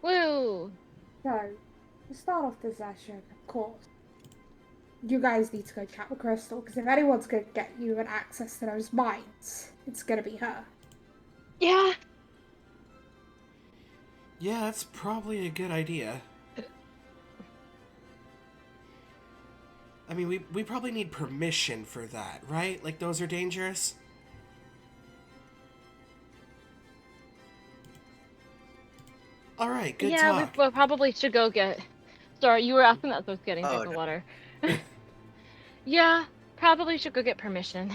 Woo! So, to start off the session, of course, you guys need to go chat with Crystal, because if anyone's going to get you an access to those mines, it's going to be her. Yeah. Yeah, that's probably a good idea. I mean, we probably need permission for that, right? Like, those are dangerous? Alright, good Yeah, talk. we probably should go get... Sorry, you were asking that, so I was getting Oh, back the no. water. Yeah, probably should go get permission.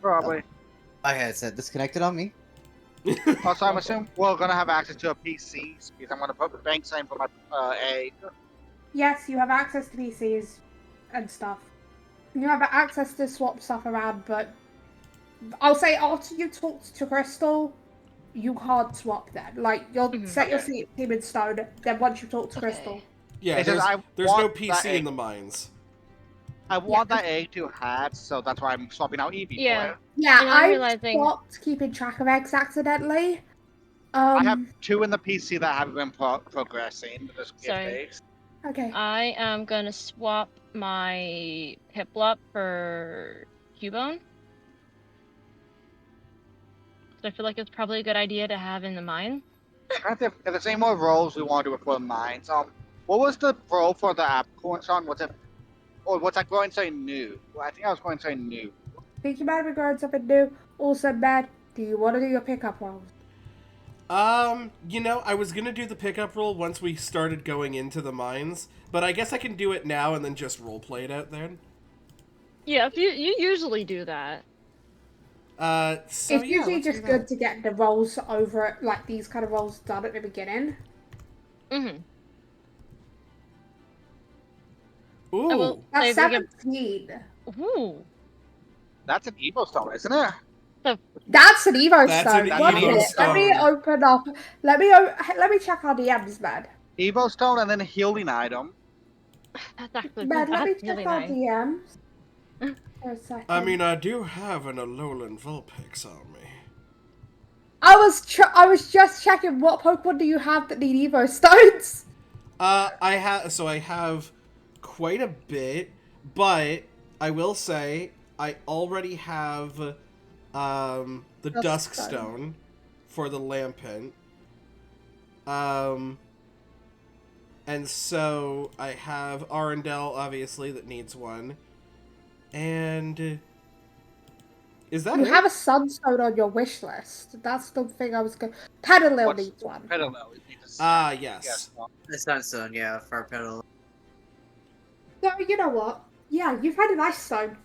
Probably. My headset disconnected on me. Also, I'm assuming we're gonna have access to a PCs because I'm gonna put the bank sign for my aid. Yes, you have access to PCs and stuff. You have access to swap stuff around, but I'll say after you talk to Crystal, you can't swap then. Like, you'll set your team in stone, then once you talk to Crystal. Yeah, It's just I there's no want PC that in egg. the mines. I want that egg to hatch, so that's why I'm swapping out Evie for Yeah. it. Yeah, And I'm I realizing... stopped keeping track of eggs accidentally. I have 2 in the PC that haven't been progressing. Sorry. Okay. I am gonna swap my Piplup for Cubone. So I feel like it's probably a good idea to have in the mine. If there's any more roles we want to do for mines, what was the role for the apricorn song? Was it, or was I going to say new? Well, I think I was going to say new. Think you might be going something new. Also, Matt, do you want to do your pickup rolls? You know, I was gonna do the pickup roll once we started going into the mines, but I guess I can do it now and then just roleplay it out there. Yeah, if you usually do that. So It's yeah, usually let's do just that. good to get the rolls over, like these kind of rolls done at the beginning. Mm-hmm. Ooh, I will That's say we get... 17. Ooh. That's an Evo stone, isn't it? That's an Evo That's stone. an One Evo minute. Let me stone. open up. Let me check our DMs, man. Evo stone and then a healing item. That's actually Man, let me that's check really our nice. DMs. For a second. I mean, I do have an Alolan Vulpix on me. I was just checking what Pokemon do you have that need Evo stones? I have quite a bit, but I will say I already have the Dusk Stone for the Lampent. And so I have Arendelle, obviously, that needs one. And is that You it? have a Sunstone on your wish list. That's the thing I was going. Petalil What's- needs one. I don't know. Yes. It's not stone, yeah, for pedal. So you know what? Yeah, you've had a nice stone.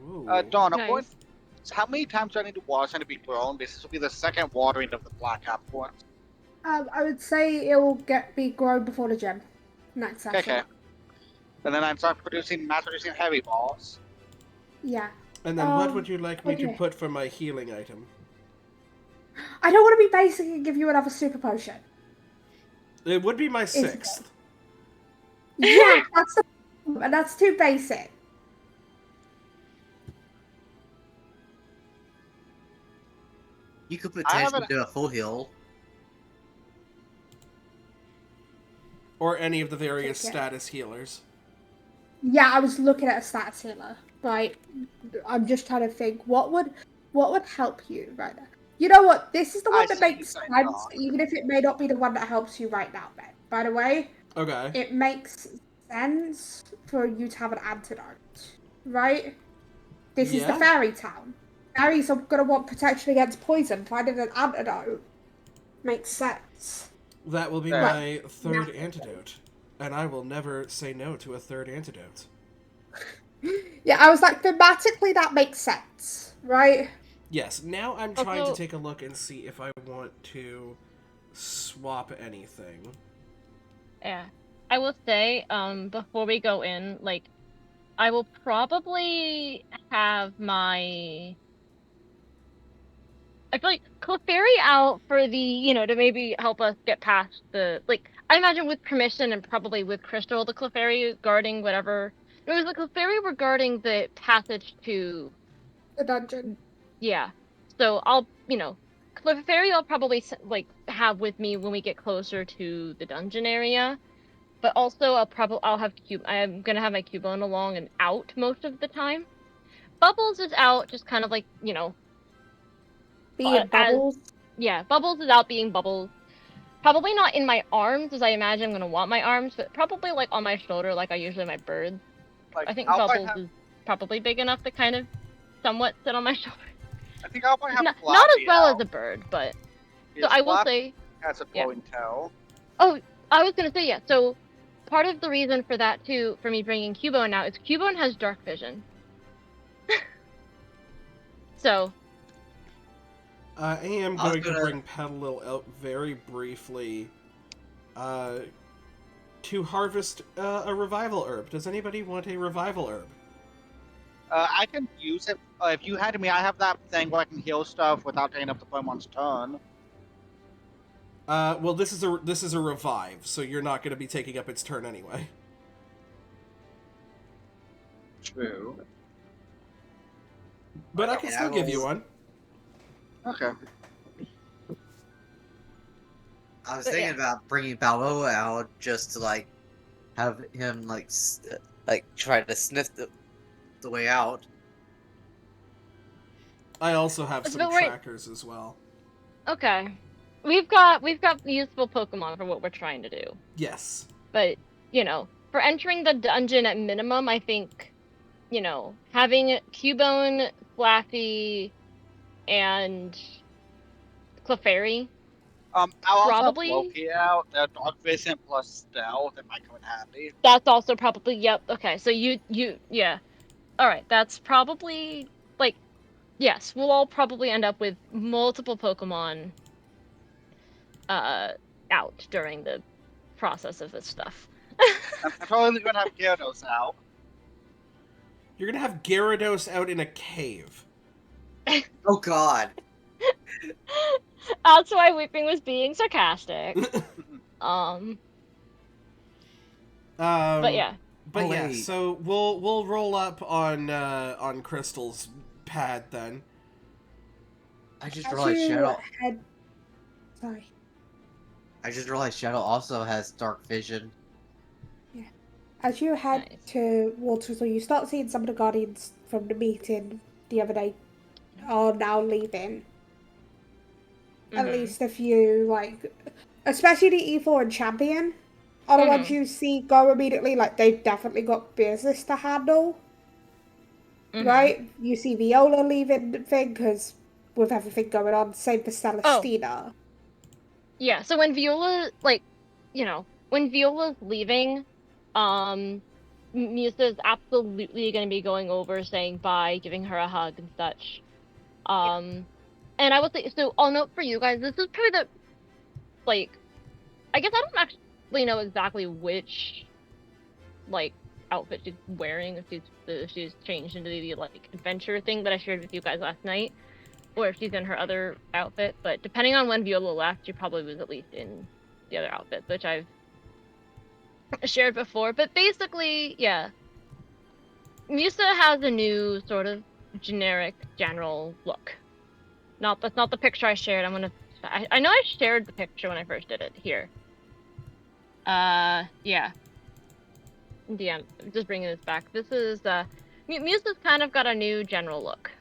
Ooh. Dawn, Nice. point. So how many times do I need to water to be grown? This will be the second watering of the black apricorn. I would say it will be grown before the gym next session. Okay. And then I start mass producing heavy balls. Yeah. And then what would you like me to okay. put for my healing item? I don't want to be basic and give you another super potion. It would be my 6th. Yeah, that's too basic. You could potentially haven't- do a full heal. Or any of the various Okay. status healers. Yeah, I was looking at a stats healer. Right. I'm just trying to think what would help you right now. You know what? This is the I one that see makes what sense, you're saying, even if it may not be the one that helps you right now, Ben. By the way, Okay. it makes sense for you to have an antidote, right? This is the Yeah. fairy town. Fairies are gonna want protection against poison. Finding an antidote makes sense. That will be Yeah. my third antidote. And I will never say no to a third antidote. Yeah, I was like, thematically that makes sense, right? Yes, now I'm trying to Also- take a look and see if I want to swap anything. Yeah. I will say, before we go in, like, I will probably have my... I feel like Clefairy out for the, to maybe help us get past the, like, I imagine with permission and probably with Crystal, the Clefairy guarding whatever. It was the Clefairy regarding the passage to, The dungeon. yeah. So I'll, Clefairy I'll probably, like, have with me when we get closer to the dungeon area. But also, I'll have I'm gonna have my Cubone along and out most of the time. Bubbles is out, just kind of like, Being as bubbles. yeah, Bubbles is out being Bubbles. Probably not in my arms, as I imagine I'm gonna want my arms, but probably like on my shoulder, like I usually my birds. Like I think Alpine Bubbles have, is probably big enough to kind of somewhat sit on my shoulder. I think Alpine have Not as Flappy well as out. a bird, but so Because I will Flappy say, has a yeah. glowing tail. Oh, I was gonna say, yeah. So part of the reason for that too, for me bringing Cubone out, is Cubone has dark vision. So I am I was going to gonna. bring Petalil out very briefly uh, to harvest a revival herb. Does anybody want a revival herb? I can use it. If you had me, I have that thing where I can heal stuff without taking up the Pokemon's turn. Well, this is a revive, so you're not going to be taking up its turn anyway. True. But I can And still give you one. Okay. I was But thinking yeah. about bringing Balboa out just to like have him like try to sniff the way out. I also have But some we're trackers as well. okay. We've got useful Pokemon for what we're trying to do. Yes. But, for entering the dungeon at minimum, I think, having Cubone, Flaffy, and Clefairy, I'll also have probably. Loki out. They're Dark Vision plus Stealth. It might come in handy. That's also probably, yep. Okay, so yeah. All right, that's probably, like, yes, we'll all probably end up with multiple Pokemon uh out during the process of this stuff. I'm probably going to have Gyarados out. You're going to have Gyarados out in a cave. Oh God! That's why Weeping was being sarcastic. Um, but um, yeah. but Oh, yeah, wait. so we'll roll up on Crystal's pad then. I just As realized you Shadow. head, sorry. I just realized Shadow also has dark vision. As you head Nice. towards Crystal, you start seeing some of the Guardians from the meeting the other day are now leaving. At Mhm. least a few, like, especially the E4 and Champion are the ones Mhm. you see go immediately. Like, they've definitely got business to handle, Mhm. right? You see Viola leaving the thing because with everything going on, same for Oh, Celestina. yeah. So when Viola, like, when Viola's leaving, um, Musa's absolutely going to be going over, saying bye, giving her a hug and such. Um, and I would say, so I'll note for you guys, this is probably the, like, I guess I don't actually know exactly which, like, outfit she's wearing, if she's changed into the, like, adventure thing that I shared with you guys last night, or if she's in her other outfit, but depending on when Viola left, she probably was at least in the other outfit, which I've shared before. But basically, yeah, Musa has a new sort of generic general look. That's not the picture I shared. I know I shared the picture when I first did it here. Yeah. Yeah, just bringing this back. This is Musa's kind of got a new general look.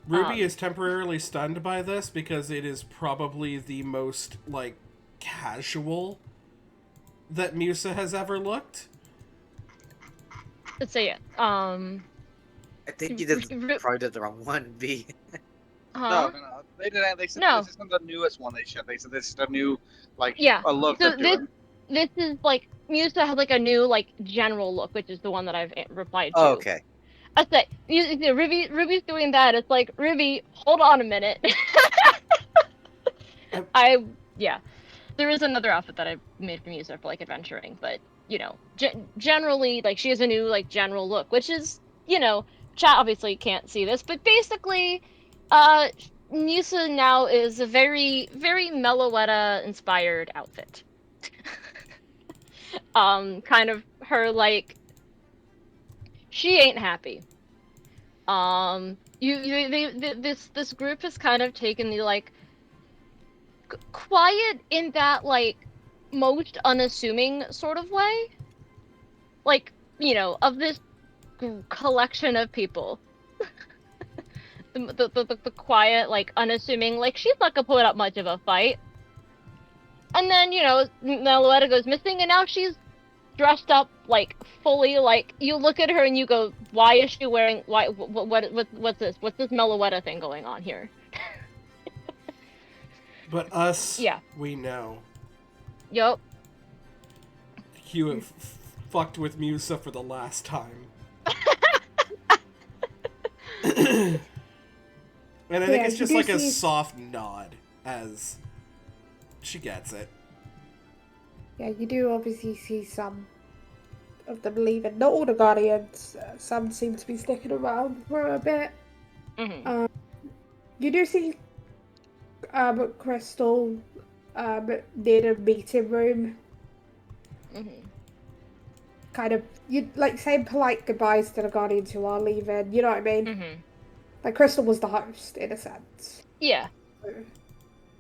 Ruby is temporarily stunned by this because it is probably the most, like, casual that Musa has ever looked. Let's say it. I think you probably did the wrong one, B. Huh? No. They didn't. They said No. this isn't the newest one they said. They said this is the new, like, Yeah. a look So they're doing. this is like Musa has like a new like general look, which is the one that I've replied Oh, to. okay. I say Ruby's doing that. It's like, Ruby, hold on a minute. I- I yeah. There is another outfit that I made for Musa for like adventuring, but generally like she has a new like general look, which is chat obviously can't see this, but basically, uh, Musa now is a very very Meloetta inspired outfit. Kind of her like she ain't happy. This group has kind of taken the like quiet in that, like, most unassuming sort of way. Like, of this collection of people. The quiet, like, unassuming, like, she's not gonna put up much of a fight. And then, Meloetta goes missing, and now she's dressed up, like, fully, like, you look at her and you go, why is she wearing, what's this? What's this Meloetta thing going on here? But us, Yeah. we know. Yup. You have fucked with Musa for the last time. And I think Yeah, it's you just do like a see- soft nod as she gets it. Yeah, you do obviously see some of them leaving. Not all the Guardians. Some seem to be sticking around for a bit. Mm-hmm. You do see Crystal near the meeting room, Mm-hmm. kind of you like saying polite goodbyes to the Guardians who are leaving. You know what I mean? Mm-hmm. Like Crystal was the host in a sense. Yeah.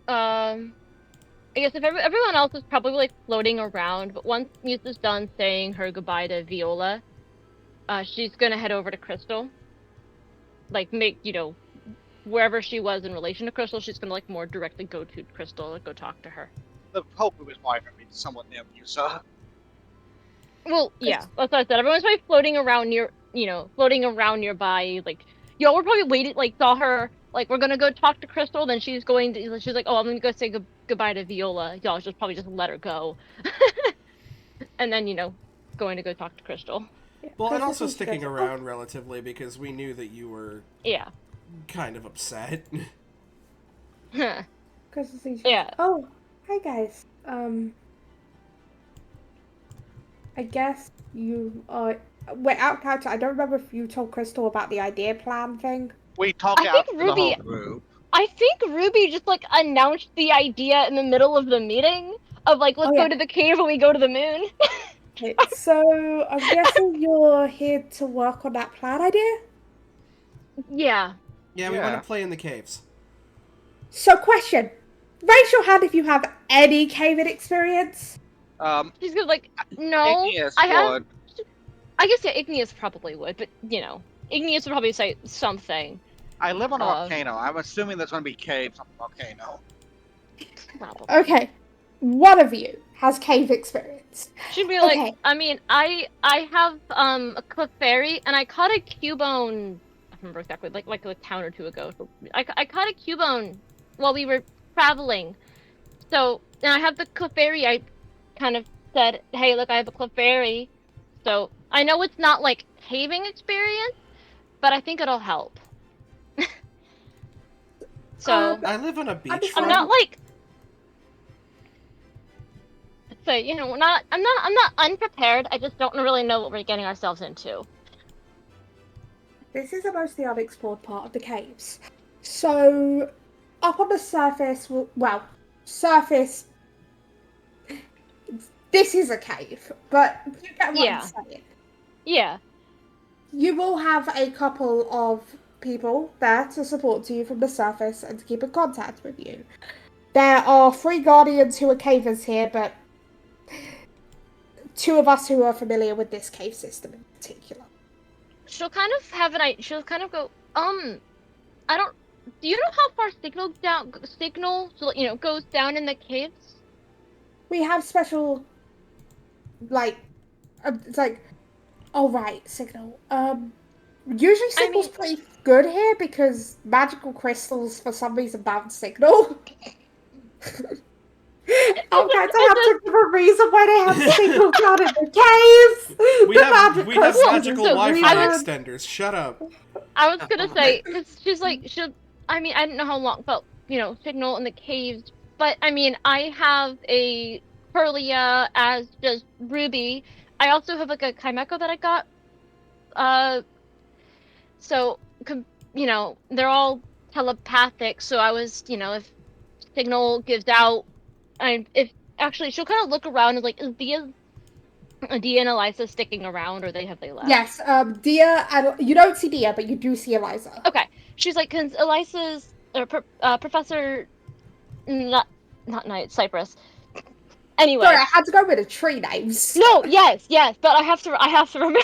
I guess if everyone else is probably, like, floating around, but once Musa's done saying her goodbye to Viola, she's gonna head over to Crystal. Like, wherever she was in relation to Crystal, she's gonna, like, more directly go to Crystal, like, go talk to her. The hope it was probably going to be somewhat near Musa. Well, yeah, that's what I said. Everyone's probably floating around floating around nearby. Like, y'all were probably waiting, like, saw her, like, we're gonna go talk to Crystal, then she's like, oh, I'm gonna go say goodbye to Viola. Y'all just probably just let her go. And then, going to go talk to Crystal. Yeah, Well, and also Crystal's sticking just, around relatively because we knew that you were Yeah. kind of upset. Crystal's just, Yeah. oh, hi guys. I guess you are. Wait, out character. I don't remember if you told Crystal about the idea plan thing. We talk I out think to the whole Ruby group. I think Ruby just, like, announced the idea in the middle of the meeting of, like, let's Oh, yeah. go to the cave when we go to the moon. Okay, so I'm guessing you're here to work on that plan idea. Yeah. Yeah, we want to play in the caves. So, question: raise your hand if you have any caving experience. She's gonna, like, no. Igneous I have. would. I guess, yeah, Igneous probably would, but, Igneous would probably say something. I live on a volcano. I'm assuming there's going to be caves on the volcano. Probably. Okay, one of you has cave experience. She'd be like, Okay. I mean, I have a Clefairy, and I caught a Cubone. I remember exactly, like a town or two ago. So I caught a Cubone while we were traveling. So, and I have the Clefairy. I kind of said, hey, look, I have a Clefairy. So I know it's not, like, caving experience, but I think it'll help. So I live on a beach. I'm not, like. So, I'm not unprepared. I just don't really know what we're getting ourselves into. This is the mostly unexplored part of the caves. So, up on the surface, surface. This is a cave, but you get what I'm saying. Yeah. You will have a couple of people there to support you from the surface and to keep in contact with you. There are 3 guardians who are cavers here, but 2 of us who are familiar with this cave system in particular. She'll kind of go, I don't, do you know how far signal, goes down in the caves? We have special, it's like, oh right, signal. Usually signal's pretty good here because magical crystals for some reason bounce signal. Okay, I have to give a reason why they have signal down in the caves. We have magical so Wi-Fi weird. extenders. Shut up. I was gonna say, because she's like, I don't know how long, but, signal in the caves, but, I have a Perlia, as does Ruby. I also have, like, a Chimeco that I got. So, they're all telepathic, so I was, if signal gives out, actually, she'll kind of look around and, like, is Dia and Eliza sticking around, or have they left? Yes, Dia, and you don't see Dia, but you do see Eliza. Okay. She's like, because Eliza's, Professor not Night, Cypress. Sorry, Anyway, I had to go with the tree names. no, yes, but I have to remember.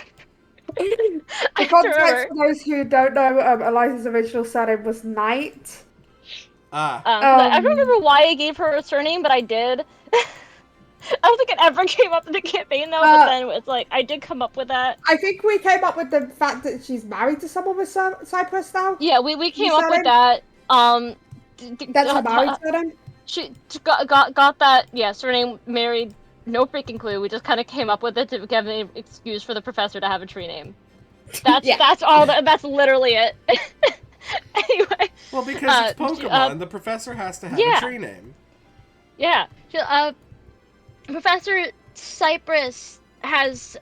I The have to context remember. for those who don't know, Eliza's original surname was Knight. Ah, 'Cause I don't remember why I gave her a surname, but I did. I don't think it ever came up in the campaign though, but then it's like I did come up with that. I think we came up with the fact that she's married to someone with Cypress now. Yeah, we came up with surname? that. That's her married surname. She got that. Yeah, surname married. No freaking clue. We just kind of came up with it to give an excuse for the professor to have a tree name. Yeah. That's all. That's literally it. Anyway. well, because it's Pokemon, the professor has to have a yeah. tree name. Yeah. Professor Cypress has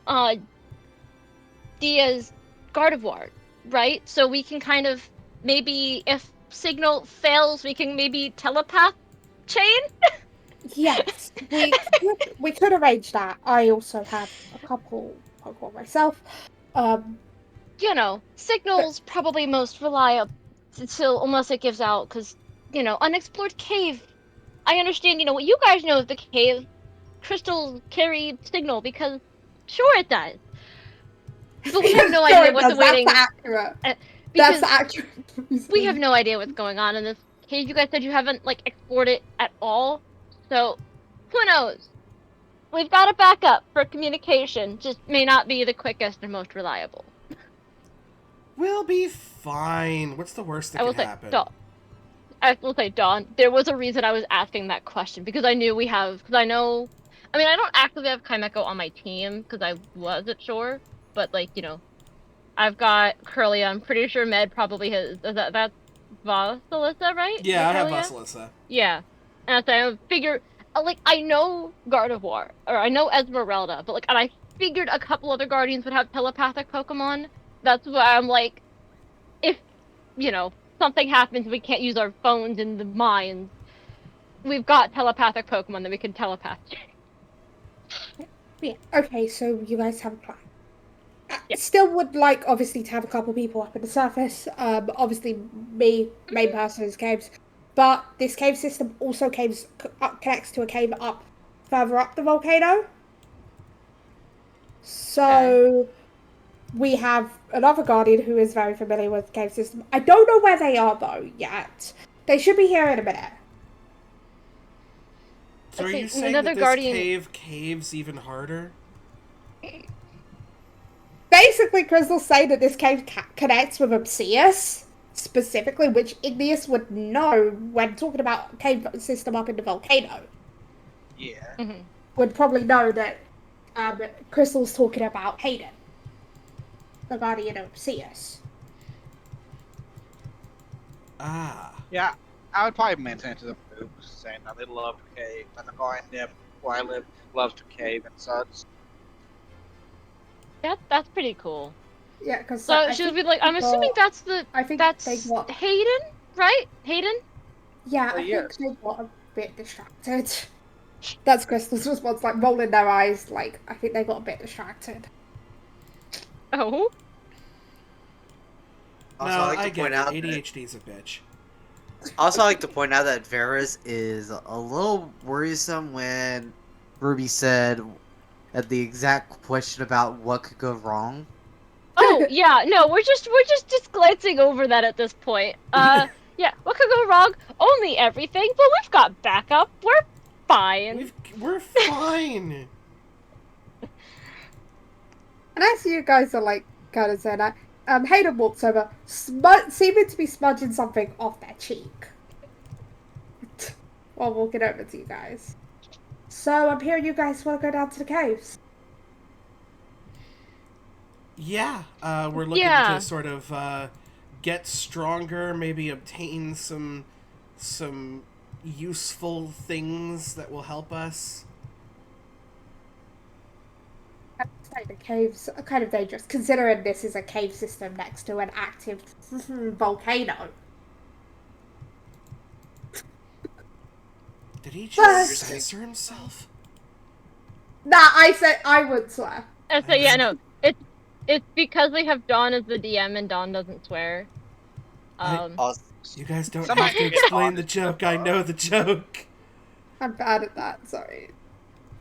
Dia's Gardevoir, right? So we can kind of maybe if signal fails, we can maybe telepath chain. Yes, we could arrange that. I also have a couple Pokemon myself. You know, signal's probably most reliable until unless it gives out, because unexplored cave. I understand. What you guys know of the cave. Crystals carry signal because sure it does. But we have no idea what's awaiting. That's accurate. Because That's accurate. we have no idea what's going on in this cave. You guys said you haven't explored it at all, so who knows? We've got a backup for communication. Just may not be the quickest and most reliable. We'll be fine. What's the worst that I will can say, happen? I will say, Dawn. There was a reason I was asking that question because I knew we have. Because I know. I mean, I don't actively have Kaimeko on my team because I wasn't sure, but I've got Curly. I'm pretty sure Med probably has. That's Vasilisa, right? Yeah, I have Curlia? Vasilisa. Yeah, and so I figure, I know Gardevoir or I know Esmeralda, but and I figured a couple other Guardians would have telepathic Pokemon. That's why I'm like, if something happens, we can't use our phones in the mines. We've got telepathic Pokemon that we can telepath. Yeah. Okay, so you guys have a plan. Yeah. Still would like obviously to have a couple people up at the surface. Obviously me, main person is caves, but this cave system also connects to a cave further up the volcano. So we have another guardian who is very familiar with the cave system. I don't know where they are though yet. They should be here in a minute. So are Okay, you saying another that this guardian- cave caves even harder? Basically, Crystal's saying that this cave connects with Obsidius, specifically, which Igneous would know when talking about cave system up in the volcano. Yeah. Mm-hmm. Would probably know that Crystal's talking about Hayden, the guardian of Obsidius. Ah. Yeah, I would probably mention it to the group, saying that they love to cave, and the guy where I live loves to cave and such. That's pretty cool. Yeah, because So she would be like, I'm assuming that's Hayden, right? Hayden? Yeah, I yes. think they got a bit distracted. That's Crystal's response, rolling their eyes, I think they got a bit distracted. Oh. No, Also, I like I to get point it. out ADHD's a bitch. Also, I like to point out that Varys is a little worrisome when Ruby said at the exact question about what could go wrong. Oh yeah, no, we're just glancing over that at this point. Yeah, what could go wrong? Only everything, but we've got backup. We're fine. We're fine. And as you guys are kind of saying that, Hayden walks over, seeming to be smudging something off their cheek while walking over to you guys. So I'm hearing you guys want to go down to the caves. Yeah, we're looking to sort of get stronger, maybe obtain some useful things that will help us. The caves are kind of dangerous, considering this is a cave system next to an active volcano. Did he just censor himself? Nah, I said I would swear. So yeah, no, it's because we have Dawn as the DM and Dawn doesn't swear. You guys don't Somebody have to get explain on the this joke. stuff. I know the joke. I'm bad at that. Sorry.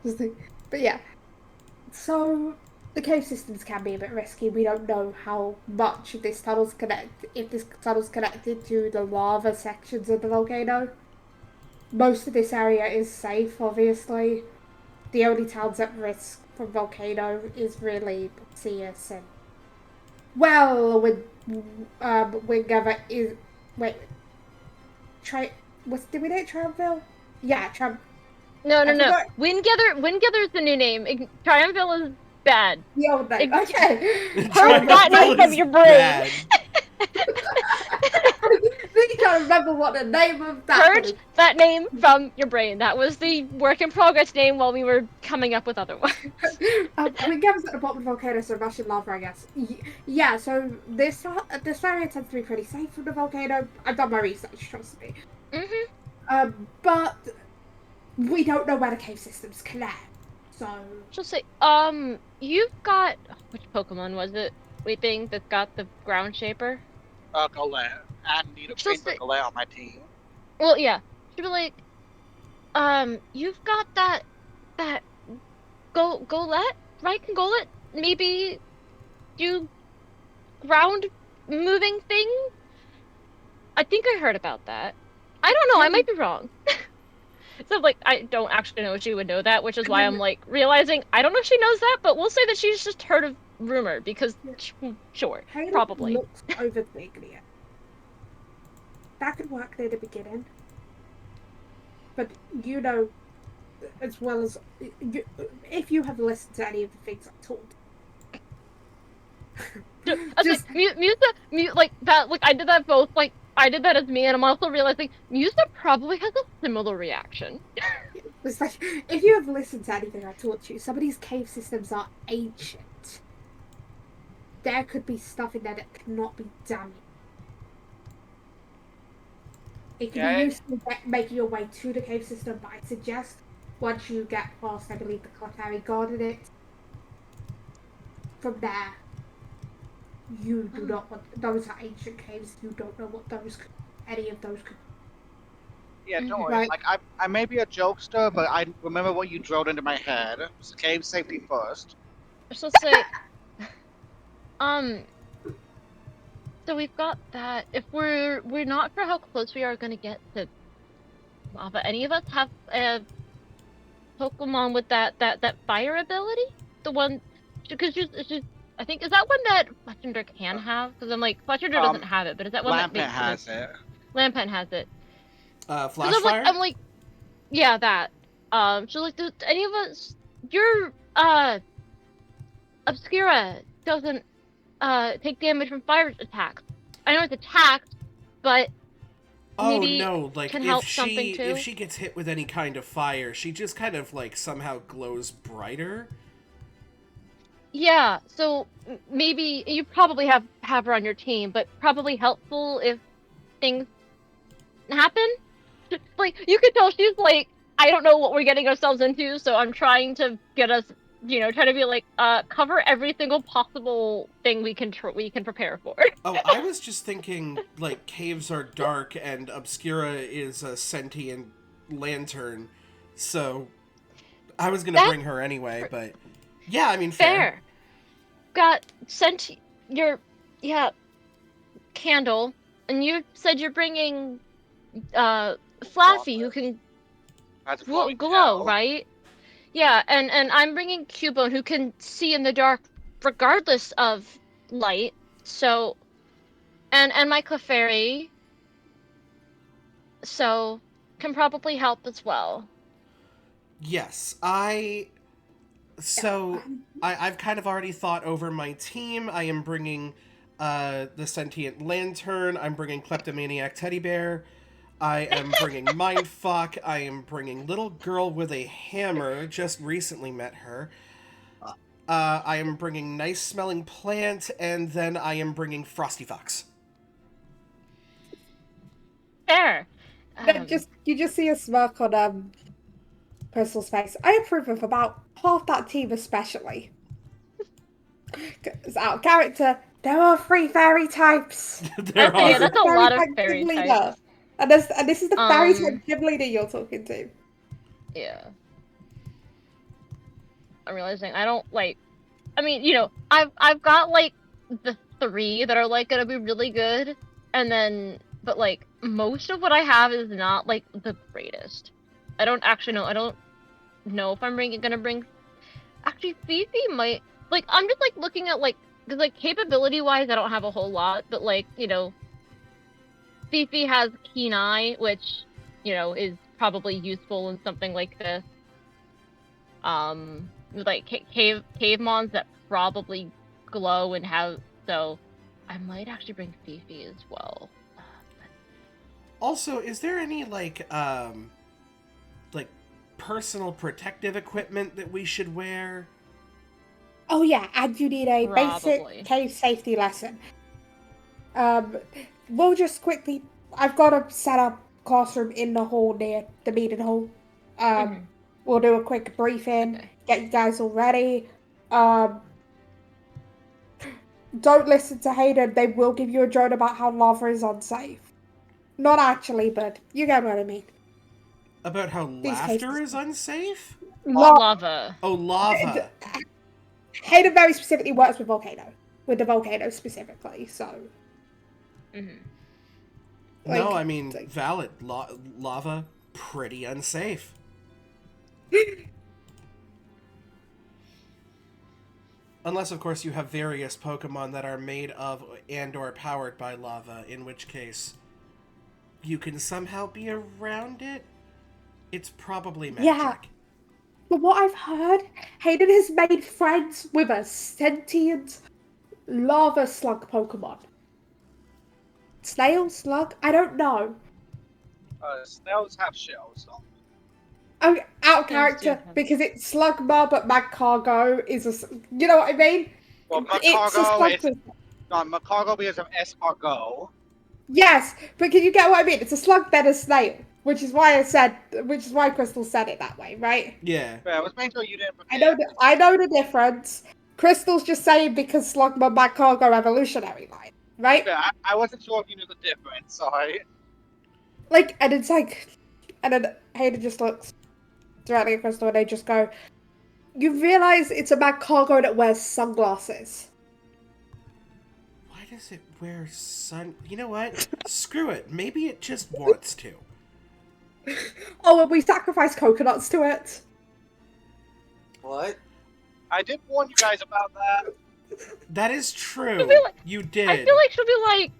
But yeah. So the cave systems can be a bit risky. We don't know how much of this tunnel's if this tunnel's connected to the lava sections of the volcano. Most of this area is safe, obviously. The only towns at risk from volcano is really Seus and with Wingover is wait try was did we name Tramville? Yeah, No, no, I no. forgot Windgather is the new name. Triumphil is bad. the old name. Okay. Purge that name Triumphil from is your brain. bad. Really trying to remember what the name of that Purge is. that name from your brain. That was the work in progress name while we were coming up with other ones. Wingover's at the bottom of the volcano, so Russian lava, I guess. Yeah, so this area tends to be pretty safe from the volcano. I've done my research, trust me. But we don't know where the cave systems connect. So Just say, you've got which Pokemon was it? Weeping that got the ground shaper. Golem. I need a Just green say, for Golem on my team. well, yeah. She'd be like, you've got that Golett, right? Golett, maybe do ground moving thing. I think I heard about that. I don't know. I might be wrong. So like I don't actually know if she would know that, which is and why then I'm like realizing I don't know if she knows that, but we'll say that she's just heard of rumor because sure, Caleb probably. looks over the Ignia. That could work near the beginning. But you know, as well as if you have listened to any of the things I told, I was just like, Musa, like that, like I did that both, like I did that as me, and I'm also realizing Musa probably has a similar reaction. it's like if you have listened to anything I taught you, some of these cave systems are ancient. There could be stuff in there that cannot be damaged. It can be useful making your way to the cave system, but I suggest once you get past, I believe, the Clefairy guarded it, from there, you do not want those are ancient caves. You don't know what any of those could. Yeah, don't worry. Right. Like I may be a jokester, but I remember what you drilled into my head. It's cave safety first. So say, um, so we've got that. If we're not sure how close we are going to get to lava, any of us have a Pokemon with that fire ability? The one, because she's I think is that one that Fletchinder can have? Because I'm like Fletchinder doesn't have it, but is that one that Lampent makes has it. Lampent has it? Because Flashfire? I'm like, yeah, that. So like, does any of us, your Obscura doesn't take damage from fire attacks. I know it's attacked, but Oh maybe no, like can help something too. if she gets hit with any kind of fire, she just kind of like somehow glows brighter. Yeah, so maybe you probably have her on your team, but probably helpful if things happen. Like you could tell she's like, I don't know what we're getting ourselves into, so I'm trying to get us, try to be like, cover every single possible thing we can prepare for. Oh, I was just thinking like caves are dark and Obscura is a sentient lantern, so I was gonna bring her anyway. But yeah, I mean fair. Got sent your candle, and you said you're bringing Flaffy, who can glow, right? Yeah, and I'm bringing Cubone, who can see in the dark regardless of light. So, and my Clefairy, so can probably help as well. Yes, I've kind of already thought over my team. I am bringing the sentient lantern. I'm bringing kleptomaniac teddy bear. I am bringing mindfuck. I am bringing little girl with a hammer. Just recently met her. I am bringing nice smelling plant, and then I am bringing frosty fox. Fair. You just see a smirk on Crystal's face. I approve of about half that team, especially. Because out of character, there are 3 fairy types. There Yeah, are. that's a lot of fairy types. And this is the fairy type gym leader you're talking to. Yeah. I'm realizing I don't like. I mean, you know, I've got like the three that are like gonna be really good, and then but like most of what I have is not like the greatest. I don't actually know. I don't know if I'm gonna bring. Actually, Fifi might like. I'm just like looking at like because like capability wise, I don't have a whole lot, but like you know, Fifi has Keen Eye, which you know is probably useful in something like this. With like cave mons that probably glow and have so I might actually bring Fifi as well. Also, is there any like personal protective equipment that we should wear? Oh yeah, and you need a basic Probably. cave safety lesson. Um, we'll just quickly. I've got a set up classroom in the hall near the meeting hall. Um, Hmm. we'll do a quick briefing, Okay. get you guys all ready. Um, don't listen to Hayden. They will give you a drone about how lava is unsafe. Not actually, but you get what I mean. About how These laughter cases. is unsafe? Lava. Oh, lava. Hayden very specifically works with the volcano specifically. So, Hmm. No, I like, mean, valid. Lava, pretty unsafe. Unless, of course, you have various Pokemon that are made of and or powered by lava, in which case you can somehow be around it. It's probably yeah. magic. From what I've heard, Hayden has made friends with a sentient lava slug Pokemon. Snail slug? I don't know. Snails have shells. So. I'm out of Snails do character have. because it's Slugma, but Magcargo is a. You know what I mean? Well, It's a Macargo slug. is not Macargo because of escargot. Yes, but can you get what I mean? It's a slug, then a snail, which is why Crystal said it that way, right? Yeah. Yeah, I was making sure you didn't I know. forget. I know the difference. Crystal's just saying because Slugma, Magcargo, evolutionary line, right? Yeah, I wasn't sure if you knew the difference. Sorry. Like, and it's like, and then Hayden just looks directly at Crystal, and they just go, "You realize it's a Magcargo that wears sunglasses." Why does it wear sun? You know what? Screw it. Maybe it just wants to. Oh, and we sacrifice coconuts to it. What? I did warn you guys about that. That is She'll be true. like, You I feel did. like she'll be like,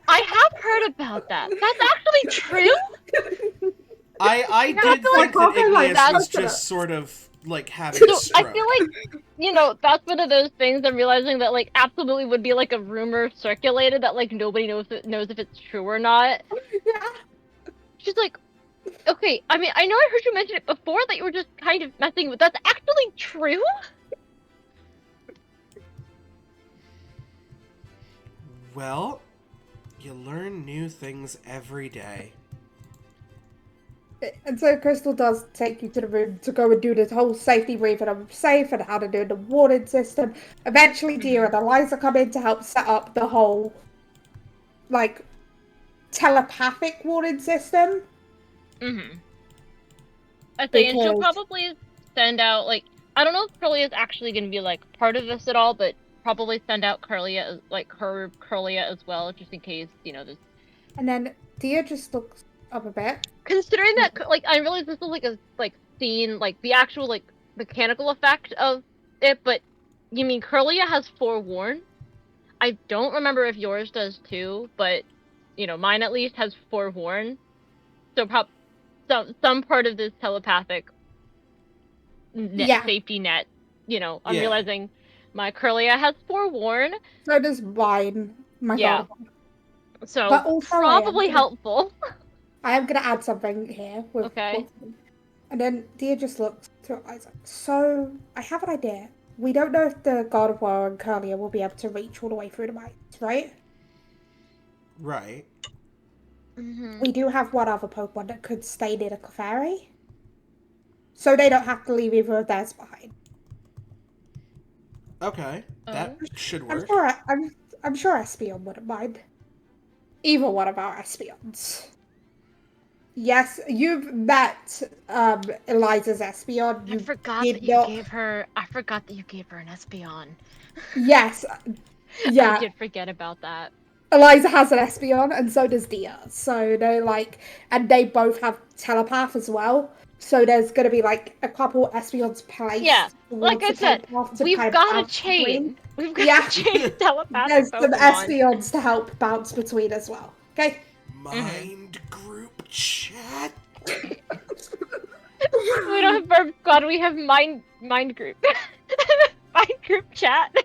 I have heard about that. That's actually true. I Yeah, I did feel like think that Magcargo likes Igneous was coconut. just sort of like having a so I feel stroke. like you know that's one of those things I'm realizing that like absolutely would be like a rumor circulated that like nobody knows if it's true or not. Yeah. She's like, okay, I mean I know I heard you mention it before that you were just kind of messing with. That's actually true. Well, you learn new things every day. And so Crystal does take you to the room to go and do this whole safety briefing of safe and how to do the warning system. Eventually, Dia and Eliza come in to help set up the whole, like, telepathic warning system. Mm-hmm. I say, and she'll Because, probably send out like I don't know if Curly is actually going to be like part of this at all, but probably send out Curlia like her Curlia as well, just in case you know this. and then Dia just looks up a bit. Considering that, like I realize this is like a like scene, like the actual like mechanical effect of it, but you mean Curlia has forewarn? I don't remember if yours does too, but you know mine at least has forewarn. So some part of this telepathic net Yeah, safety net. You know, I'm Yeah. realizing my Curlia has forewarn. so does mine. My Yeah, god. But so also, probably helpful. I am gonna add something here with Okay. what's. And then Dia just looks to Isaac. So, I have an idea. We don't know if the God of War and Curlia will be able to reach all the way through the mines, right? Right. Mm-hmm. We do have one other Pokemon that could stay near the Clefairy. So they don't have to leave either of theirs behind. Okay. That Oh. should I'm work. sure I'm sure Espeon wouldn't mind. Either one of our Espeons. Yes, you've met Eliza's Espion. I You forgot that did you not. gave her. I forgot that you gave her an Espeon. Yes, I yeah. did forget about that. Eliza has an Espion, and so does Dia. So they're like, and they both have telepath as well. So there's gonna be like a couple Espions Yeah, placed like towards I the said, telepath to we've kind of got a bounce between. chain. We've got Yeah, a chain of telepathic there's some Pokemon. Espions to help bounce between as well. Okay. Mind group chat. We don't have Burp Squad. We have Mind Group. Mind Group chat.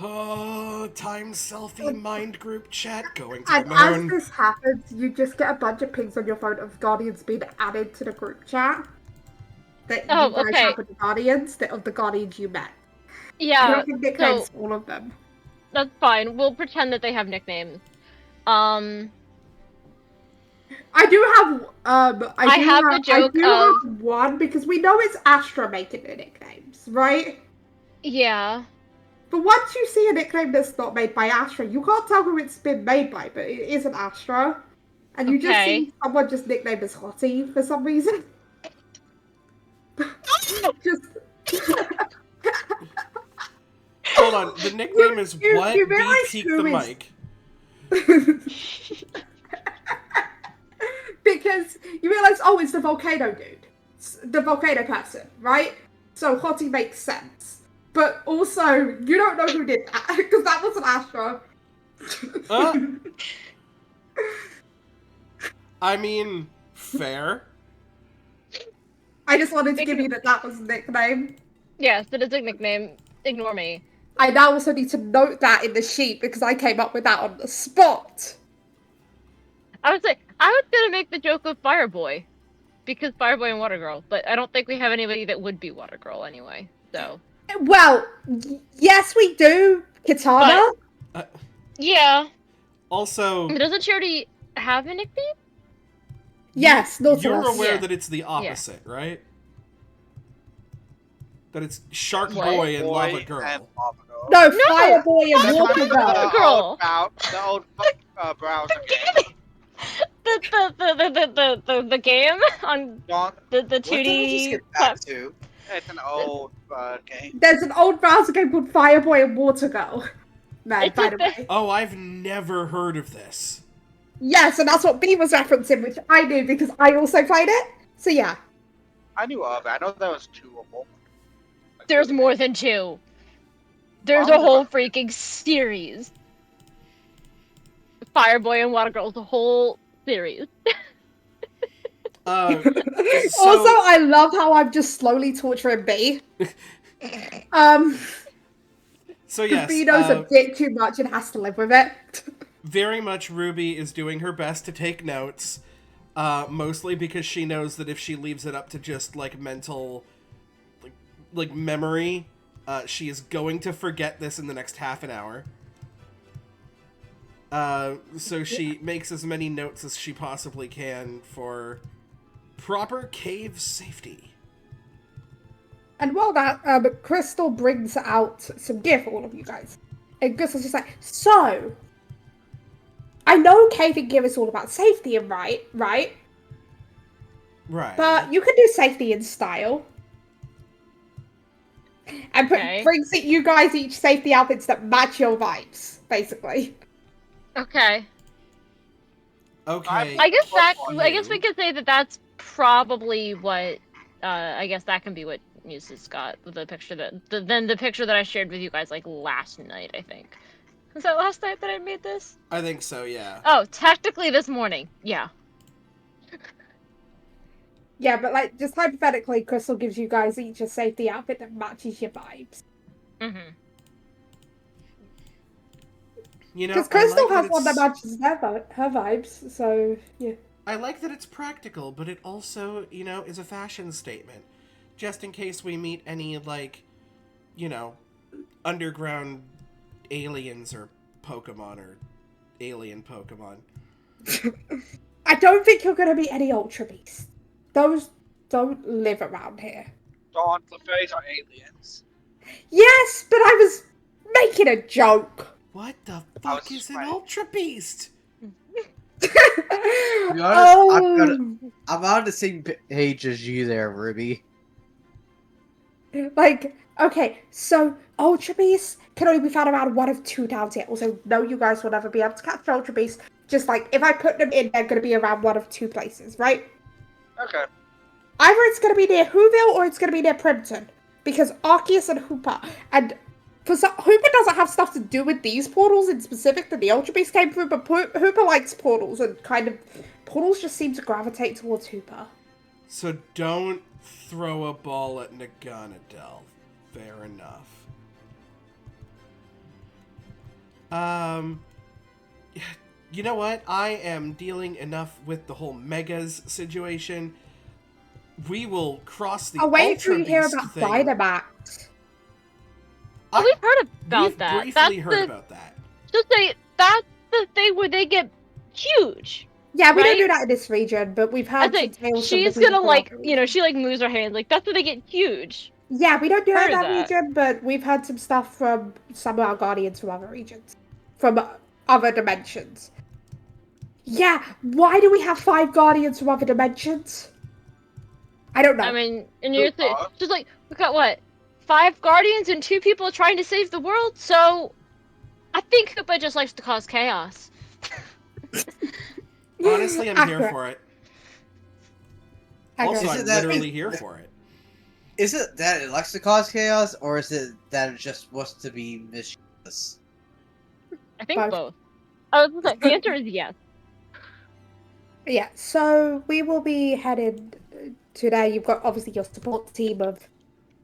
Oh, time selfie mind group chat going to the And as moon. this happens, you just get a bunch of pings on your phone of Guardians being added to the group chat that you Oh, guys okay. have with the Guardians, of the Guardians you met. I Yeah. don't think nicknames So for all of them. that's fine. We'll pretend that they have nicknames. I do have I have the I joke do of have one because we know it's Astra making the nicknames, right? yeah. But once you see a nickname that's not made by Astra, you can't tell who it's been made by, but it isn't Astra. And you just Okay. see someone just nicknamed as Hottie for some reason. Just Hold on, the nickname is you what? B realize peak the who is mic. because you realize, oh, it's the volcano dude, it's the volcano person, right? So Hottie makes sense, but also you don't know who did that because that wasn't Astra. Uh, I mean, fair. I just wanted to give you that was a nickname. Yes, it is a nickname. Ignore me. I now also need to note that in the sheet because I came up with that on the spot. I would say I was gonna make the joke of Fireboy. Because Fireboy and Water Girl, but I don't think we have anybody that would be Water Girl anyway. So Well, yes, we do, Kitana. But- yeah. Also, Doesn't she already have a nickname? Yes, Nautilus. you're aware Yeah. that it's the opposite, right? That it's Shark What? Boy and Lava And Girl. Lava Girl. No, No! Fireboy and That's Water not Girl. Water Girl. The old browser game. The game on Don't, the What did we just 2D get back to? it's an old game. There's an old browser game called Fireboy and Water Girl. Man, It's by a the thing. way. Oh, I've never heard of this. Yes, and that's what B was referencing, which I knew because I also played it. So yeah. I knew of it. I know there was two of them. There's more than two. There's Oh, a whole there- freaking series. Fireboy and Water Girl is a whole series. So, Also, I love how I'm just slowly torturing B. so Because yes, B knows a bit too much and has to live with it. very much Ruby is doing her best to take notes, mostly because she knows that if she leaves it up to just like mental, like memory, she is going to forget this in the next half an hour. So she makes as many notes as she possibly can for proper cave safety. And while that, Crystal brings out some gear for all of you guys. And Crystal's just like, so, I know caving gear is all about safety and right? Right. But you can do safety in style. And Okay. brings it you guys each safety outfits that match your vibes, basically. Okay. Okay. I guess you. I guess we could say that that's probably what I guess that can be what Muse's got with the picture then the picture that I shared with you guys like last night, I think. Was that last night that I made this? I think so, yeah. Oh, technically this morning. Yeah. Yeah, but like, just hypothetically, Crystal gives you guys each a safety outfit that matches your vibes. Mm-hmm. You know, Because I Crystal like has one that matches her vibes, so yeah. I like that it's practical, but it also, you know, is a fashion statement. Just in case we meet any, like, you know, underground aliens or Pokemon or alien Pokemon. I don't think you're gonna be any Ultra Beasts. Those don't live around here. Dawn, Clefairies are aliens. Yes, but I was making a joke. What the I fuck was is an right. Ultra Beast? To be honest, I'm on the same page as you there, Ruby. Like, okay, so Ultra Beasts can only be found around one of two towns here. Also, no, you guys will never be able to catch Ultra Beasts. Just like, if I put them in, they're going to be around one of two places, right? Okay. Either it's going to be near Whoville or it's going to be near Primpton. Because Arceus and Hooper, and Hooper doesn't have stuff to do with these portals in specific that the Ultra Beast came through, but Hooper likes portals and portals just seem to gravitate towards Hooper. So don't throw a ball at Naganadel. Fair enough. You know what? I am dealing enough with the whole Megas situation. We will cross the I'll wait Ultra until you hear Beast about thing. Dynamax. Oh, we've heard about We've that. briefly heard about that. Just say that's the thing where they get huge. Yeah, we don't Right? do that in this region, but we've I heard some say tales from the she's gonna people like, around the you know, region. she like moves her hands like that's where they get huge. Yeah, we don't do that in Heard that that. region, but we've heard some stuff from some of our guardians from other regions, from other dimensions. Yeah, why do we have 5 guardians from other dimensions? I don't know. I mean, and you're just like we got what 5 guardians and 2 people trying to save the world. So I think Koopa just likes to cause chaos. Honestly, I'm here Accurate. for it. Accurate. Also, Is I'm it that- literally here for it. Is it that it likes to cause chaos, or is it that it just wants to be mischievous? I think Both. both. Oh, the answer is yes. Yeah, so we will be headed today. You've got obviously your support team of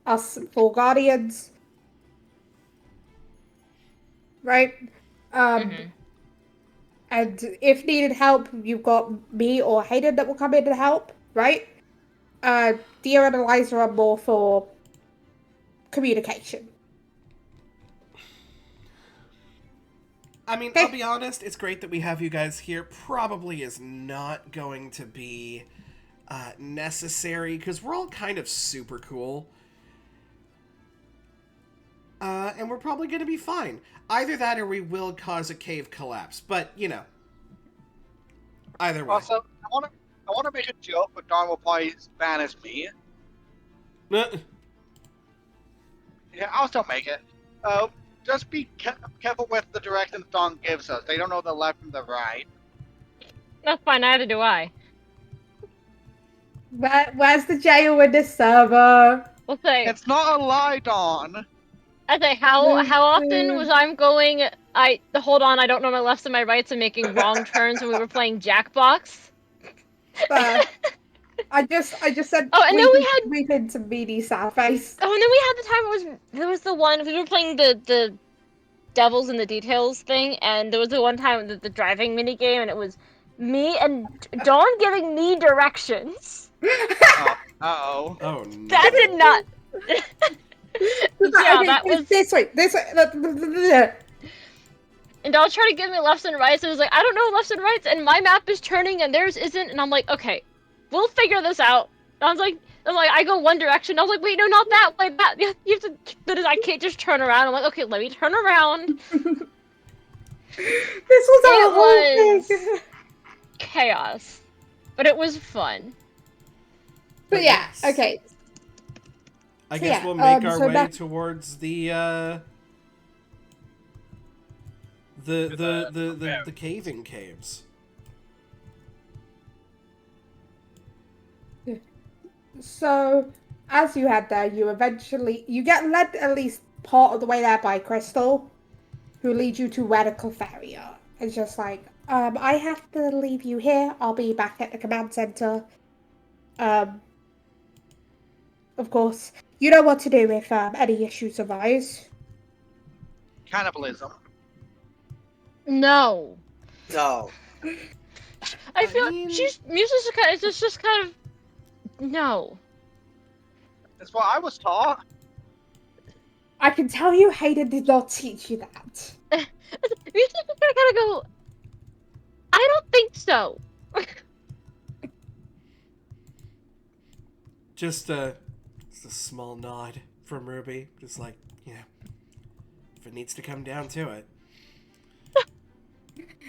us 4 guardians, right? Mhm. And if needed help, you've got me or Hayden that will come in to help, right? Dia and Eliza are more for communication. I mean, Okay. I'll be honest, it's great that we have you guys here. Probably is not going to be necessary, because we're all kind of super cool. And we're probably going to be fine. Either that or we will cause a cave collapse. But, you know. Either way. Also, I want to make a joke, but Don will probably banish me. Yeah, I'll still make it. Just be careful with the directions Don gives us. They don't know the left from the right. That's fine. Neither do I. Where's the jail in this server? We'll say. It's not a lie, Don. I say how often was I going? Hold on. I don't know my lefts and my rights and making wrong turns when we were playing Jackbox. I just said. Oh, and then we had. We've been to meaty sad face. Oh, and then we had the time there was the one we were playing the Devils in the Details thing, and there was the one time the driving mini game, and it was me and Dawn giving me directions. Uh-oh. Oh, no. That did not. Yeah, Okay, that was. this way. And Dawn tried to give me lefts and rights. And it was like I don't know lefts and rights, and my map is turning and theirs isn't, and I'm like, okay, we'll figure this out. And I'm like, I go one direction. I was like, wait, no, not that way. That you have to. I can't just turn around. I'm like, okay, let me turn around. This was our whole thing. Chaos, but it was fun. But yeah, okay. I So guess yeah, we'll make our so way back- towards the caving caves. So, as you head there, you get led at least part of the way there by Crystal, who leads you to where the Clefairy are. It's just like, I have to leave you here. I'll be back at the command center. Of course, you know what to do if any issues arise. Cannibalism. No, No. I feel mean- she's music's kind. It's just kind of no. That's what I was taught. I can tell you Hayden did not teach you that. Music's kind of go. I don't think so. Just a small nod from Ruby. Just like, if it needs to come down to it.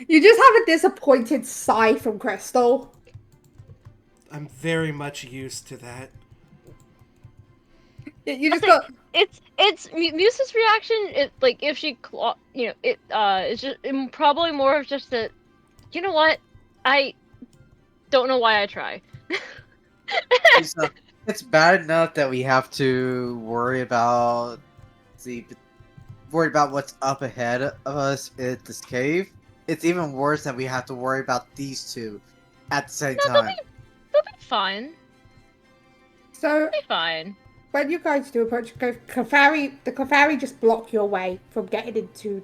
You just have a disappointed sigh from Crystal. I'm very much used to that. You I just say go, it's Muse's reaction. It like if she it's just probably more of just that. You know what? I don't know why I try. So it's bad enough that we have to the worry about what's up ahead of us at this cave. It's even worse that we have to worry about these two at the same No, time. they'll be fine. so They'll be fine. when you guys do approach the Clefairy just block your way from getting into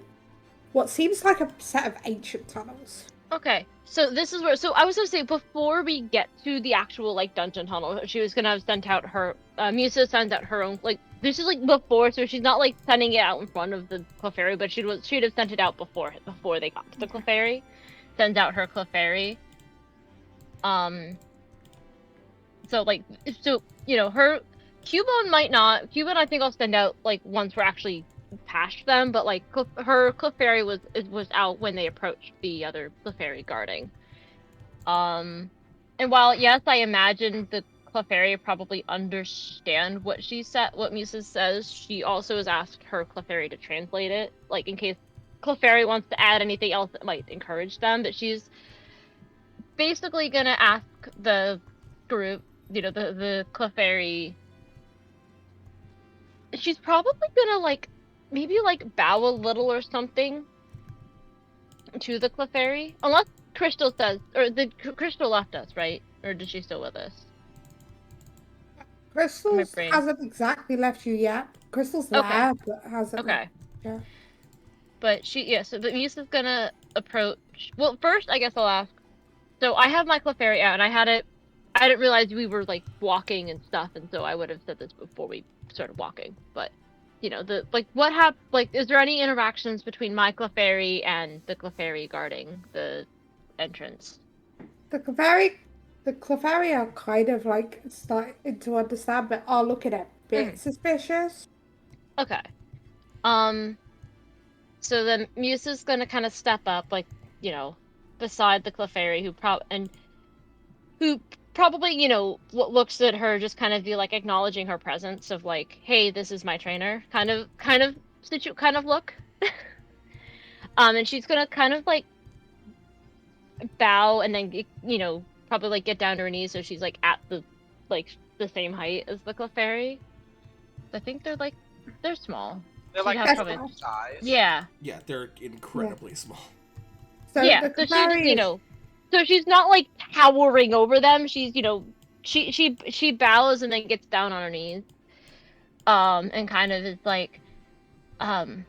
what seems like a set of ancient tunnels. Okay, so this is where. So I was gonna say before we get to the actual like dungeon tunnel, she was gonna have sent out her. Musa sends out her own like. This is like before, so she's not like sending it out in front of the Clefairy, but she'd have sent it out before they got to the Clefairy. Sends out her Clefairy. Um. So like her Cubone might not. Cubone I think I'll send out like once we're actually past them, but like her Clefairy was out when they approached the other Clefairy guarding. And while yes, I imagine the Clefairy probably understand what Musa says, she also has asked her Clefairy to translate it, like in case Clefairy wants to add anything else that might encourage them. But she's basically gonna ask the group, the Clefairy. She's probably gonna like maybe like bow a little or something to the Clefairy, unless Crystal says, or the Crystal left us, right? Or is she still with us? My Crystal's brain. hasn't exactly left you yet. Crystal's Okay, there, but hasn't left. okay. Yeah. But so but Misa's gonna approach. Well, first, I guess I'll ask. So I have my Clefairy out, and I didn't realize we were like walking and stuff, and so I would have said this before we started walking. But the like what like is there any interactions between my Clefairy and the Clefairy guarding the entrance? The Clefairy, the Clefairy are kind of like starting to understand, but are looking a bit Mhm. suspicious. Okay. Um. So then Musa's gonna kind of step up, like beside the Clefairy, who probably looks at her, just kind of be like acknowledging her presence of like, hey, this is my trainer, kind of look. And she's gonna kind of like bow and then probably like get down to her knees so she's like at the same height as the Clefairy. I think they're small. They're She'd like have That's probably medium size. yeah. Yeah, they're yeah. incredibly small. So Yeah, the so she just, Clefairy is so she's not like towering over them. She's, she bows and then gets down on her knees. And kind of is like, um,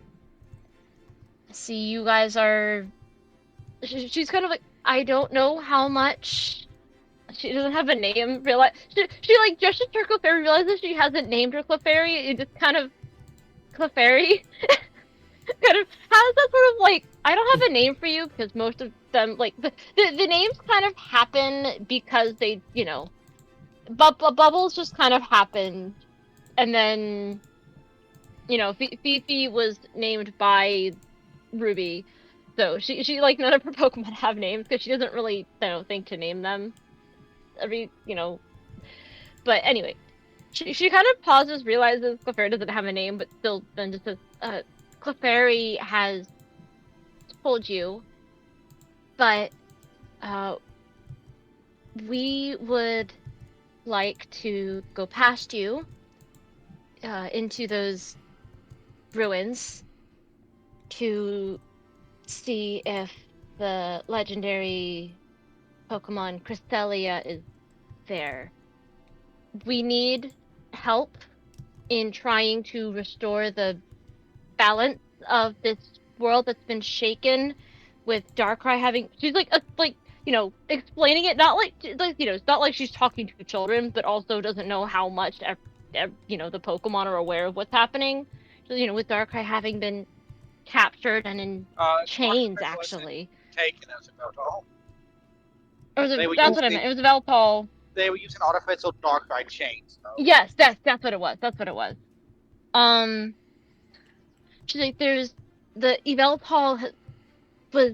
see, you guys are. She's kind of like, I don't know how much. She doesn't have a name. Realize she like just as her Clefairy realizes she hasn't named her Clefairy. It just kind of Clefairy. Kind of has that sort of like I don't have a name for you because most of them like the names kind of happen because they bubbles just kind of happened and then Fifi was named by Ruby, so she like none of her Pokemon have names because she doesn't really think to name them every but anyway she kind of pauses, realizes Clefairy doesn't have a name, but still then just says Clefairy has told you, but uh, we would like to go past you into those ruins to see if the legendary Pokemon Cresselia is there. We need help in trying to restore the balance of this world that's been shaken with Darkrai having she's like explaining it not like it's not like she's talking to children but also doesn't know how much the Pokemon are aware of what's happening. So with Darkrai having been captured and in chains Darkrai wasn't actually. taken as a total. Or was They it were that's well, what I using meant. It was a Velpal. they were using artificial Darkrai chains. Though. Yes, that's what it was. That's what it was. Um she's like there's the Evelpal was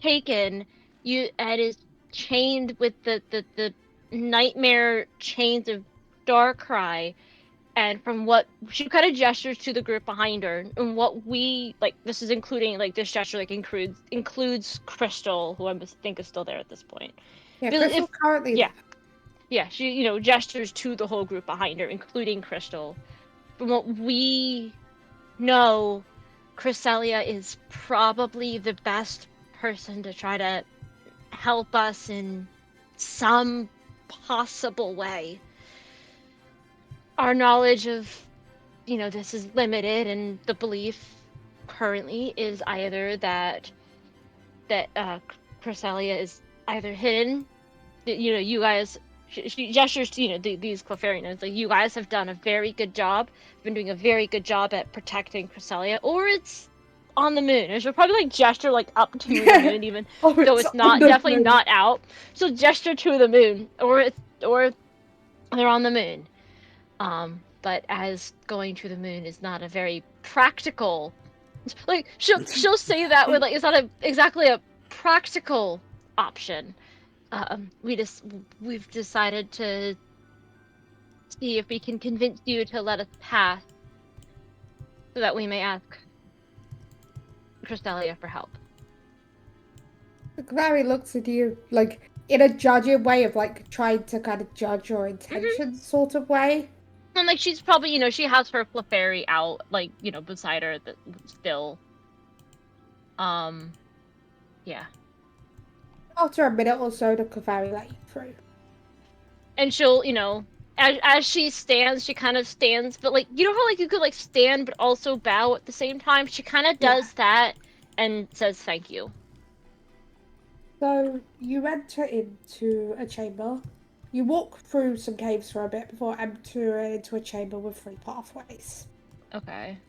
taken, and is chained with the nightmare chains of Darkrai. And from what she kind of gestures to the group behind her, and what we like, this is including like this gesture like includes Crystal, who I think is still there at this point. Yeah, But Crystal's if currently yeah, there. yeah, she gestures to the whole group behind her, including Crystal. From what we know, Cresselia is probably the best person to try to help us in some possible way. Our knowledge of, this is limited, and the belief currently is either that Cresselia is either hidden. You guys. She gestures to these Clefairy like you guys have done a very good job, been doing a very good job at protecting Cresselia, or it's on the moon. And she'll probably like gesture like up to the moon, even Oh, though it's it's on not the definitely moon. not out. So gesture to the moon, or they're on the moon. But as going to the moon is not a very practical, like she'll say that with like it's not exactly a practical option. We've decided to see if we can convince you to let us pass, so that we may ask Crystalia for help. Clary looks at you like in a judging way of like trying to kind of judge your Hmm. intentions sort of way. And like she's probably she has her Clefairy out like beside her still. Um, yeah. After a minute or so, the Clefairy let you through. And she'll as she stands, she kind of stands, but like how like you could like stand but also bow at the same time. She kind of Yeah. does that and says thank you. So you enter into a chamber. You walk through some caves for a bit before entering into a chamber with 3 pathways. Okay.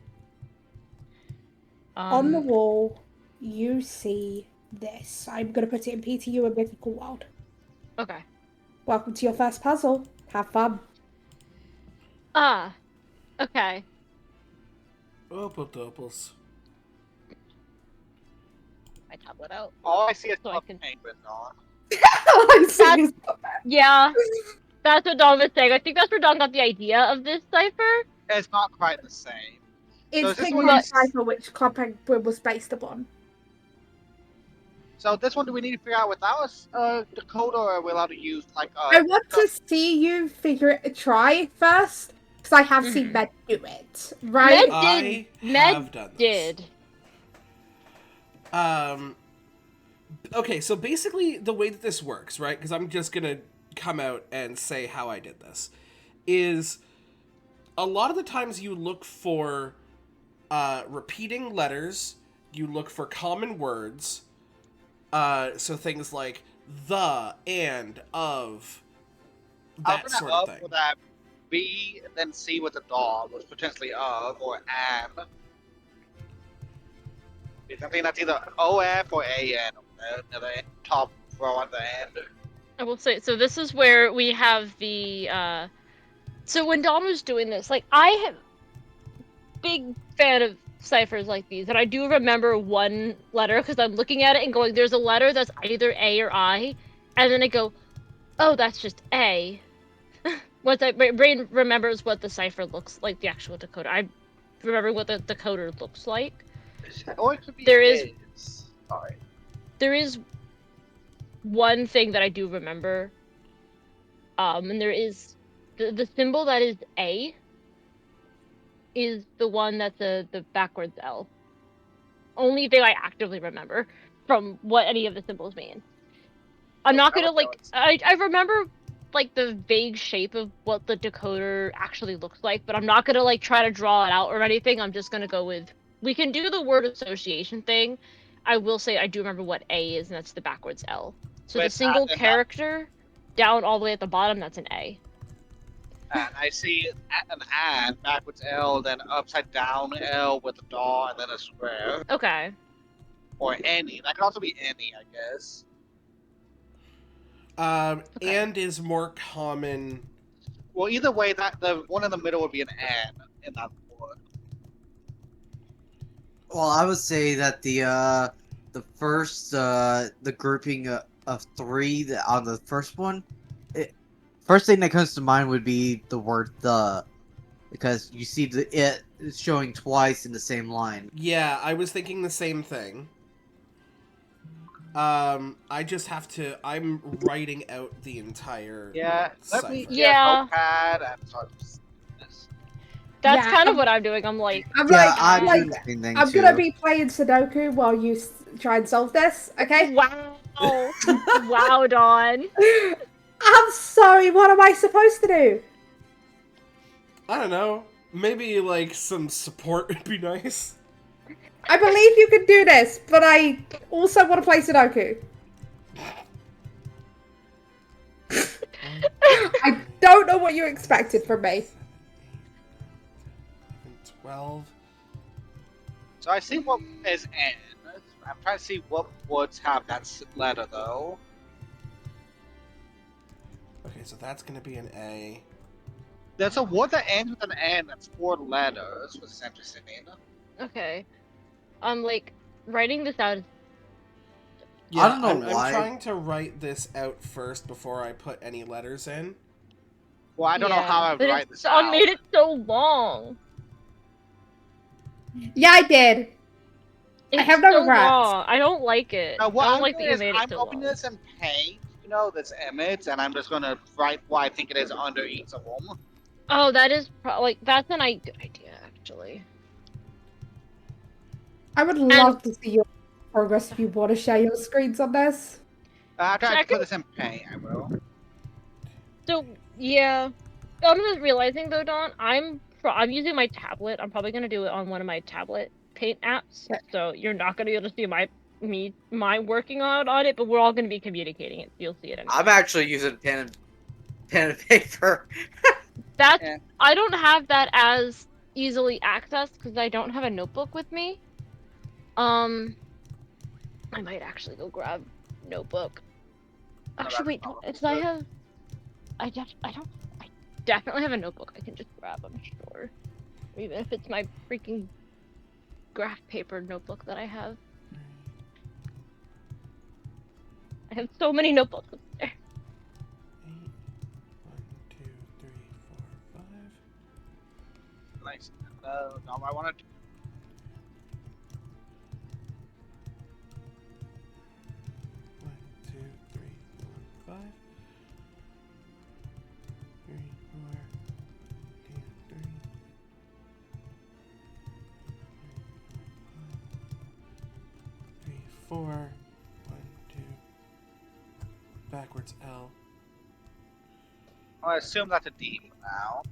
On the Um. wall, you see this. I'm going to put it in PTU and Mythical World. Okay. Welcome to your first puzzle. Have fun. Ah. Okay. Opal dopples. My tablet out All I see is so I a can. penguin on. I see That's yeah. That's what Don was saying. I think that's where Don got the idea of this cipher. It's not quite the same. So It's is this one Penguin But Cipher, which Club Penguin was based upon. so this one do we need to figure out without a decoder, or are we allowed to use like I want to see you try first, because I have seen mhm. Med do it, right? I Med have done this. did. Um, okay, so basically the way that this works, right? Because I'm just gonna come out and say how I did this. Is a lot of the times you look for repeating letters, you look for common words, so things like the, and, of, I was that gonna sort of up thing. for that B and then C with the dog was potentially of or an. I think that's either OF or AN on the top row on the end. I will say so. This is where we have the. So when Don was doing this, like I have big fan of ciphers like these, and I do remember one letter because I'm looking at it and going, "There's a letter that's either A or I," and then I go, "Oh, that's just A." My brain remembers what the cipher looks like, the actual decoder. I remember what the decoder looks like. Or it could be There is is. Sorry. there is one thing that I do remember. And there is the symbol that is A is the one that's the backwards L. Only thing I actively remember from what any of the symbols mean. I'm So not that gonna was like I remember like the vague shape of what the decoder actually looks like, but I'm not gonna like try to draw it out or anything. I'm just gonna go with we can do the word association thing. I will say I do remember what A is, and that's the backwards L. So the with that single and that, character down all the way at the bottom, that's an A. and I see an and backwards L, then upside down L with a dot and then a square. Okay. Or any. That could also be any, I guess. Okay. And is more common. Well, either way, that the one in the middle would be an and in that word. Well, I would say that the first the grouping of three on the first one, first thing that comes to mind would be the word "the," because you see it showing twice in the same line. Yeah, I was thinking the same thing. I just have to. I'm writing out the entire Yeah, let me cipher. get a Yeah, notepad and start this. that's Yeah, kind of what I'm doing. I'm like, Yeah, I'm ah, doing the same thing I'm gonna too. be playing Sudoku while you try and solve this. Okay. wow, wow, Dawn. I'm sorry. What am I supposed to do? I don't know. Maybe like some support would be nice. I believe you can do this, but I also want to play Sudoku. I don't know what you expected from me. 12. So I see what is N. I'm trying to see what words have that letter though. Okay, so that's gonna be an A. There's a word that ends with an N that's 4 letters, which is interesting. Okay, I'm like writing this out. I Yeah, don't know I'm why. trying to write this out first before I put any letters in. Well, I don't know how Yeah, I would but write it's this Dawn out. made it so long. Yeah, I did. I It's have no so regrets. long. I don't like it. Now, I what don't I'm like that doing you is made it I'm so opening long. this in Paint, this image, and I'm just gonna write what I think it is under each of them. Oh, that is like that's an good idea actually. I would And love to see your progress if you want to share your screens on this. After I second, put this in Paint, I will. so yeah, I'm just realizing though, Dawn, I'm using my tablet. I'm probably gonna do it on one of my tablet paint apps. Yeah. So you're not gonna be able to see my working on it, but we're all gonna be communicating it. So you'll see it I'm anyway. actually using pen and paper. That's Yeah. I don't have that as easily accessed because I don't have a notebook with me. Um, I might actually go grab notebook. No, Actually, that's wait, probably because I good. have, I don't, I definitely have a notebook I can just grab, I'm sure. Even if it's my freaking graph paper notebook that I have. I have so many notebooks up there. 8. 1, 2, 3, 4, 5. Nice. No, I want to. 1, 2, 3, 4, 5. 3, 4, 2, 3. 3, 4. 1, 2. Backwards L. I assume that's a D for now.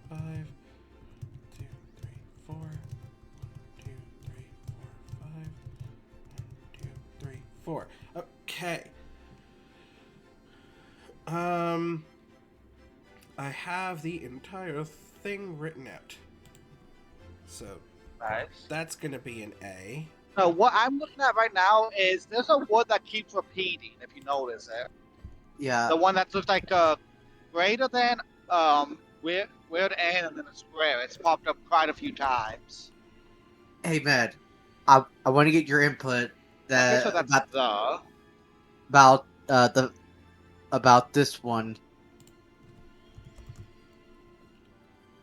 5. 2, 3, 4. 1, 2, 3, 4, 5. 1, 2, 3, 4. Okay. I have the entire thing written out. So Nice. that's gonna be an A. So what I'm looking at right now is there's a word that keeps repeating. If you notice it, Yeah. the one that looks like greater than weird N and then a square. It's popped up quite a few times. Hey, Med. I want to get your input I'm pretty sure that that's the. about the about this one.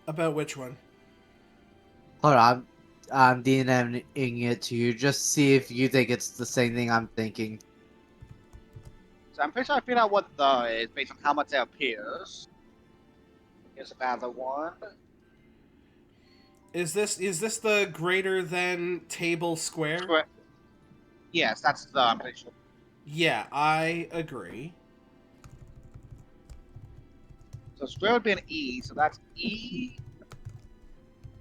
About which one? Hold on, I'm DMing it to you. Just see if you think it's the same thing I'm thinking. So I'm pretty sure I figured out what the is based on how much it appears. Here's another one. Is this the greater than table square? Square. Yes, that's the. I'm pretty sure. Yeah, I agree. So square would be an E. So that's E.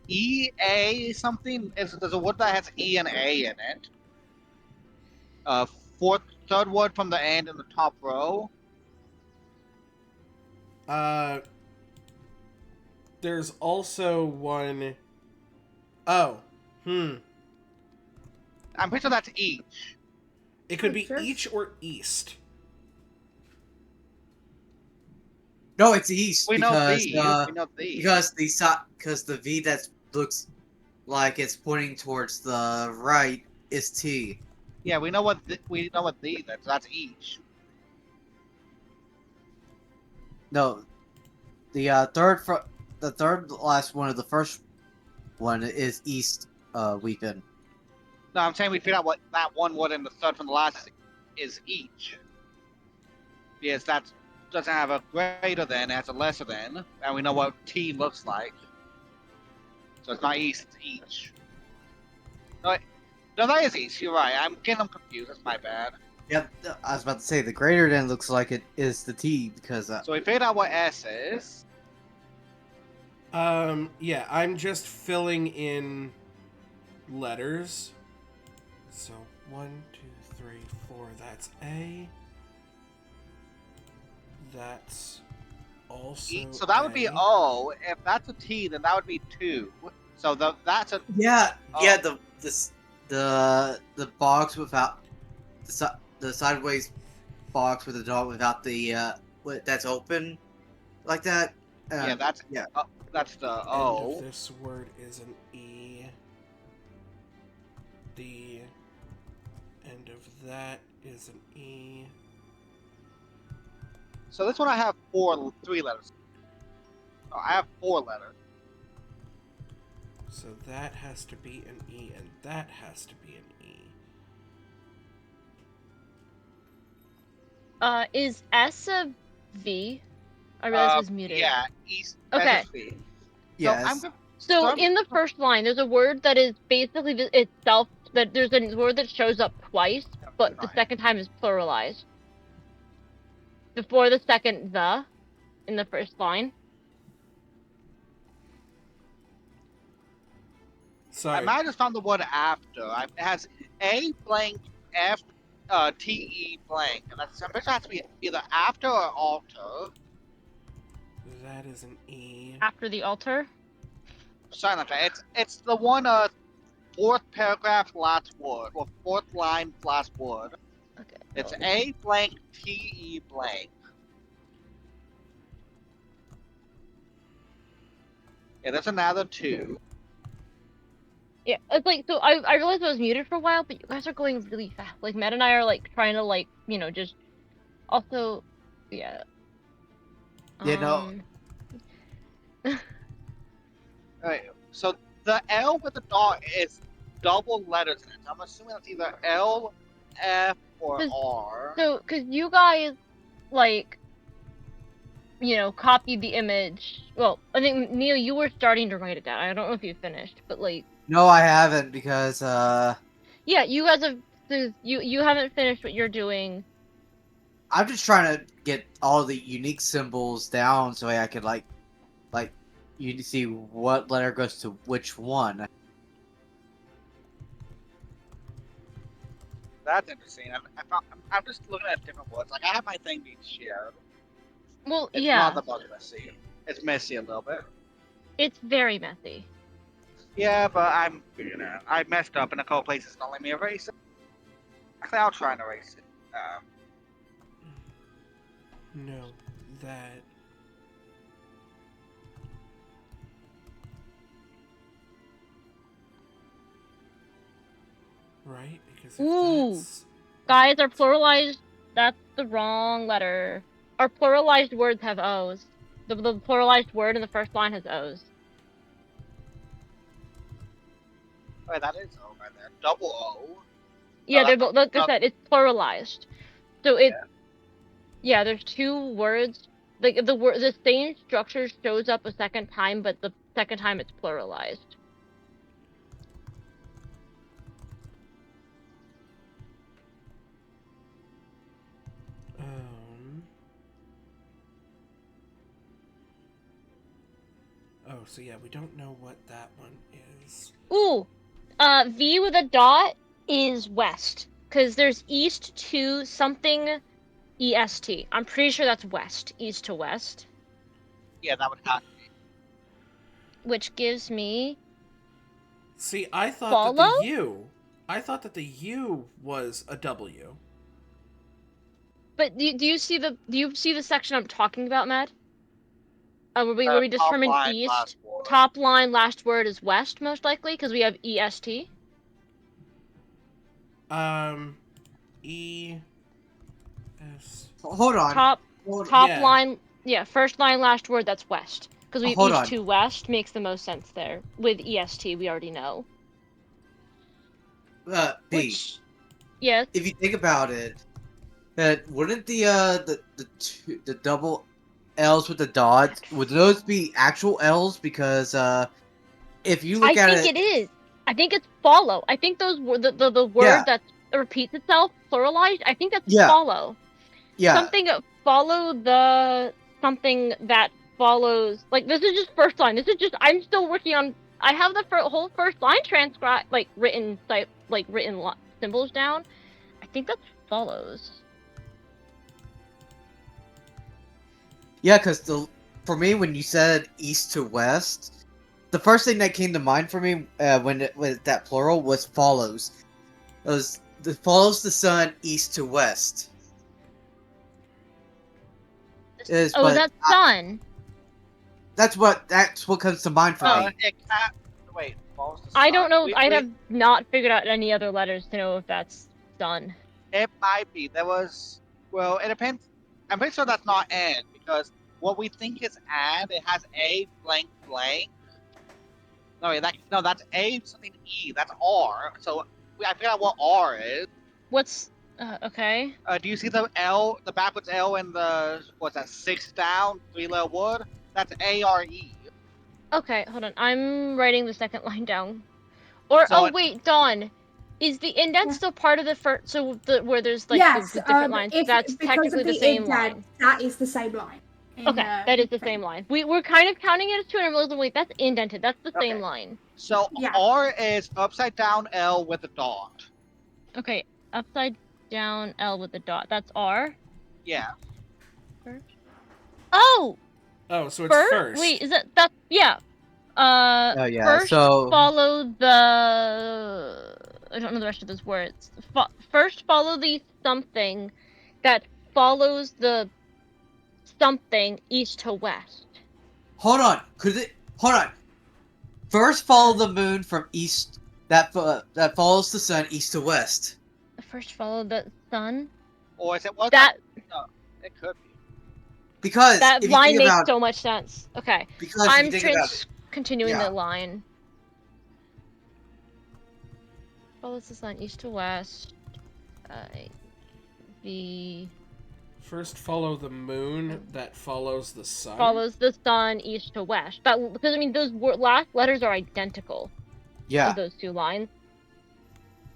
E A something. There's a word that has E and A in it. Third word from the end in the top row. Uh there's also one. Oh. Hmm. I'm pretty sure that's each. It could be Sure. each or east. No, it's east We know because these. We know these. because the V that looks like it's pointing towards the right, is T. Yeah, we know what the is. That's each. No, the the third last one of the first one is East weeping. No, I'm saying we figured out what that one word in the third from the last is each. Yes, that doesn't have a greater than, it has a lesser than, and we know what T looks like. So it's not east, it's each. No, no, that is east. You're right. I'm getting them confused. That's my bad. Yep, I was about to say the greater than looks like it is the T because So we figured out what S is. Yeah, I'm just filling in letters. So 1, 2, 3, 4. That's A. That's also So that would be A. O. If that's a T, then that would be 2. So that's a yeah, Oh. yeah, the box without the sideways box with the dog without the that's open like that. yeah. That's yeah. that's the End O. of this word is an E. The end of that is an E. So this one I have 3 letters. Oh, I have 4 letters. So that has to be an E, and that has to be an E. Is S a V? I realized it was muted. Yeah, East. Okay. SSV. So Yes. So in the first line, there's a word that is basically itself. That there's a word that shows up twice, but the second time is pluralized. Before the second the in the first line. Sorry. I might have just found the word after. It has A blank F TE blank, and that's I'm pretty sure it has to be either after or alter. That is an E. After the altar. Something like that. It's the one fourth paragraph last word or fourth line last word. Okay. It's A blank TE blank. Yeah, that's another 2. Yeah, it's like so. I realized I was muted for a while, but you guys are going really fast. Like Matt and I are like trying to like just also, yeah. You know, Alright, so the L with the dot is double letters in it. I'm assuming that's either L, F, or R. So, because you guys like copied the image. Well, I think Neil, you were starting to write it down. I don't know if you finished, but like. no, I haven't because Yeah, you guys have. You haven't finished what you're doing. I'm just trying to get all the unique symbols down so I could like you see what letter goes to which one. That's interesting. I'm just looking at different words. Like I have my thing being shared. Well, It's yeah, not the most messy. It's messy a little bit. it's very messy. Yeah, but I messed up in a couple places. Don't let me erase it. Actually, I'll try and erase it. No, that. Right? Because if Ooh. that's. Guys, are pluralized. That's the wrong letter. Our pluralized words have O's. The pluralized word in the first line has O's. Wait, that is O right there. Double O. Yeah, they're that's both. Like I said, it's pluralized. So it's Yeah. there's 2 words. Like the same structure shows up a second time, but the second time it's pluralized. Oh, so yeah, we don't know what that one is. Ooh, V with a dot is west, because there's east to something EST. I'm pretty sure that's west, east to west, Yeah, that would have to be. which gives me See, I thought follow. that the U. I thought that the U was a W. But do you see the section I'm talking about, Matt? Where we Top determined line, east. last top line last word is west, most likely, because we have EST. E S. Hold on. Top Hold, top Yeah. line, yeah, first line last word, that's west. Because we have hold east on. to west, makes the most sense there. With EST, we already know. B. Which, yes. If you think about it, that wouldn't the double L's with the dots, would those be actual L's? Because if you look I at think it, it is. I think it's follow. I think those were the yeah, word that repeats itself, pluralized. I think that's yeah, follow. yeah, Something follow the something that follows. Like this is just first line. This is just I'm still working on. I have the whole first line transcribed, like written symbols down. I think that follows. yeah. Because for me, when you said east to west, the first thing that came to mind for me when that plural was follows. It was the follows the sun east to west. Is Oh, but that's sun. that's what comes to mind for Oh, me. It can't. Wait, what was the I don't sun? know. I have not figured out any other letters to know if that's sun. It might be. There was. Well, it depends. I'm pretty sure that's not and because what we think is and it has a blank blank. No, wait, no, that's a something e. That's r. So I figured out what r is. What's okay? Do you see the L, the backwards L, and the what's that? Six down, three-letter word. That's A R E. Okay, hold on. I'm writing the second line down. Or So oh wait, Dawn, is the indent Yeah. still part of the first? So the where there's like Yes, the different lines. if That's because of technically the the same indent, line. that is the same line in Okay, that is the thing. same line. We're kind of counting it as two, and I'm like, wait, that's indented. That's the okay. same line. So Yeah. R is upside down L with a dot. Okay, upside down L with the dot. That's R. Yeah. First. Oh, Oh, so it's first. Wait, first. is that yeah? Oh yeah. First So follow the. I don't know the rest of those words. First follow the something that follows the something east to west. hold on. Hold on? First, follow the moon from east. That follows the sun east to west. First follow the sun. Or is it what that? That No, it could be. Because that if you line think makes about, so much sense. Okay, because if you I'm think about it, continuing the yeah. line. Follows the sun east to west. Uh, the First, follow the moon that follows the sun. follows the sun east to west. That because I mean those last letters are identical Yeah. of those two lines,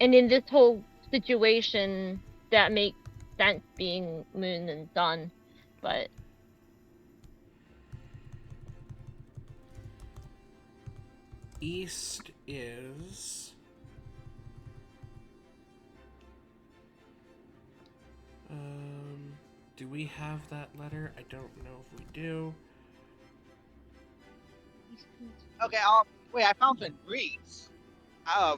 and in this whole situation, that makes sense being moon and sun, but East is. Do we have that letter? I don't know if we do. Okay. Wait. I found it. Reach.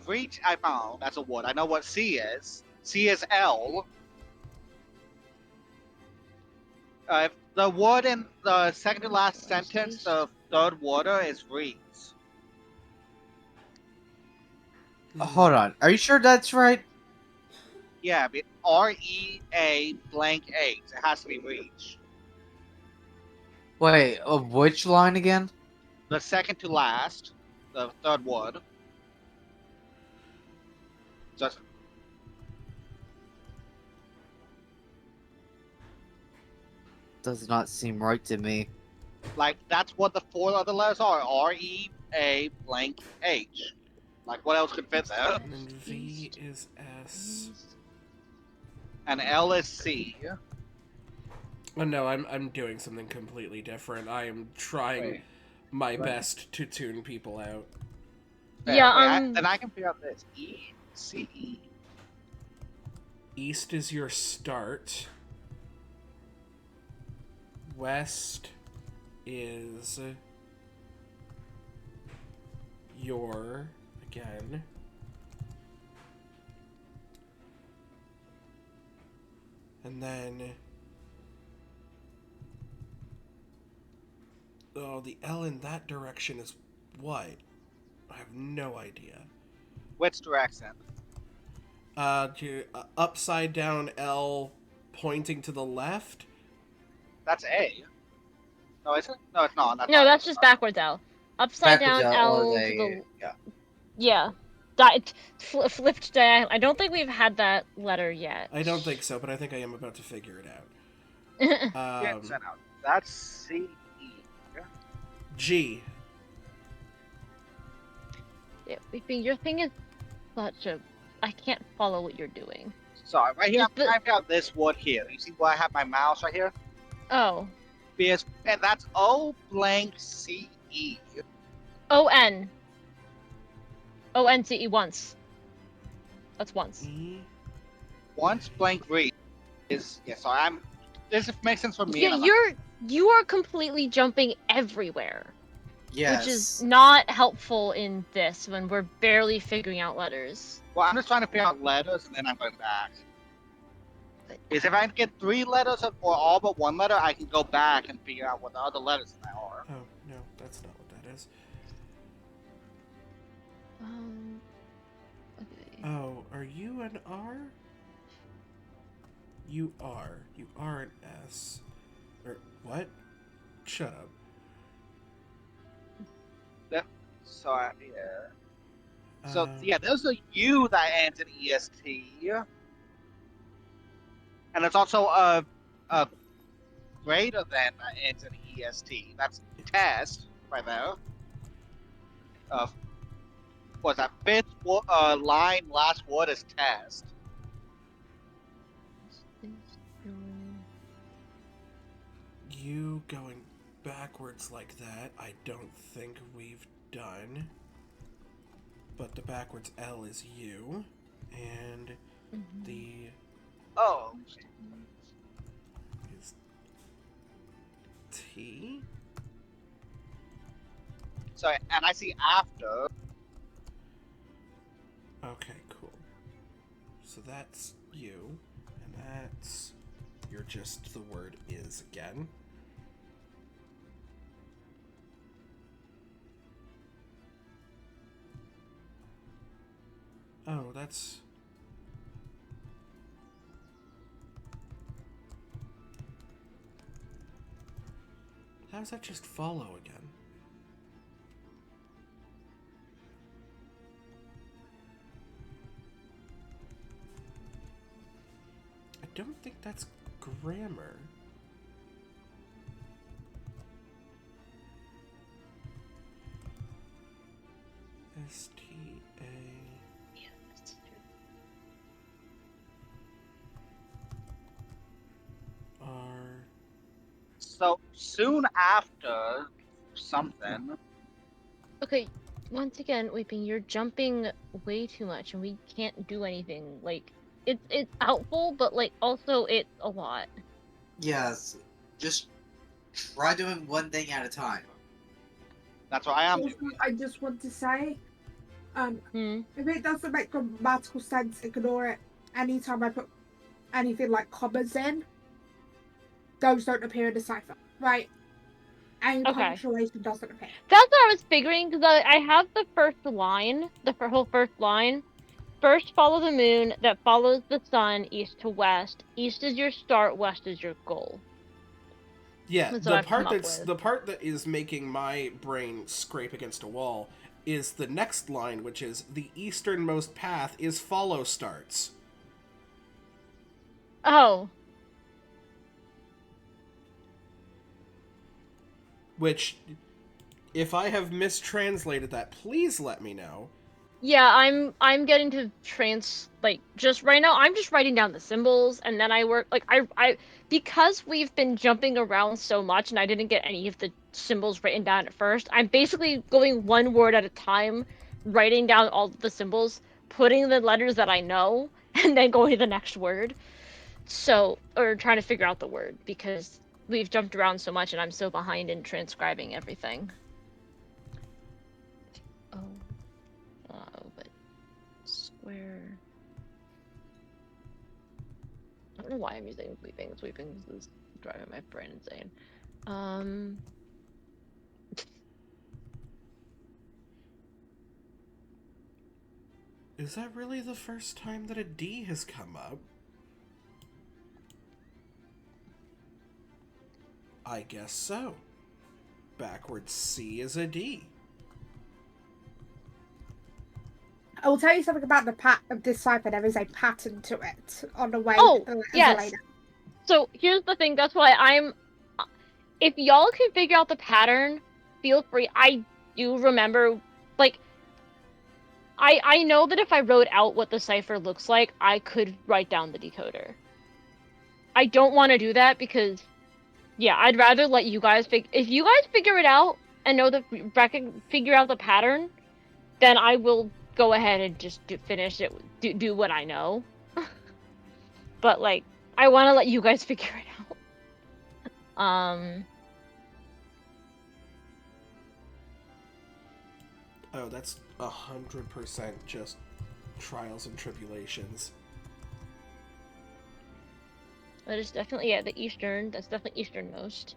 Reach. I found. That's a word. I know what C is. C is L. The word in the second to last sentence, the third word is reach. Hold on. Are you sure that's right? Yeah, REA blank H. It has to be reach. Wait, of which line again? The second to last, the third word. Just Does not seem right to me. like that's what the four other letters are. REA blank H. Like what else could fit there? And then V is S. And L is C. Oh no, I'm doing something completely different. I am trying Wait. my best to tune people out. yeah, Wait, then I can figure out this. E. East is your start. West is your again. And then oh, the L in that direction is what? I have no idea. Which direction? Upside down L pointing to the left. That's A. No, is it? No, it's not. That's No, not. that's just backwards L. Upside Backwards down out, or L to they, the yeah. yeah. Flipped diagonal. I don't think we've had that letter yet. I don't think so, but I think I am about to figure it Yeah, out. send out. That's C E. G. Yeah, your thing is such a. I can't follow what you're doing. So right here, Just the- I've got this wood here. You see where I have my mouse right here? Oh, Because, and that's O blank C E. O-N. O-N-C-E once. That's once. E. Once blank read is yeah. So I'm. This makes sense for me. Yeah, And I'm like, you are completely jumping everywhere, Yes. which is not helpful in this when we're barely figuring out letters. well, I'm just trying to figure out letters, and then I'm going back. Because if I get 3 letters or all but 1 letter, I can go back and figure out what the other letters are. Oh no, that's not what that is. Okay. Oh, are you an R? You are. You are an S. Or what? Shut up. So yeah. So Um, yeah, there's a U that ends in EST, and there's also a greater than that ends in EST. That's test right there. What's that? Fifth line, last word is test. you going backwards like that, I don't think we've done. But the backwards L is U, and the Oh, is T. so and I see after. Okay, cool. So that's you, and that's you're just the word is again. Oh, that's. How does that just follow again? I don't think that's grammar. S-T-A... Yeah, that's true. R... So soon after something. Okay, once again, Weeping, you're jumping way too much, and we can't do anything. Like, it's helpful, but like also it's a lot. Yes. Just try doing one thing at a time. That's what I am Also, doing. I just want to say, Hmm. if it doesn't make grammatical sense, ignore it. Anytime I put anything like commas in, those don't appear in the cipher, right? Any Okay. punctuation doesn't appear. That's what I was figuring, because I have the first line, the whole first line. First follow the moon, that follows the sun, east to west. East is your start, west is your goal. Yeah, That's what the I've come part up that's with. the part that is making my brain scrape against a wall is the next line, which is the easternmost path is follow starts. Oh. Which, if I have mistranslated that, please let me know. Yeah, I'm getting to just right now I'm just writing down the symbols, and then I work like I because we've been jumping around so much and I didn't get any of the symbols written down at first. I'm basically going one word at a time, writing down all the symbols, putting the letters that I know, and then going to the next word. So, or trying to figure out the word because we've jumped around so much and I'm so behind in transcribing everything. Oh. But square. I don't know why I'm using sweeping. Sweeping is driving my brain insane. Is that really the first time that a D has come up? I guess so. Backwards C is a D. I will tell you something about this cipher. There is a pattern to it on the way Oh, the letters are yes. laid out. So here's the thing. That's why if y'all can figure out the pattern, feel free. I do remember, like, I know that if I wrote out what the cipher looks like, I could write down the decoder. I don't want to do that because, yeah, I'd rather let you guys if you guys figure it out and know figure out the pattern, then I will go ahead and just finish it, do what I know. But like, I want to let you guys figure it out. Oh, that's 100% just trials and tribulations. That is definitely, yeah, the eastern. That's definitely easternmost.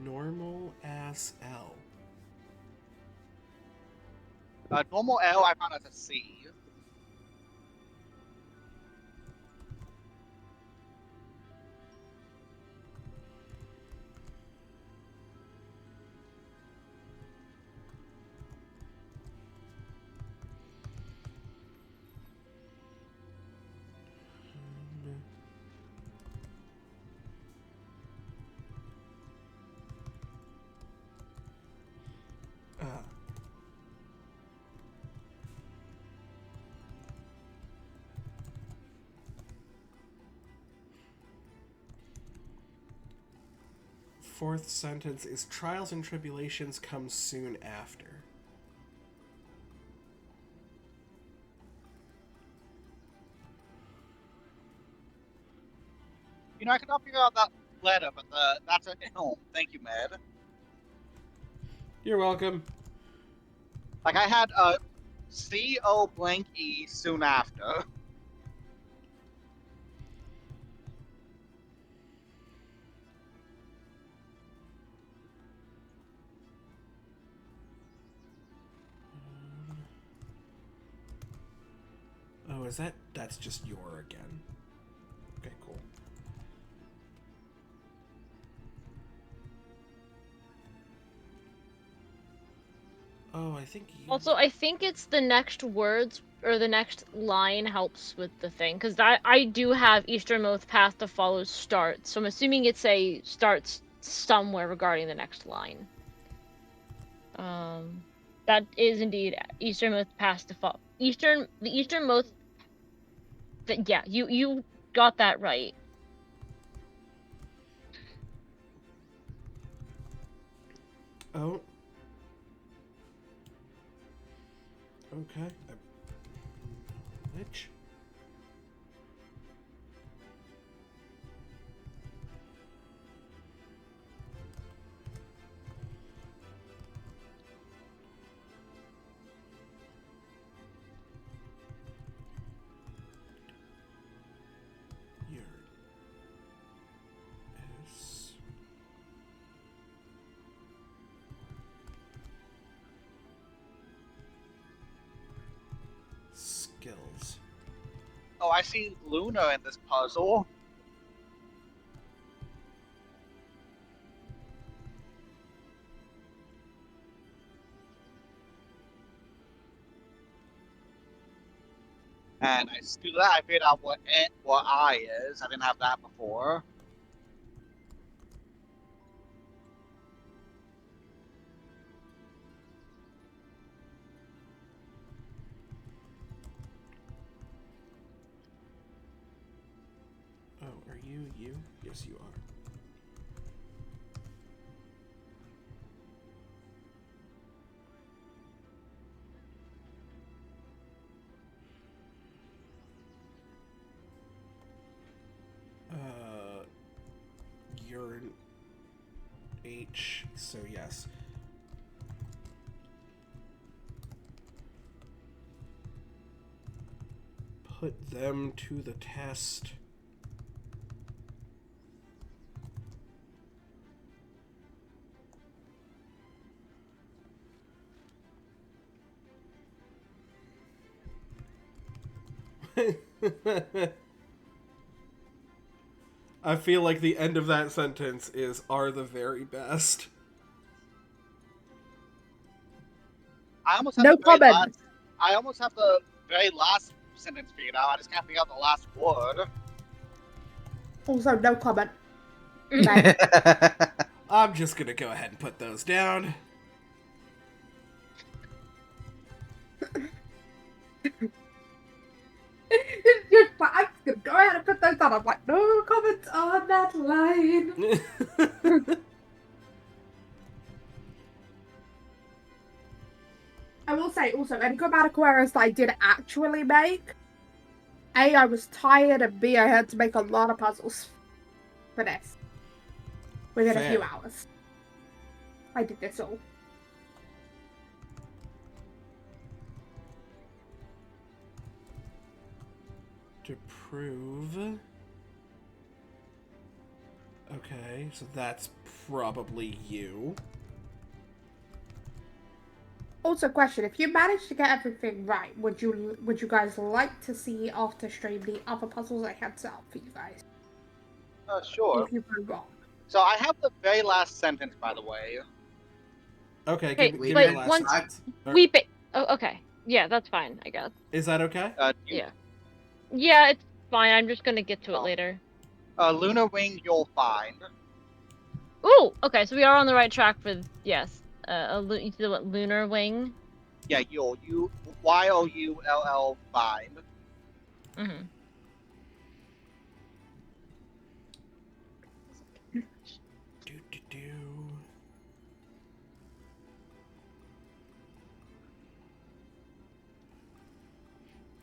Normal ass L. Normal L I found as a C. Uh, Fourth sentence is trials and tribulations come soon after. You know, I cannot figure out that letter, but that's a home. Thank you, Med. You're welcome. Like I had CO blank E soon after. Oh, that's just your again. Okay, cool. Oh, I think you... Also, I think it's the next words or the next line helps with the thing, because I do have easternmost path to follow starts, so I'm assuming it's a starts somewhere regarding the next line. That is indeed easternmost path to follow. The easternmost. Yeah, you got that right. Oh. Okay. Which? Your S. Skills. Oh, I see Luna in this puzzle. And I do that. I figured out what I is. I didn't have that before. Oh, are you you? Yes, you are. You're an H, so yes. Put them to the test. I feel like the end of that sentence is "are the very best." I almost have No the very comment. last. I almost have the very last sentence figured out. I just can't figure out the last word. Also, no comment. Meg. I'm just gonna go ahead and put those down. It's just, I'm just gonna go ahead and put those on. I'm like, no comments on that line. I will say also, any grammatical errors that I did actually make, A, I was tired, and B, I had to make a lot of puzzles for this within a few Fair. hours. I did this all. To prove. Okay, so that's probably you. Also, question: if you managed to get everything right, would you guys like to see after stream the other puzzles I had set up for you guys? Sure. If you go wrong. So I have the very last sentence, by the way. Okay, Okay, give Wait me a the like minute. last once sentence. Or- we pick. Oh, okay. Yeah, that's fine. I guess. Is that okay? You, Yeah. Yeah, it's fine. I'm just gonna get to it Oh. later. Lunar wing, you'll find. Ooh. Okay, so we are on the right track for yes. You said what? Lunar wing. Yeah, you'll find. Mm-hmm. Do, do, do.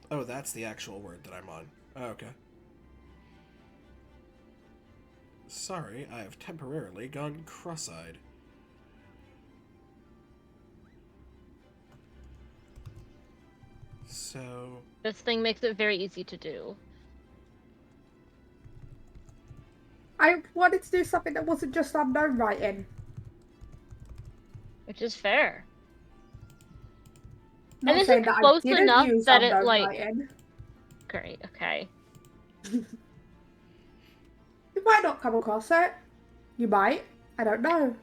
Oh, that's the actual word that I'm on. Oh, okay. Sorry, I have temporarily gone cross-eyed. So, This thing makes it very easy to do. I wanted to do something that wasn't just unknown writing. Which is fair. Not And this is saying that I close didn't enough use that it unknown like writing. great, okay. You might not come across it. You might. I don't know.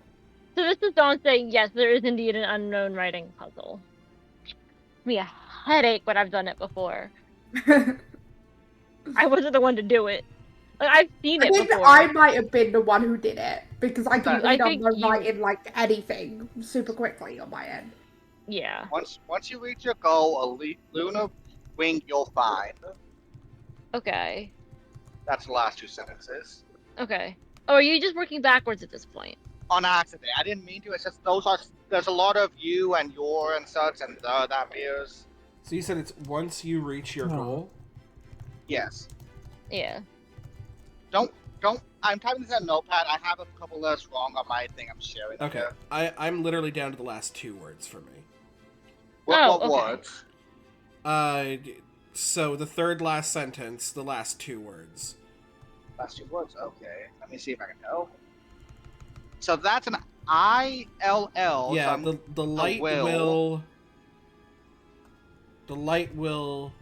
So this is Dawn saying yes, there is indeed an unknown writing puzzle. Gives me a headache when I've done it before. I wasn't the one to do it. Like I've seen I it think before. I might have been the one who did it because I can I read think unknown you writing like anything super quickly on my end. yeah. Once you reach your goal, lunar wing, you'll find. Okay. That's the last two sentences. Okay. Oh, are you just working backwards at this point? On accident. I didn't mean to. It's just there's a lot of you and your and such and that appears. so you said it's once you reach your goal? Yes. Yeah. Don't. I'm typing this in a notepad. I have a couple letters wrong on my thing I'm sharing. Okay, Here. I'm literally down to the last two words for me. What okay. words? So the third last sentence, the last two words. Last two words. Okay. Let me see if I can help. So that's an ILL. Yeah, So the light will... The light will...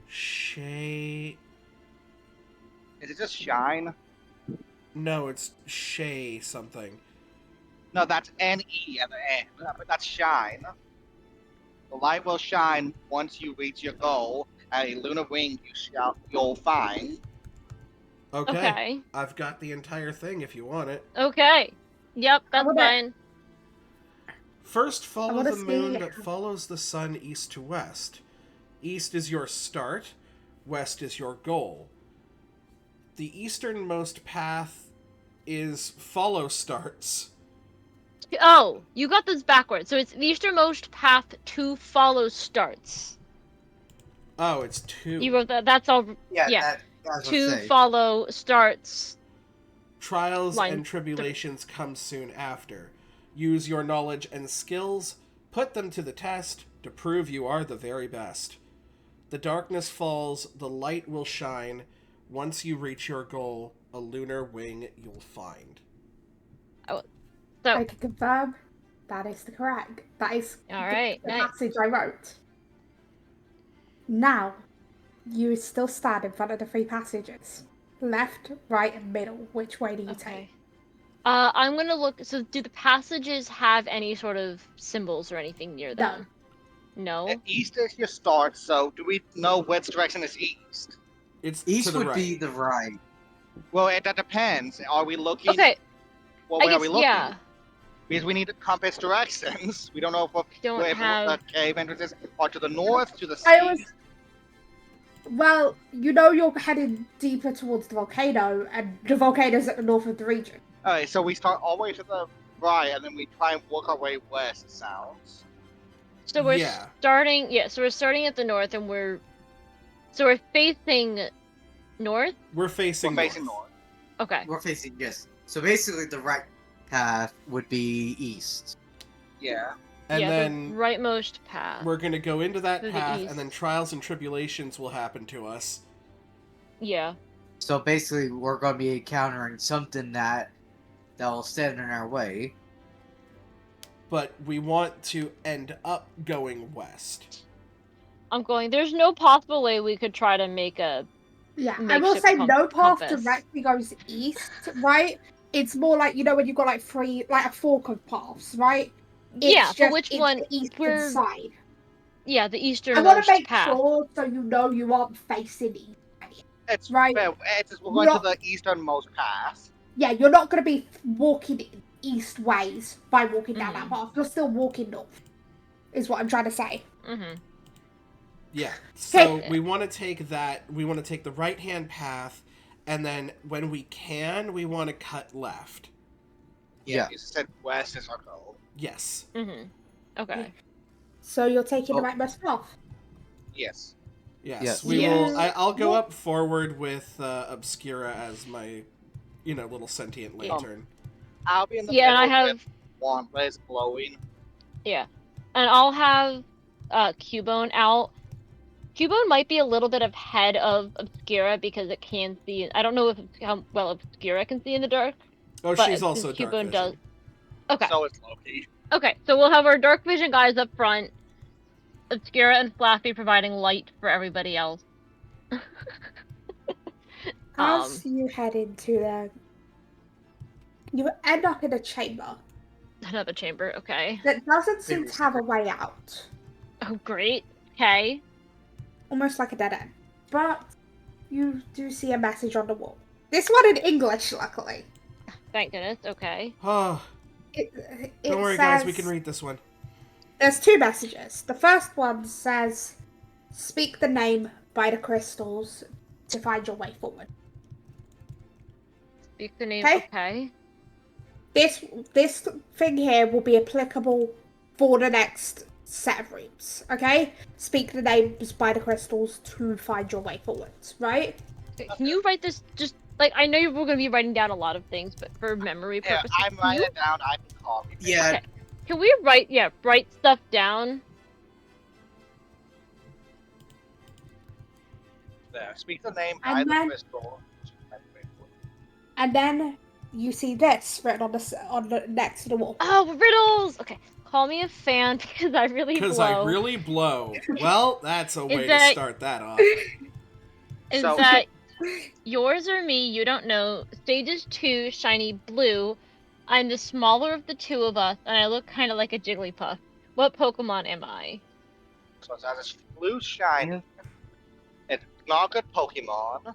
Shay... Is it just shine? No, it's Shay something. No, that's NE at the end. But that's shine. The light will shine once you reach your goal. At a lunar wing, you'll find. Okay. I've got the entire thing if you want it. Okay. Yep, that's wanna- fine. First, follow wanna the moon see- that follows the sun east to west. East is your start, west is your goal. The easternmost path is follow starts. Oh, you got this backwards. So it's the easternmost path to follow starts. Oh, it's two. You wrote that. That's all. Yeah. That's To follow starts. Trials Line and tribulations come soon after. Use your knowledge and skills, put them to the test to prove you are the very best. The darkness falls, the light will shine. Once you reach your goal, a lunar wing you'll find. So I can confirm that is the correct. That is all right. the Nice. passage I wrote. Now, You still stand in front of the 3 passages. Left, right, and middle. Which way do you Okay. take? I'm gonna look. So, do the passages have any sort of symbols or anything near No. them? No. East is your start, so do we know which direction is east? It's to East the would right. be the right. Well, that depends. Are we looking? Okay. What I way are guess we looking? yeah. Because we need compass directions. We don't know Don't if have. the cave entrances are to the north, to the I always. east. Well, you know you're heading deeper towards the volcano, and the volcano's at the north of the region. Alright, so we start all the way to the right, and then we try and work our way west. It sounds. So we're Yeah. starting. Yeah. So we're starting at the north, and we're. So we're facing north. We're facing We're facing north. north. Okay. We're facing yes. So basically, the right path would be east. Yeah. And yeah, then the rightmost path. we're going to go into that To the path, east. and then trials and tribulations will happen to us. Yeah. So basically, we're going to be encountering something that will stand in our way. But we want to end up going west. I'm going. There's no possible way we could try to make a. Yeah, I will Makeshift say no path compass. directly goes east, right? It's more like, you know, when you've got like 3, like a fork of paths, right? Yeah, but which it's one? the eastern We're side. yeah, the I want easternmost to make path. sure so you know you aren't facing east. It's Right. Well, we're going to the easternmost path. Yeah, you're not going to be walking east ways by walking down that Mhm. path. You're still walking north, is what I'm trying to say. Mm-hmm. Yeah. So Okay. we want to take that. We want to take the right-hand path, and then when we can, we want to cut left. Yeah. You said west is our goal. Yes. Mm-hmm. Okay. So you're taking the Oh. rightmost path. Yes. Yes. Yes. We Yeah. will. I'll go Well- up forward with Obscura as my, little sentient lantern. I'll be in the Yeah, and I middle have with one that is glowing. yeah, and I'll have Cubone out. Cubone might be a little bit ahead of Obscura because it can see. I don't know how well Obscura can see in the dark. Oh, But she's also since dark Cubone vision. does. Okay. So is Loki. Okay, so we'll have our dark vision guys up front, Obscura and Flappy providing light for everybody else. As you head into you end up in a chamber Another chamber, okay. that doesn't seem to have a way out. Oh, great. Okay. Almost like a dead end. But you do see a message on the wall. This one in English, luckily. Thank goodness. Okay. Oh, It don't worry, says, guys. We can read this one. There's 2 messages. The first one says, "Speak the name by the crystals to find your way forward." Speak the name. Okay. Okay. This thing here will be applicable for the next set of rooms. Okay. Speak the names by the crystals to find your way forwards. Right. Okay, can you write this? Just like I know we're going to be writing down a lot of things, but for memory Yeah, purposes, I'm writing it down. I can copy it. Yeah. Okay. Can we write stuff down? There. Speak the name And by the then- crystal. And then you see this written on the next to the wall. Oh, riddles. Okay. Call me a fan because I really Because blow. I really blow. Well, that's a way to that- start that off. Is So- that yours or me? You don't know. Stage is 2, shiny blue. I'm the smaller of the 2 of us, and I look kind of like a Jigglypuff. What Pokemon am I? So it's as a blue shiny. It's not a good Pokemon.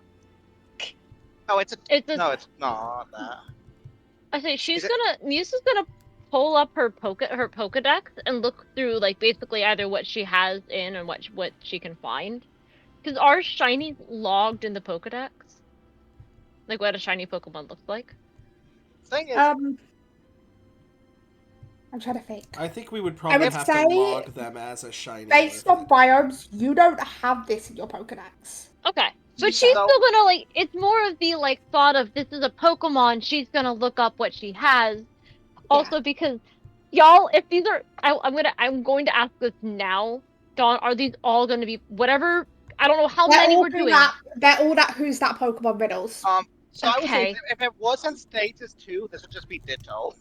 Oh, It's a, no, it's not that. I say Is it- Musa's gonna pull up her Pokedex and look through like basically either what she has in and what she can find. Because are shinies logged in the Pokedex? Like what a shiny Pokemon looks like? Thing is, I'm trying to think. I think we would probably would have say, to log them as a shiny. Based with on it. biomes, you don't have this in your Pokedex. Okay. But Yeah. she's So- still gonna like it's more of the like thought of this is a Pokemon, she's gonna look up what she has. Also because y'all, if these are I'm going to ask this now. Dawn, are these all gonna be whatever I don't know how many we're doing. They're all that who's that Pokemon riddles. so I would say Okay. if it wasn't status 2, this would just be Ditto.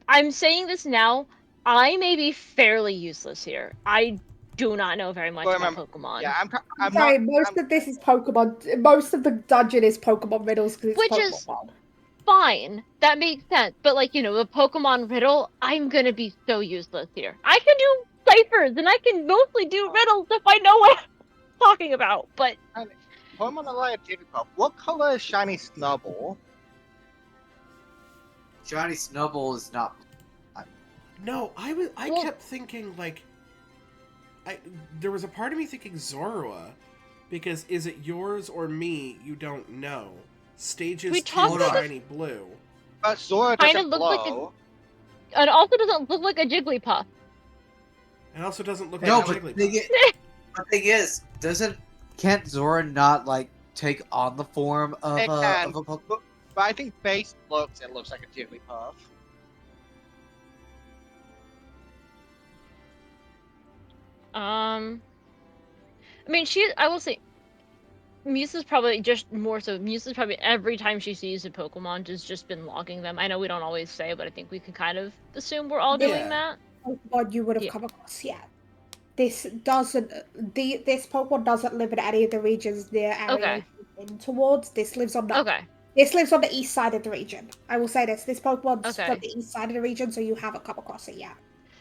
I'm saying this now. I may be fairly useless here. I do not know very much But about remember, Pokemon. yeah, I'm Sorry, not. most of this is Pokemon. Most of the dungeon is Pokemon riddles because it's Which Pokemon is World. fine. That makes sense. But like, the Pokemon riddle, I'm gonna be so useless here. I can do ciphers and I can mostly do riddles if I know what I'm talking about. But Pokemon Alliance Jigglypuff. What color is Shiny Snubble? Johnny Snubble is not. No, I Well- kept thinking like, there was a part of me thinking Zorua, because is it yours or me? You don't know. Stages We 2 talked about shiny blue. But Zora Kinda doesn't looks like glow. it also doesn't look like a Jigglypuff. It also doesn't look No, like but Jigglypuff. the thing is, can't Zora not like take on the form of It can, a Pokemon? but I think base looks, it looks like a Jigglypuff. I mean, I will say, Musa's probably just more so. Musa's probably every time she sees a Pokemon, has just been logging them. I know we don't always say, but I think we can kind of assume we're all doing Yeah. that. Pokemon you would have Yeah. come across yet. This doesn't. This Pokemon doesn't live in any of the regions near area Okay. you've been towards. This lives on the. Okay. This lives on the east side of the region. I will say this. This Pokemon's Okay. from the east side of the region, so you haven't come across it yet.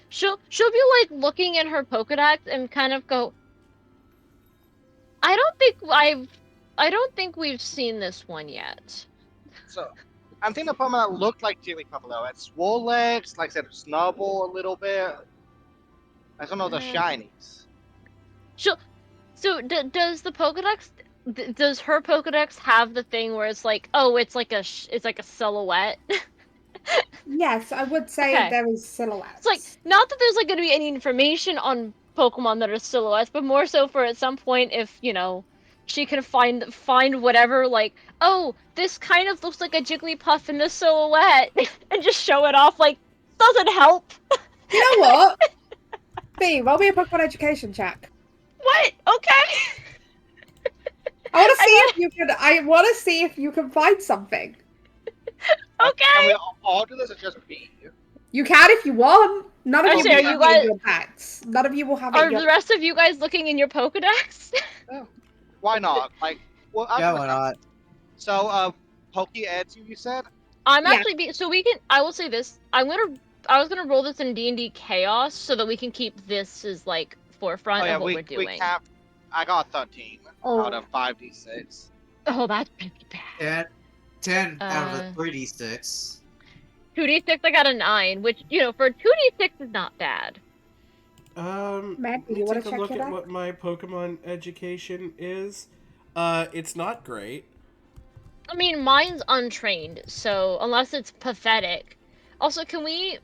She'll be like looking in her Pokedex and kind of go, I don't think we've seen this one yet. So, I'm thinking of Pokemon that look like Jigglypuff though. It's swole legs, like I said, Snubble a little bit. I don't know the shinies. So does the Pokedex? Does her Pokedex have the thing where it's like, oh, it's like a silhouette? Yes, I would say Okay. there is silhouettes. It's like, not that there's like going to be any information on Pokemon that are silhouettes, but more so for at some point if she can find whatever, like, oh, this kind of looks like a Jigglypuff in this silhouette, and just show it off. Like, doesn't help. You know what? B, roll me a Pokemon education check. What? Okay. I want to see if you can. I want to see if you can find something. Okay. Can we all do this or just me? You can if you want. None of you Actually, will are have you it in guys- your packs. None of you will have it Are in your. the rest of you guys looking in your Pokedex? Why not? Like, well, Yeah, why not? So, Poke-Edu, you said? I'm Yeah. actually so we can. I will say this. I was gonna roll this in D&D Chaos so that we can keep this as like forefront Oh yeah, of what we we're doing. can't. I got 13 out of 5d6. Oh, that's pretty bad. 10 out of Uh, a 3d6. 2d6, I got a 9, which for a 2d6 is not bad. Matt, do Let me you want take to a check look your at deck? what my Pokemon education is. It's not great. I mean, mine's untrained, so unless it's pathetic. Also, can we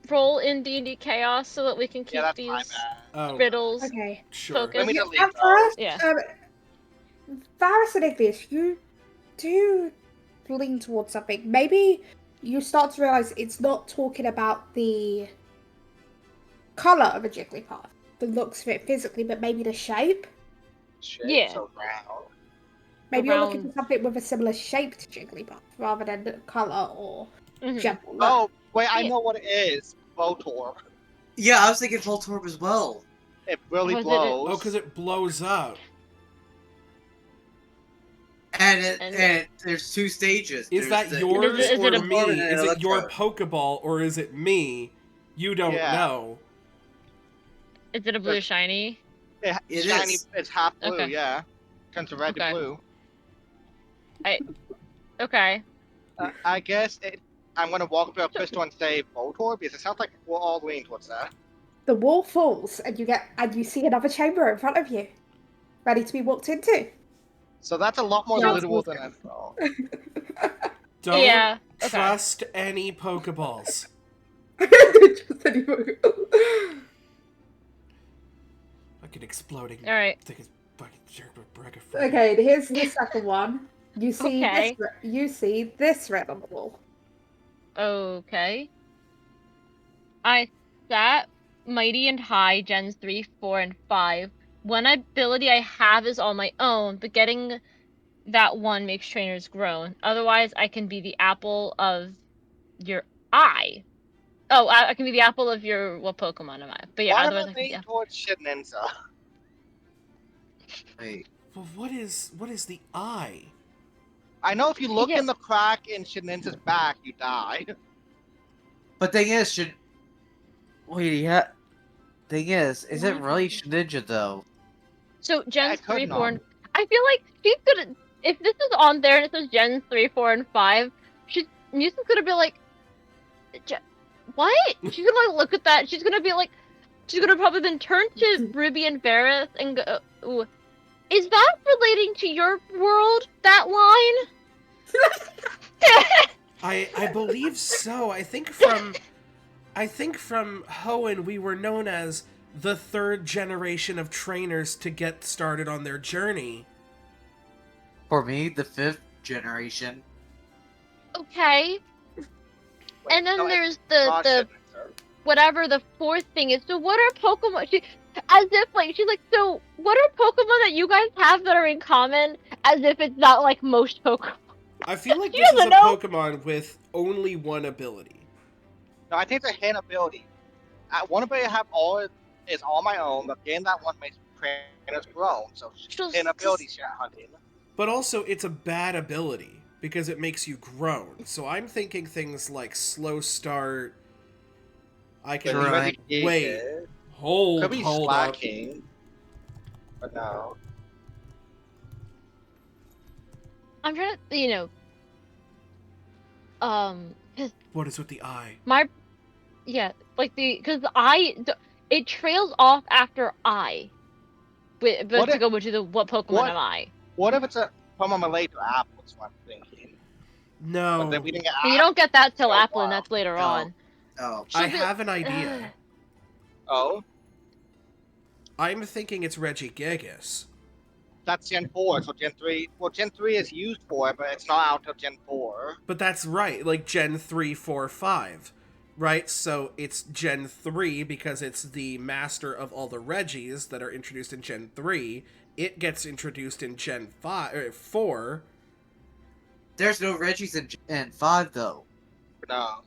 roll in D&D Chaos so that we can keep Yeah, that's my these bad. Oh, riddles Okay. sure. focused? Let me Yeah, delete at those. first, Yeah. Varus and Ignis, you do lean towards something. Maybe you start to realize it's not talking about the color of a Jigglypuff, the looks of it physically, but maybe the shape. Shit, Yeah. so round. Maybe you're looking Around- for something with a similar shape to Jigglypuff rather than the color or Mhm. general look. Oh, wait, I Yeah. know what it is. Voltorb. Yeah, I was thinking Voltorb as well. It really Was it- blows. Oh, because it blows up. And there's two stages. Is There's that the- yours Is it or a- me? Is it your Electrode. Pokeball or is it me? You don't Yeah. know. Is it a blue shiny? It, It shiny, is. It's half blue, Okay. yeah. Turns to red Okay. to blue. Okay. I guess I'm gonna walk up to Crystal and say Voltorb because it sounds like we're all leaning towards that. The wall falls, and you see another chamber in front of you, ready to be walked into. So that's a lot more Yeah, literal it's than I thought. Don't Yeah, okay. trust any Pokeballs. Just anymore. Fucking exploding. All right. Thick as fucking jerk with brag of friggin'. Okay, here's the second one. You see Okay. this red on the wall. Okay. I sat Mighty and High, Gens 3, 4, and 5. One ability I have is on my own, but getting that one makes trainers grown. Otherwise, I can be the apple of your eye. Oh, I can be the apple of your what Pokemon am I? But yeah, Why am otherwise I I can be the leaning apple. towards Shedinja? Wait. Well, what is the eye? I know if you look Yeah. in the crack in Shedinja's back, you die. But thing is, wait, yeah. Thing is it What really is- Ninja though? So I Gens could 3, 4, not. and I feel like she's gonna if this is on there and it says Gens 3, 4, and 5, she's Musa's gonna be like, what? She's gonna like look at that. She's gonna probably then turn to Ruby and Varys and go, ooh, is that relating to your world? That line? I believe so. I think from Hoenn we were known as the third generation of trainers to get started on their journey. For me, the 5th generation. Okay. Wait, And then no, it's there's the not the Shedinja. whatever the fourth thing is. So what are Pokemon? As if like she's like, so what are Pokemon that you guys have that are in common? As if it's not like most Pokemon. I feel like She this is doesn't a know. Pokemon with only one ability. No, I think it's a hidden ability. One ability I have all is all my own, but getting that one makes trainers grown. So hidden ability shit hunting. But also, it's a bad ability because it makes you groan. So I'm thinking things like slow start. I But can it's be. Right. really Wait. good. Could Hold be up. slacking, but no. I'm trying to, 'cause What is with the eye? my yeah, like because it trails off after I, but What to if go into the what Pokemon what am I? what if it's a Pokemon related to Apple? Is what I'm thinking. But then No. we didn't get And you Apple don't get that till for a Applin. while. That's later No. on. Oh. I She'll be. have an idea. Oh, I'm thinking it's Regigigas. that's Gen 4, so Gen 3. Well, Gen 3 is used for it, but it's not out till Gen 4. But that's right, like Gen 3, 4, 5. Right? So it's Gen 3 because it's the master of all the Regis that are introduced in Gen 3. It gets introduced in Gen 4. There's no Reggies in 5 though. No.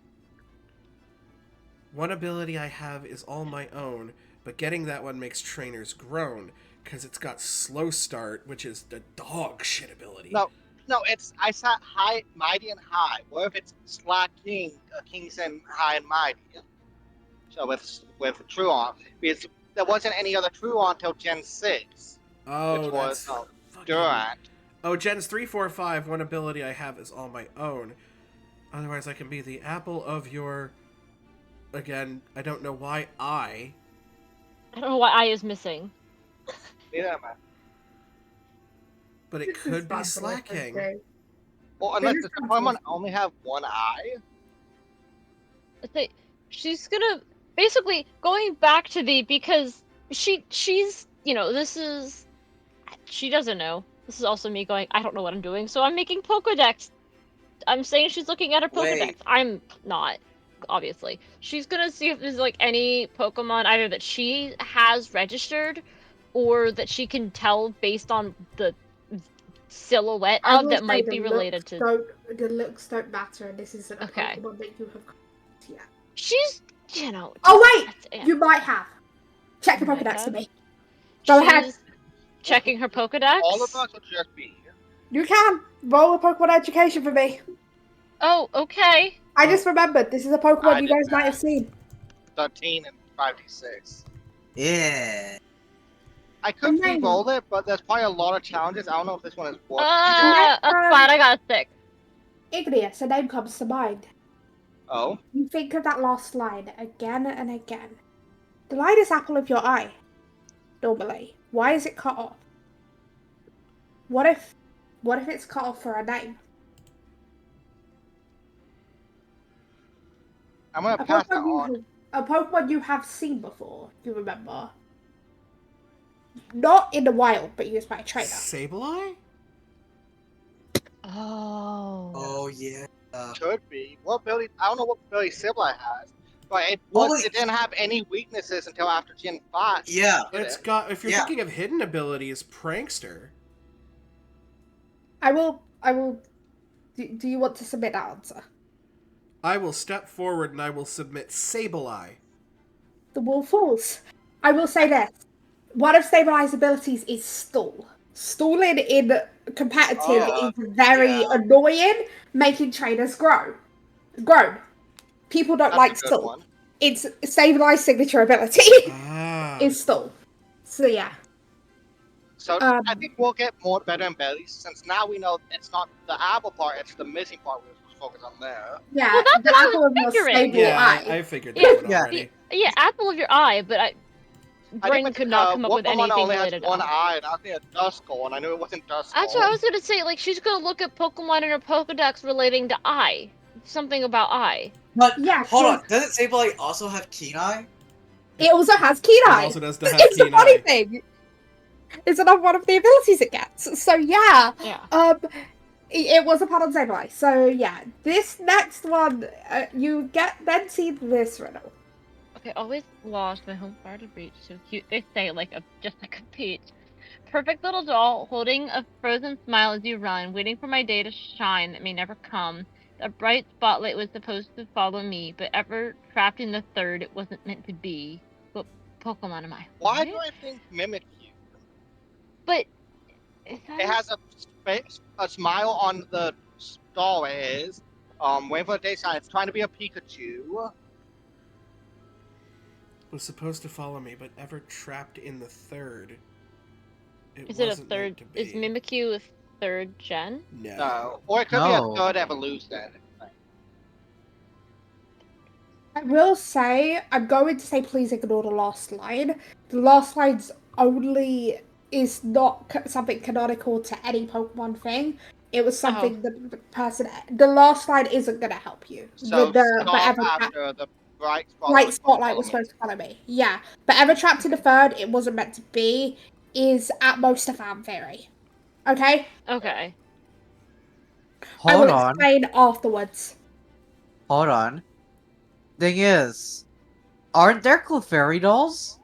One ability I have is all my own, but getting that one makes trainers groan because it's got slow start, which is the dog shit ability. No, no, it's I sat high, mighty, and high. What if it's Slack King, Kings and High and Mighty? So with Truon, because there wasn't any other Truon until Gen 6, which Oh, was that's fucking. Durant. Oh, Gens 3, 4, 5, one ability I have is all my own. Otherwise, I can be the apple of your. Again, I don't know why I. I don't know why I is missing. Yeah, man. But it This is could be fun to listen slacking. to. Well, unless the Pokemon only have one eye. She's gonna basically going back to the because she's this is she doesn't know. This is also me going, I don't know what I'm doing, so I'm making Pokedex. I'm saying she's looking at her Pokedex. Wait. I'm not, obviously. She's gonna see if there's like any Pokemon either that she has registered or that she can tell based on the silhouette I of will that say might be related to. the looks don't matter, and this isn't a Okay. Pokemon that you have caught yet. She's Oh wait, that's- you might have. Check your Might Pokedex have. for me. Go ahead. She's checking her Pokedex. All of us will just be You can roll a Pokemon education for me. Oh, okay. I just remembered this is a Pokemon I you did guys might that. have seen. 13 and 5d6. Yeah. I could Amazing. re-roll it, but there's probably a lot of challenges. I don't know if this one is worth. That's fine. I got a 6. Igneous, a name comes to mind. Oh, You think of that last line again and again. The line is apple of your eye. Normally, why is it cut off? What if it's cut off for a name? I'm gonna A pass that Pokemon, on. a Pokemon you have seen before. You remember? Not in the wild, but used by a trainer. Sableye? Oh. Oh yeah. Could be. What ability? I don't know what ability Sibla has, but Well, wait. it didn't have any weaknesses until after Gen 5. Yeah. Did It's it? got. If you're Yeah. thinking of hidden abilities, Prankster. I will. Do you want to submit that answer? I will step forward and I will submit Sableye. The wall falls. I will say this. One of Stableye's abilities is stall. Stalling in competitive is very yeah. annoying, making trainers grown. People don't That's a like good stall. one. It's Stableye's signature ability Ah. is stall. So yeah. So I Um, think we'll get more better and better since now we know it's not the apple part, it's the missing part we're supposed to focus on there. Well, yeah, that's the what I apple was of your figuring. stable Yeah, eye. I figured Yeah, that one Yeah. already. yeah, apple of your eye, but I think brain could not come up with Pokemon anything only has related to one eye. eye, and I think a Duskull, and I knew it wasn't That's what I Duskull. was gonna say. Like, she's gonna look at Pokemon in her Pokedex relating to eye. Something about eye. But Yeah, hold on, 'cause doesn't Sableye also have Keen Eye? it also has keen It eye. also does have It's a Keen funny Eye. thing. It's another one of the abilities it gets. So yeah. Yeah. It was a part on Sableye. So yeah, this next one, you get then see this riddle. Okay, always lost my home far to reach. So cute. They say like just like a peach. Perfect little doll, holding a frozen smile as you run, waiting for my day to shine that may never come. The bright spotlight was supposed to follow me, but ever trapped in the third, it wasn't meant to be. What Pokemon am I? Why What? do I think Mimikyu? But is that It has a smile on the doll. It is. Waiting for the day sign. It's trying to be a Pikachu. Was supposed to follow me, but ever trapped in the third. is it a Wasn't meant third? to Is be. Mimikyu a third gen? No. No, or it could be No. a third evolution. I will say, I'm going to say please ignore the last line. The last line's only is not something canonical to any Pokemon thing. It was something the last line isn't going to help you. So But stop ever after the bright spotlight. Light Spotlight was supposed to follow me. Yeah. But ever trapped in the third, it wasn't meant to be, is at most a fan theory. Okay? Okay. I Hold will on. explain afterwards. Hold on. Thing is, aren't there Clefairy dolls?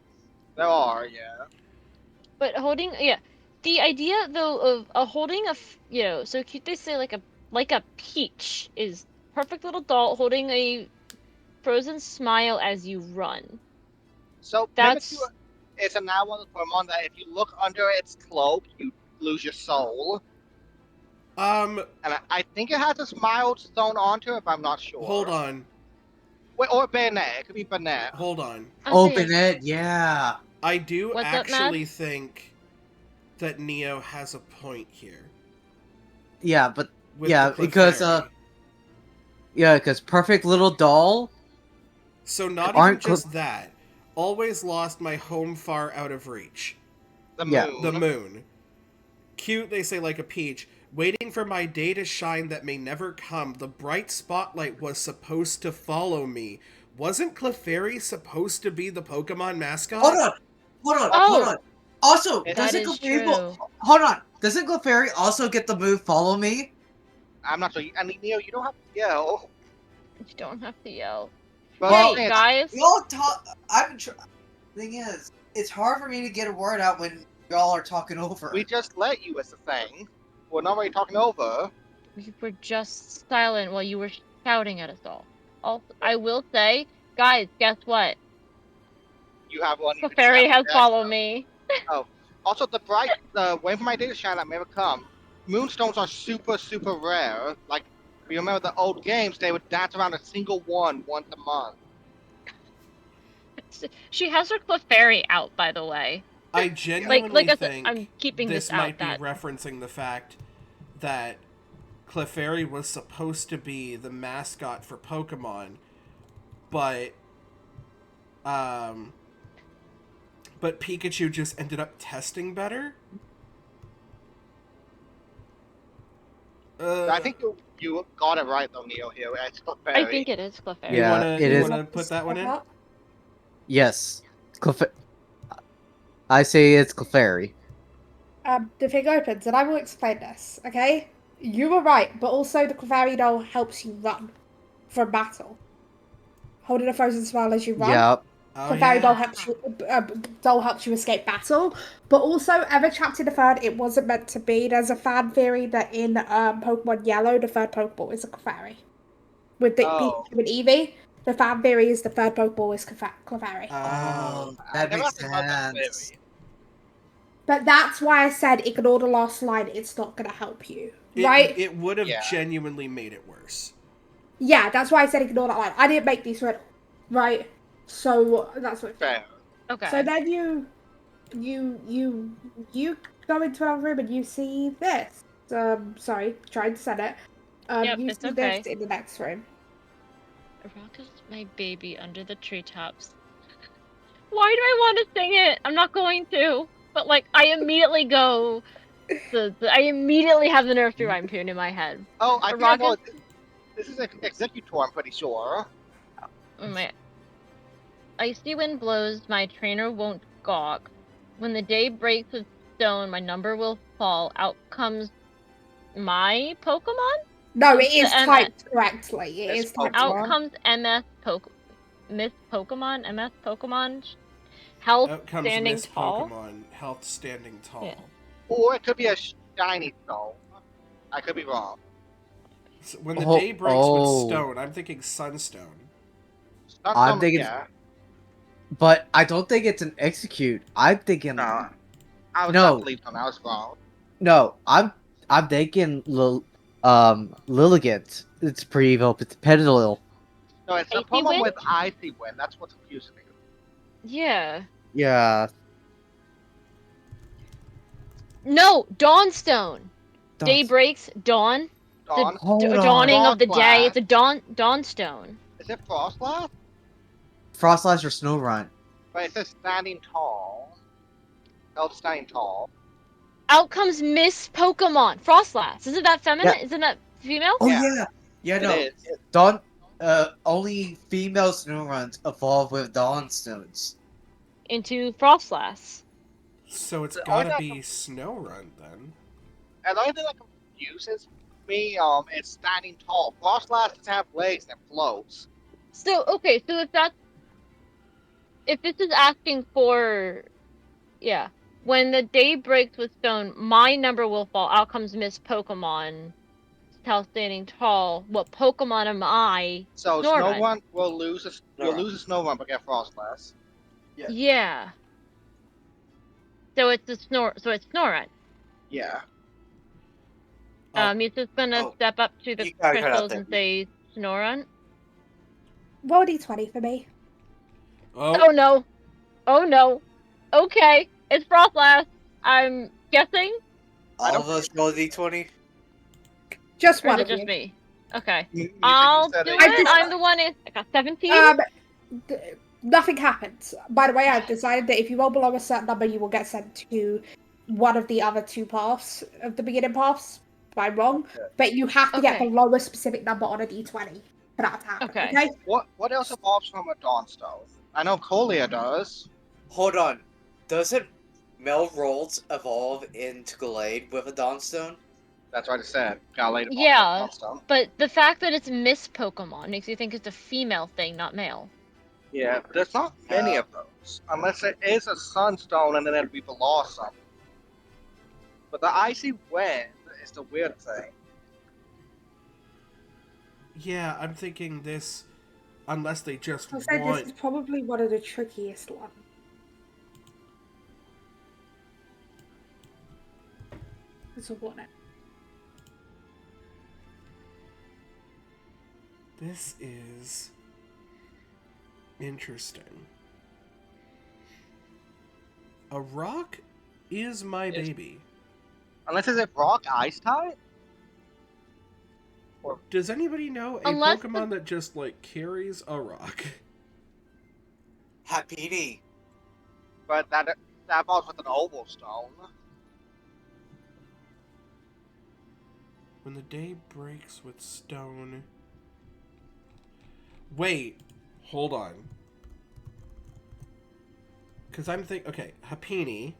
There are, yeah. But the idea though of holding so cute they say like a peach is perfect little doll holding a frozen smile as you run. So Mimikyu That's is now one of the Pokemon that if you look under its cloak, you lose your soul. Um, And I think it has a smile sewn onto it, but I'm not sure. hold on. Wait, or Banette. It could be Banette. Hold on. Open it, yeah. I do What's up, actually Matt? think that Neo has a point here. Yeah, but With yeah, the because Clefairy. because perfect little doll. So not even Aren't just that. Always lost my home far out of reach. The Yeah. moon. The moon. Cute, they say, like a peach. Waiting for my day to shine that may never come. The bright spotlight was supposed to follow me. Wasn't Clefairy supposed to be the Pokemon mascot? Hold on, hold on, Oh! hold on. Also, That doesn't is Clefairy? true. Hold on. Doesn't Clefairy also get the move Follow Me? I'm not sure. I mean, Neo, you don't have to yell. You don't have to yell. But Well, Hey guys, We all talk. Thing is, it's hard for me to get a word out when y'all are talking over. we just let you as a thing. We're not really talking over. we were just silent while you were shouting at us all. Also, I will say, guys, guess what? You have one. You can Clefairy snap has your followed neck. me. Also, the waiting for my day to shine that may never come. Moonstones are super, super rare. Like, if you remember the old games, they would dance around a single one once a month. She has her Clefairy out, by the way. I genuinely Like I said, think I'm keeping this this might out. be That referencing the fact that Clefairy was supposed to be the mascot for Pokemon, but but Pikachu just ended up testing better. I think you got it right though, Neo. Here, it's Clefairy. I think it is Clefairy. Yeah, it you is. wanna put that one in? Yes. I say it's Clefairy. The thing opens, and I will explain this, okay? You were right, but also the Clefairy doll helps you run from battle. Holding a frozen smile as you run. Yep. Oh Clefairy yeah. doll helps you escape battle. But also, ever trapped in the third, it wasn't meant to be. There's a fan theory that in Pokemon Yellow, the third Pokeball is a Clefairy. with the Oh. Pikachu and Eevee. The fan theory is the third Pokeball is Clefairy. Oh, I that never makes actually heard that sense. theory. But that's why I said ignore the last line. It's not going to help you, It right? it would have Yeah. genuinely made it worse. Yeah, that's why I said ignore that line. I didn't make these riddles, right? So that's what. Fair. So Okay. then you go into another room and you see this. Sorry, trying to set it. Yep, You it's see this okay. in the next room. A rock is my baby under the treetops. Why do I want to sing it? I'm not going to. But like, I immediately go. I immediately have the nursery rhyme tune in my head. Oh, I A think I rock know is. it. This is Executor, I'm pretty sure. Oh my icy wind blows. My trainer won't gawk. When the day breaks with stone, my number will fall. Out comes my Pokemon. No, it It's the is typed correctly. It It's is typed Out Pokemon. correctly. comes Miss Pokemon. MS Pokemon. Health Out comes standing Miss tall. Pokemon, health standing Yeah. tall. Or it could be a shiny stone. I could be wrong. So when the Oh, day breaks with oh. stone, I'm thinking sunstone. I'm Sunstone, thinking, yeah. but I don't think it's an execute. I'm thinking, No, I was not no, believing on. I was wrong. no. I'm thinking Lilligant. It's pretty evil. It's Petilil. No, it's a Icy Pokemon wind. with Icy Wind. That's what's confusing me. Yeah. Yeah. No, Dawnstone. Day Don't. breaks, dawn. The Dawn. Hold on. dawning of the day. It's Frostlass. a dawnstone. Is it Frostlass? Frostlash or Snowrun. But it says standing tall. Held standing tall. Out comes Miss Pokemon. Frostlass. Isn't that Yeah. feminine? Isn't that female? Oh Yeah, yeah. Yeah. it No. is. Dawn. Only female Snowruns evolve with Dawnstones. Into Frostlass. So it's The only gotta thing be Snowrun then. and the only thing that confuses me, is standing tall. Frostlass doesn't have legs and floats. So okay, so if this is asking for yeah. When the day breaks with stone, my number will fall. Out comes Miss Pokemon. Tall standing tall. What Pokemon am I? So Snorunt. Snowrun will lose a you'll lose a Snowrun but get Frostlass. Yeah. So it's the so it's Snorunt. Yeah. Misa's gonna Oh, step up to the you gotta cut out crystals there. and say Snorunt. Roll d20 for me. Oh, Oh no. Oh no. Okay. It's Frostlass. I'm guessing. I All don't of us roll a d20. Just Or is one it of just you. me? Okay. you I'll said do it. I it. just I'm the one I got 17. nothing happens. By the way, I've decided that if you roll below a certain number, you will get sent to one of the other two paths of the beginning paths. By wrong, but you have to get Okay. below a specific number on a d20 for that to happen. Okay. Okay. What else evolves from a Dawnstone? I know Colia does. Hold on. Doesn't Melrolds evolve into Glade with a Dawnstone? That's what I said. Gallade evolves Yeah, from Dawnstone. but the fact that it's Miss Pokemon makes you think it's a female thing, not male. Yeah, there's not many Yeah. of those. Unless it is a Sunstone and then it'd be Blossom. But the Icy Wind is the weird thing. yeah, I'm thinking this, unless they just I said this is want. probably one of the trickiest ones. It's a one. This is interesting. A rock is my Yes. baby. Unless it's a Rock Ice type? Does anybody know a Unless Pokemon that just, like, carries a rock? Happini. But that evolves with an Oval Stone. When the day breaks with stone. Wait, hold on. Because I'm thinking, okay, Happini.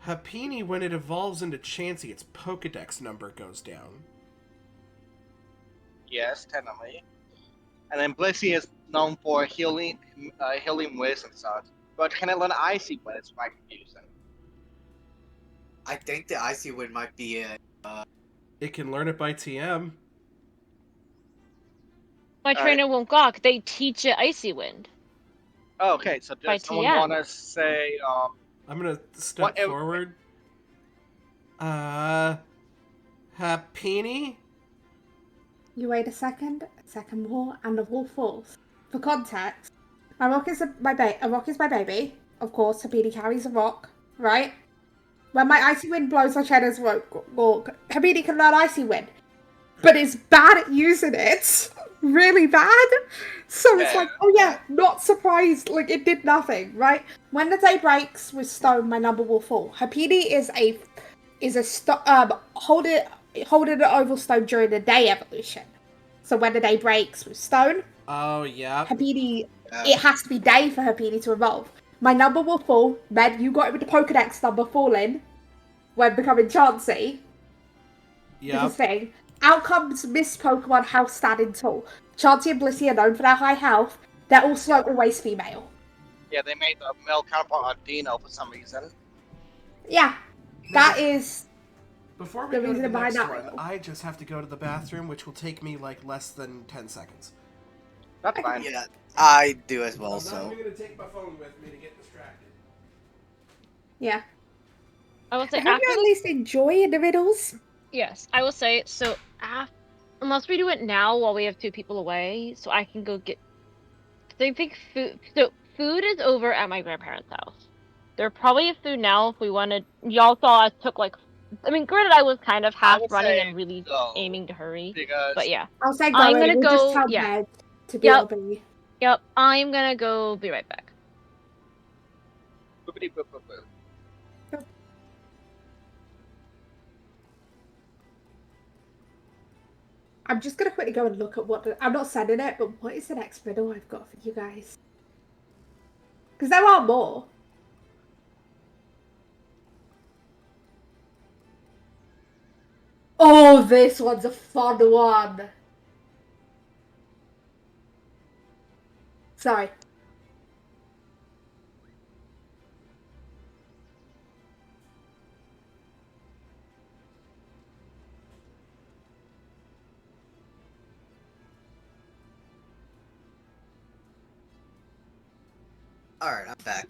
Happini, when it evolves into Chansey, its Pokedex number goes down. Yes, technically. And then Blissey is known for healing whiz and such. But can it learn Icy Wind? It's quite confusing. I think the Icy Wind might be a It can learn it by TM. My trainer won't gawk. They teach it Icy Wind Oh, okay, so by does someone want TM. to say I'm gonna what? step forward. Happini? You wait a second more, and the wolf falls. For context, a rock is my baby. Of course, Habidi carries a rock, right? When my icy wind blows my cheddar's walk, Habidi can learn icy wind, but it's bad at using it. Really bad. So it's Yeah. like, oh yeah, not surprised. Like it did nothing, right? When the day breaks with stone, my number will fall. Habidi is a holding an oval stone during the day evolution. So when the day breaks with stone, Oh, yeah. Habidi, it has to be day for Habidi to evolve. My number will fall. Then you got it with the Pokedex number falling when becoming Chansey. Because Yep. thing. Out comes Miss Pokemon House standing tall. Chansey and Blissey are known for their high health. They're also always female. Yeah, they made the male counterpart on Dino for some reason. Yeah, that is Before we the go to the reason behind next that. one, I just have to go to the bathroom, which will take me like less than 10 seconds. That's fine. Yeah, I do as well. I'm So not even gonna take my phone with me to get distracted. Yeah. I will say I hope after you at this. least enjoy the riddles. Yes, I will say so. Unless we do it now while we have two people away, so I can go get. So I think food. So food is over at my grandparents' house. There probably is food now if we wanted. Y'all saw I took like. I mean, granted, I was kind of I half would running say and really go aiming to hurry, but because yeah, I'll say I'm go gonna and we'll just go. tell Yeah, Meg to yep, BRB. yep. I'm gonna go. Be right back. boopity boop boop boop. I'm just gonna quickly go and look at I'm not sending it, but what is the next riddle I've got for you guys? Because there are more. Oh, this one's a fun one. Sorry. all right, I'm back.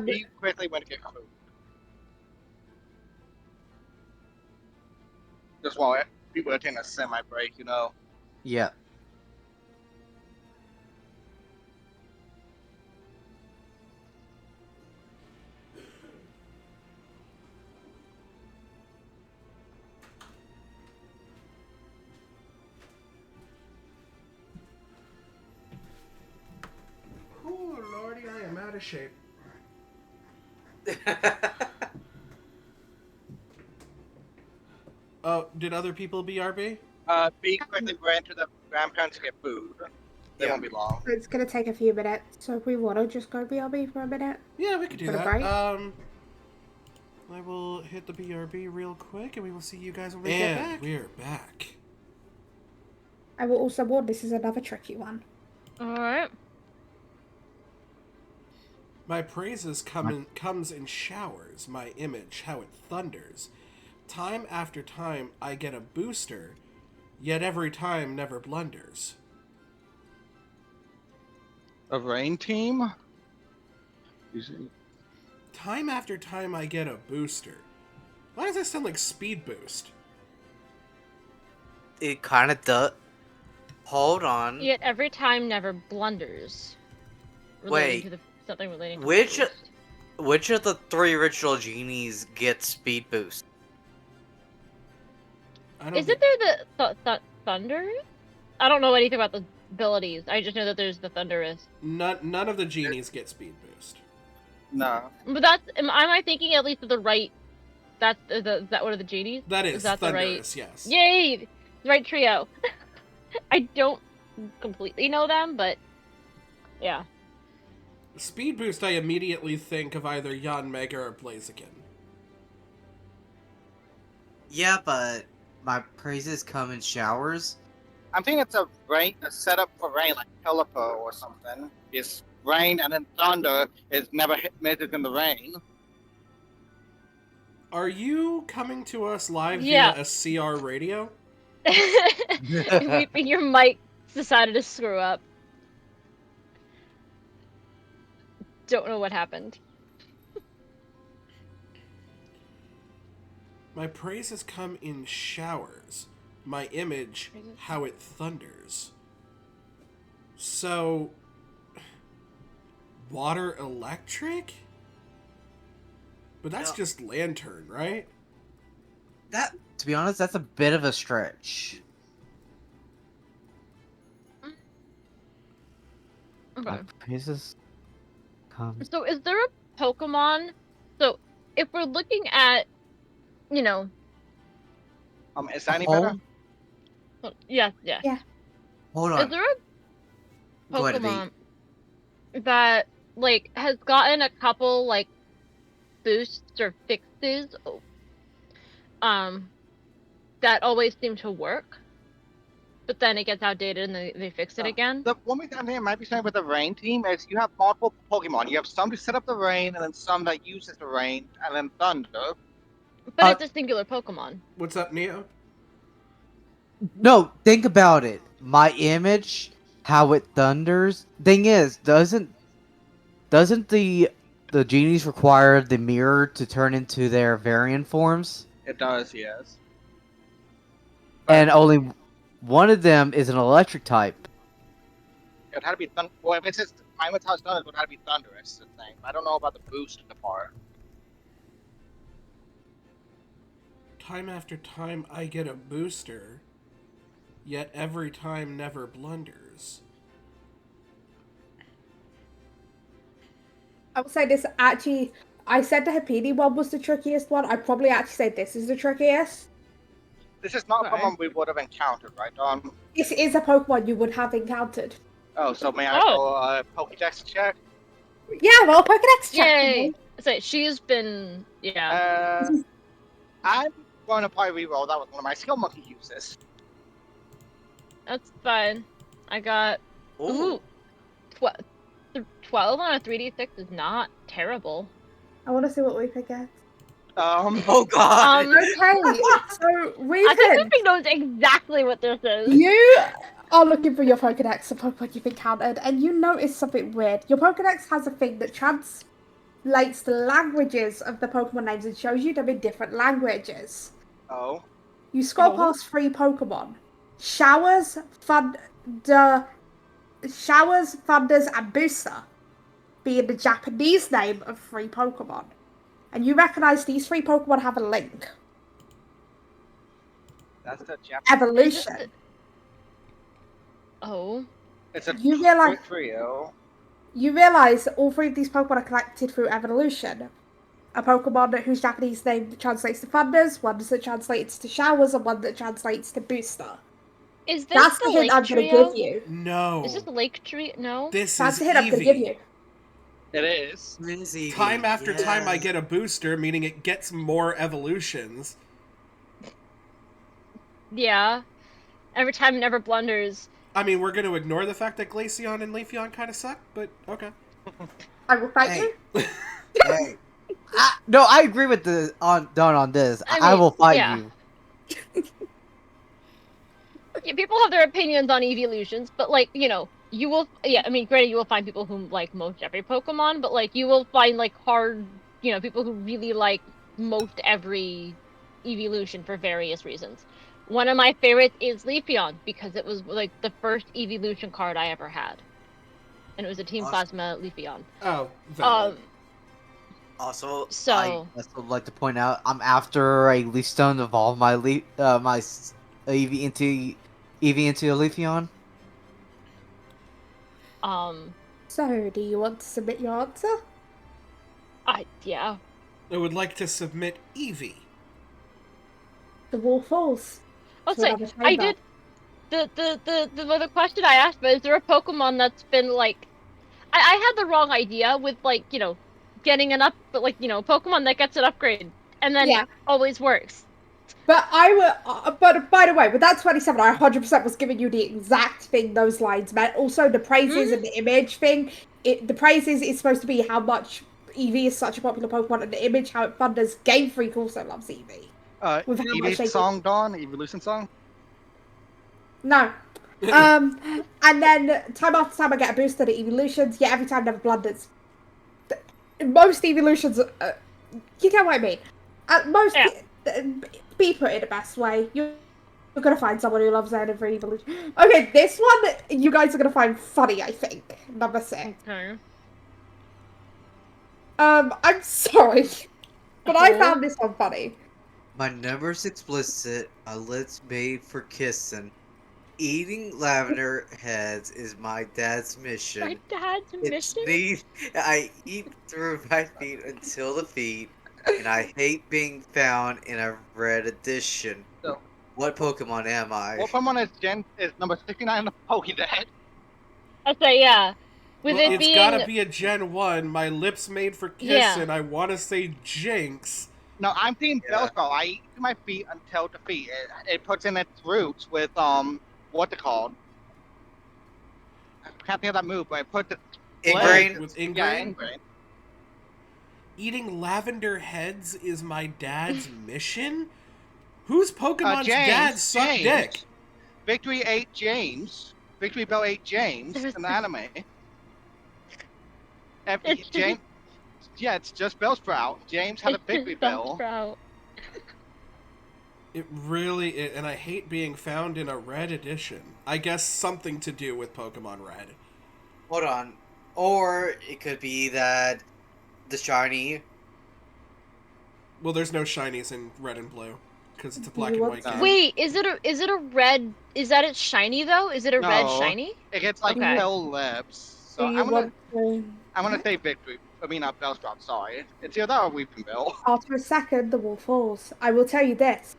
He quickly went to get food. Just while people are taking a semi break, you know. Yeah. Oh, lordy, I am out of shape. Oh, did other people BRB? B quickly ran to the grandparents to get food. They Yeah. won't be long. It's gonna take a few minutes, so if we want to just go BRB for a minute. Yeah, we could do For the that. break? I will hit the BRB real quick, and we will see you guys when we get back. And we're back. I will also warn this is another tricky one. All right. My praises comes in showers, my image, how it thunders. Time after time I get a booster, yet every time never blunders. A rain team? Time after time I get a booster. Why does that sound like speed boost? It kind of does. Hold on. Yet every time never blunders. Wait, Something relating to which- the boost. Which of the three original genies get speed boost? I don't Isn't there the thunder? I don't know anything about the abilities. I just know that there's the thunderous. None of the genies get speed boost. No. But that's am I thinking at least of the right? Is that one of the genies? That is that thunderous, the right? yes. Yay! The right trio. I don't completely know them, but yeah. Speed boost, I immediately think of either Jan Mega or Blaziken. Yeah, but my praises come in showers. I'm thinking it's a setup for rain, like Calipo or something. It's rain and then thunder is never misses in the rain. Are you coming to us live Yeah. via a CR radio? Your mic decided to screw up. Don't know what happened. My praises come in showers. My image, how it thunders. So, water electric? But that's just lantern, right? That To be honest, that's a bit of a stretch. Okay. My praises come. So is there a Pokemon? So if we're looking at, you know, Is that any better? yes, yes. Yeah. hold Is on. there a Go ahead, V. Pokemon that like has gotten a couple like boosts or fixes um that always seem to work, but then it gets outdated and they fix it again? The one thing I think I might be saying with the rain team is you have multiple Pokemon. You have some to set up the rain, and then some that uses the rain, and then thunder. But Uh, it's a singular Pokemon. What's up, Neo? No, think about it. My image, how it thunders. Thing is, doesn't the genies require the mirror to turn into their variant forms? It does, yes. And only one of them is an electric type. It had to be thunder. Well, if it's just my how it's done, it would have to be thunderous. The thing. I don't know about the boost part. Time after time I get a booster, yet every time never blunders. I would say this actually. I said the Hapini one was the trickiest one. I'd probably actually say this is the trickiest. This is not a Okay. Pokemon we would have encountered, right? This is a Pokemon you would have encountered. Oh, so may I Oh. go Pokédex check? Yeah, well, Pokedex check. Yay! So she's been I'm going to probably reroll. That was one of my skill monkey uses. That's fine. I got ooh 12 on a 3d6 is not terrible. I want to see what we pick at. Oh god. Okay, so I think Weepin, Whipping knows exactly what this is. you are looking for your Pokedex of Pokemon you've encountered, and you notice something weird. Your Pokedex has a thing that translates the languages of the Pokemon names and shows you them in different languages. Oh. You scroll Oh. past 3 Pokemon. Showers, Thunders, and Booster being the Japanese name of 3 Pokemon. And you recognize these 3 Pokemon have a link. That's the Japanese. Evolution. Oh. It's a You realize trio. you realize all 3 of these Pokemon are connected through evolution. A Pokemon whose Japanese name translates to Thunders, one that translates to Showers, and one that translates to Booster. Is this That's the the hint lake I'm going to trio? give you. No. Is this the lake tree? No. This That's is the hint I'm going to give Eevee. you. It is. Lindsay, Time after time I yes. get a booster, meaning it gets more evolutions. Yeah. Every time it never blunders. I mean, we're going to ignore the fact that Glaceon and Leafeon kind of suck, but okay. I will fight Hey. you. Hey. No, I agree with Don on this. I I will mean, fight yeah. you. Yeah, people have their opinions on evolutions, but like, you will I mean, granted you will find people who like most every Pokemon, but like you will find like hard, people who really like most every evolution for various reasons. One of my favorites is Leafeon because it was like the first evolution card I ever had. And it was a Team Awesome. Plasma Leafeon. Oh, valid. Also, So I also would like to point out I'm after a Leaf Stone to evolve my Eevee into a Leafeon. So, do you want to submit your answer? yeah. I would like to submit Eevee. The wall falls. I'll to say another I chamber. did the question I asked, but is there a Pokemon that's been like I had the wrong idea with like, getting an but like, Pokemon that gets an upgrade and then Yeah. always works. But but by the way, with that 27, I 100% was giving you the exact thing those lines meant. Also, the praises and the image thing. The praises is supposed to be how much Eevee is such a popular Pokemon, and the image how it thunders. Game Freak also loves Eevee. With how much they Eevee song, Dawn, Evolution song. No. And then time after time I get a booster to evolutions, yet every time never blunders. Most evolutions, you get what I mean. Most, Yeah. be put in the best way. You're gonna find someone who loves Zelda for evolution. Okay, this one you guys are gonna find funny, I think. Number 6. Okay. I'm sorry, but I Oh. found this one funny. My number's explicit. My lips made for kissing. Eating lavender heads is my dad's mission. My dad's It's mission? me. I eat through my feet until the feet, and I hate being found in a red edition. So, What Pokemon am I? what Pokemon is number 69 in the Pokédex? I say, yeah. With Well, it it's being... gotta be a Gen 1. My lips made for Yeah. kissing. I want to say Jinx. No, I'm Team Yeah. Bellsprout. I eat through my feet until the feet. It puts in its roots with what's it called? I can't think of that move, but it puts it Ingrain? With Yeah, Ingrain? Ingrain. Eating lavender heads is my dad's mission? Whose Pokemon's James, dad suck James. dick? Victory ate James. Victory Bell ate James in the anime. It's James. Yeah, it's just Bellsprout. James had a Victory Bell. Bellsprout. It really is, and I hate being found in a red edition. I guess something to do with Pokemon Red. Hold on. Or it could be that the shiny. Well, there's no shinies in red and blue because it's a black You and want white game. Wait, is it a red... Is that it's shiny, though? Is it a red No. shiny? It gets like Okay. pale lips. So Do you want I'm gonna say Victory. I mean, not Bellsprout. Sorry, it's either that or Weeping Bell. After a second, the wall falls. I will tell you this.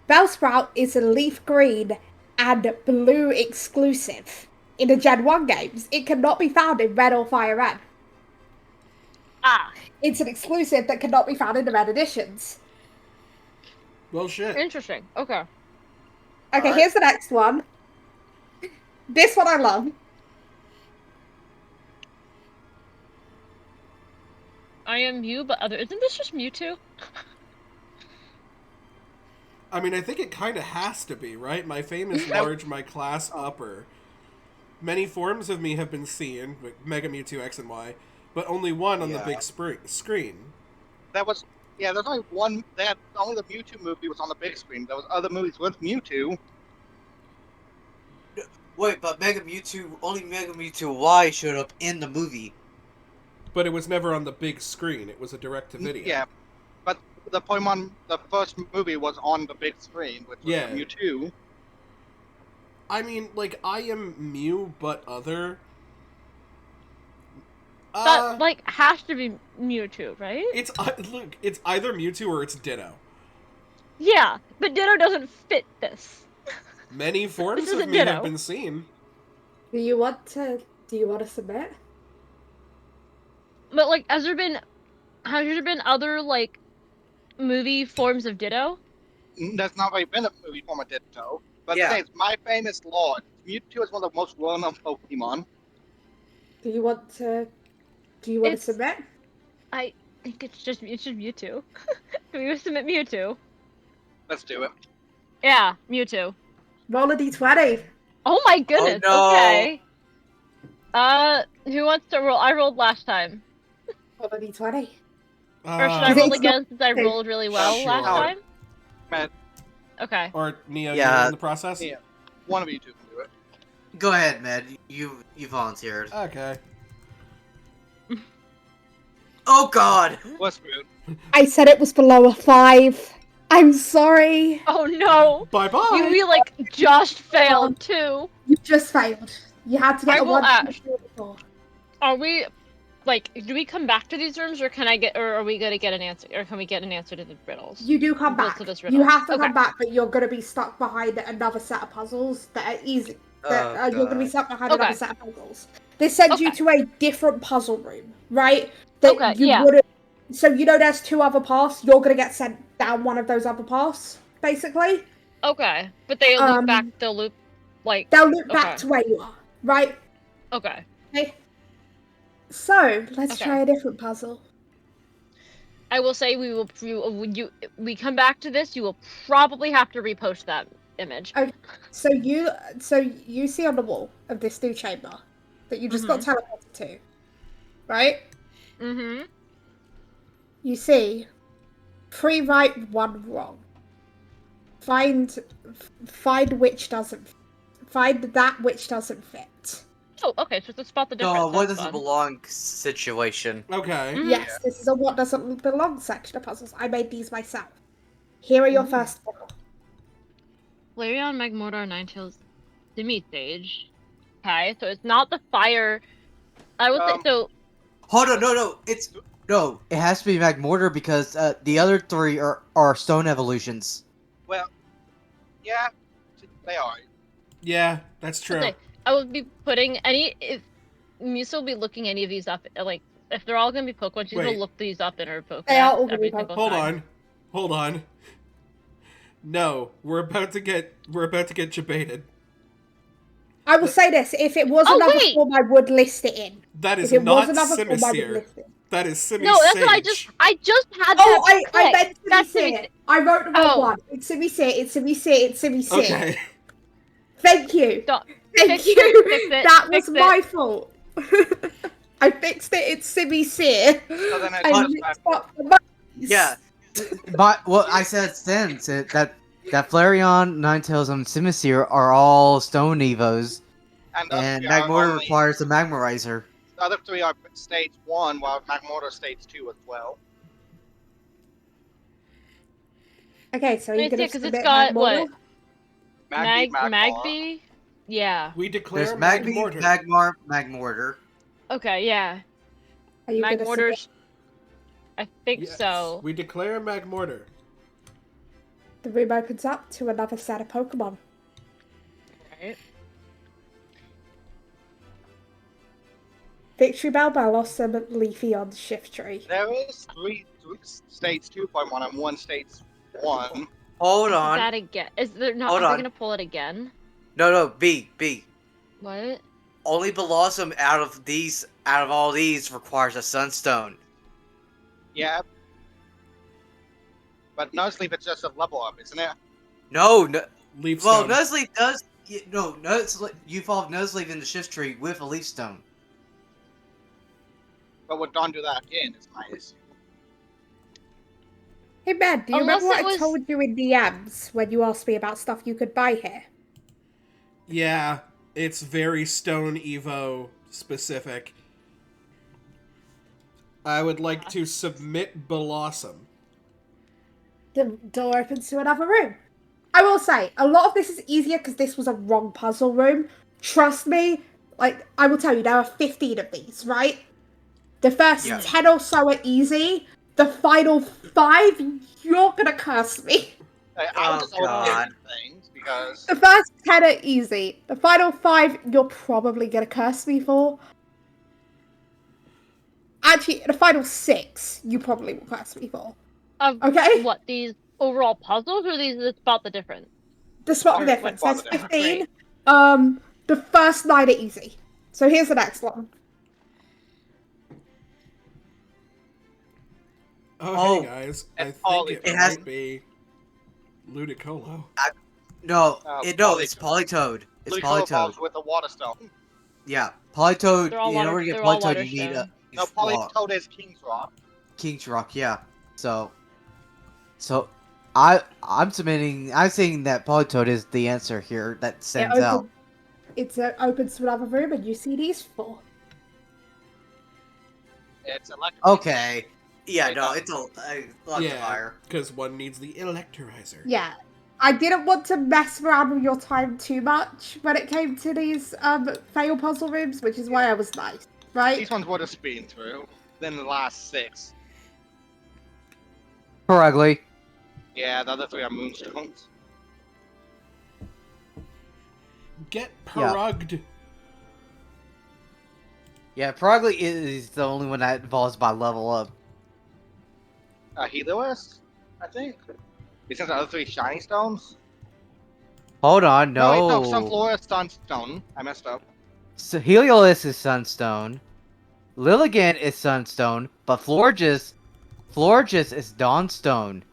Bellsprout is a leaf green and blue exclusive in the Gen 1 games. It cannot be found in red or fire red. Ah, It's an exclusive that cannot be found in the red editions. Well, shit. interesting. Okay. Okay, Alright. here's the next one. This one I love. I am Mew, but other... Isn't this just Mewtwo? I mean, I think it kind of has to be, right? My fame is large, my class upper. Many forms of me have been seen, like Mega Mewtwo X and Y, but only one on the Yeah. big screen. There's only one. Only the Mewtwo movie was on the big screen. There was other movies with Mewtwo. Wait, but only Mega Mewtwo Y showed up in the movie. But it was never on the big screen. It was a direct-to-video. Yeah, but the first movie was on the big screen, which was Yeah. Mewtwo. I mean, like, I am Mew, but other. That, like, has to be Mewtwo, right? It's look, it's either Mewtwo or it's Ditto. Yeah, but Ditto doesn't fit this. Many forms This is of a me have Ditto. been seen. Do you want to submit? But, like, has there been other, like, movie forms of Ditto? There's not really been a movie form of Ditto. But Yeah. the thing is, my famous lord, Mewtwo is one of the most well-known Pokemon. Do you want to It's- submit? I think it's just Mewtwo. Can we submit Mewtwo? Let's do it. Yeah, Mewtwo. Roll a d20. Oh my goodness. no. Okay. Who wants to roll? I rolled last time. Roll a d20. Or should I Is roll it- again since I rolled really well Sure. last time? Matt, Okay. Or Neo, Yeah. you're in the process? Yeah. one of you two can do it. Go ahead, Med. You volunteered. Okay. Oh God! What's rude? I said it was below a 5. I'm sorry. Oh no! Bye-bye! You like just failed too. You just failed. You had to get I a will 1 ask. before. Are we like? Do we come back to these rooms, or are we gonna get an answer, or can we get an answer to the riddles? You do come Riddles back. to this You riddle. have to Okay. come back, but you're going to be stuck behind another set of puzzles that are easy. You're going to be God. stuck behind Okay. another set of puzzles. This sends you Okay. to a different puzzle room, right? That Okay, you yeah. wouldn't. So you know there's 2 other paths. You're going to get sent down one of those other paths, basically. Okay, but they loop back. They'll loop like. They'll loop back Okay. to where you are, right? Okay. Okay. So let's Okay. try a different puzzle. I will say when we come back to this, you will probably have to repost that image. Okay. So you see on the wall of this new chamber that you just got teleported to, right? Mm-hmm. You see 3 right, 1 wrong. Find which doesn't find that which doesn't fit. Oh, okay. So it's a spot the So, difference. what That's does it fun. belong situation? Okay. Mhm. Yes, this is a what doesn't belong section of puzzles. I made these myself. Here are your first 4. Flareon, Magmortar, Ninetales, Sage. Okay, so it's not the fire. I would say so. Hold on, no, it has to be Magmortar because the other 3 are stone evolutions. Well, yeah, they are. Yeah, that's true. Okay, I would be putting any if Musa will be looking any of these up. Like if they're all gonna be Pokemon, she's gonna Wait. look these up in her They are Pokedex all gonna every be single Hold time. on. No, we're about to get debated. I will say this: if it was Oh, another wait! form, I would list it in. That is If it was not another form, I would Simisear. list it. That is Simisage. No, that's what I just had Oh, that. I meant That's Simi I wrote the wrong Oh. one. It's Simi It's Simi It's Simi Okay. Thank you. Stop. Thank Fix you. it, fix it, That was fix it. my fault. I fixed it. It's Simi So then I it's mixed up the monkeys. Yeah, but what I said since that Flareon, Ninetales, and Simisear are all stone evos, and and the other 3 are Magmortar only, requires a Magmarizer. the other 3 are stage 1, while Magmortar stage 2 as well. Okay, so you're Let me see, gonna because it's submit got Magmortar? what Magmar. Magby. Yeah. We declare There's Magby, Magmortar. Magmar, Magmortar. Okay. Yeah. Are you gonna submit? Magmortars. I think Yes. so. We declare Magmortar. The room opens up to another set of Pokemon. Right. Victory Bell, Blossom, Leafy on Shift Tree. There is 3 stage 2 Pokemon and 1 stage 1. Hold Is on. that again? Is there not? Hold Are they on. gonna pull it again? No, B. What? Only Blossom out of all these requires a Sunstone. Yeah. But Nuzleaf, it's just a level up, isn't it? No, Leaf well, Stone. Nuzleaf does. No, you evolve Nuzleaf in the Shift Tree with a Leaf Stone. But would Dawn do that again? Is my issue. Hey man, do you Unless remember what it was- I told you in DMs when you asked me about stuff you could buy here? Yeah, it's very Stone Evo specific. I would like to submit Blossom. The door opens to another room. I will say, a lot of this is easier because this was a wrong puzzle room. Trust me, like, I will tell you, there are 15 of these, right? The first Yeah. 10 or so are easy. The final 5, you're gonna curse me. I would Oh, just open God. things because The first 10 are easy. The final 5, you're probably gonna curse me for. Actually, the final 6, you probably will curse me for. Of Okay? what, these overall puzzles, or these that spot the difference? The spot Or the difference. spot There's the difference. 15. Great. The first 9 are easy. So here's the next one. Oh, hey guys, I it's think it It has- might be Ludicolo. No, Polytoad. it's Polytoad. It's Ludicolo Polytoad. evolves with a water stone. Yeah, Polytoad. They're all In water- order to get they're all Polytoad, water you need a stone. No, Polytoad is King's Rock. King's Rock. Yeah. So I'm saying that Polytoad is the answer here that stands out. It opens to another room, and you see these 4. It's electric. Okay. Yeah, Right no, up. it's a Yeah, fire. because one needs the electrolyzer. Yeah. I didn't want to mess around with your time too much when it came to these fail puzzle rooms, which is why I was nice, right? These ones would have speeded through. Then the last 6. Poor ugly. Yeah, the other 3 are moonstones. Get Yeah. Perugged. Yeah, Progly is the only one that evolves by level up. Helios, I think. These are the other 3 shiny stones. Hold on, Wait, no. no, Sunflora, Sunstone. I messed up. So Helios is Sunstone. Lilligan is Sunstone, but Florges is Dawnstone.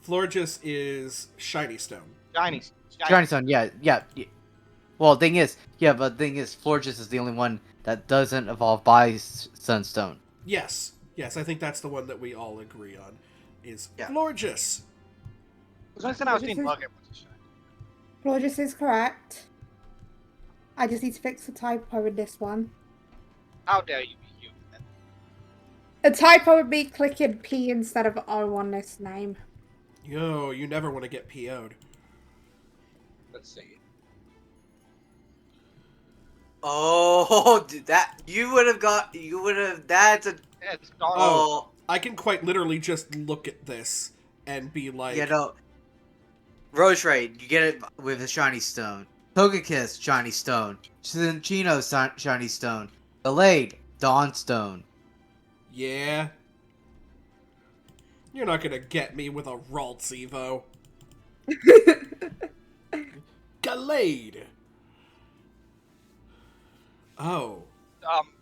Florges is Shiny Stone. Shiny. Shiny Stone, yeah. Well, thing is, Florges is the only one that doesn't evolve by Sunstone. Yes, I think that's the one that we all agree on. Is Yeah. Florges. I was seeing Bucket was a shiny. Florges is correct. I just need to fix the typo in this one. How dare you be human? A typo would be clicking P instead of O on this name. Yo, you never want to get PO'd. Let's see. Oh, dude, that you would have. That's a. Yeah, it's dark. Oh, I can quite literally just look at this and be like, you know. Rose Raid, you get it with a shiny stone. Togekiss, shiny stone. Cinchino, shiny stone. Delayed, Dawnstone. yeah. You're not gonna get me with a Ralts Evo. Gallade. Oh.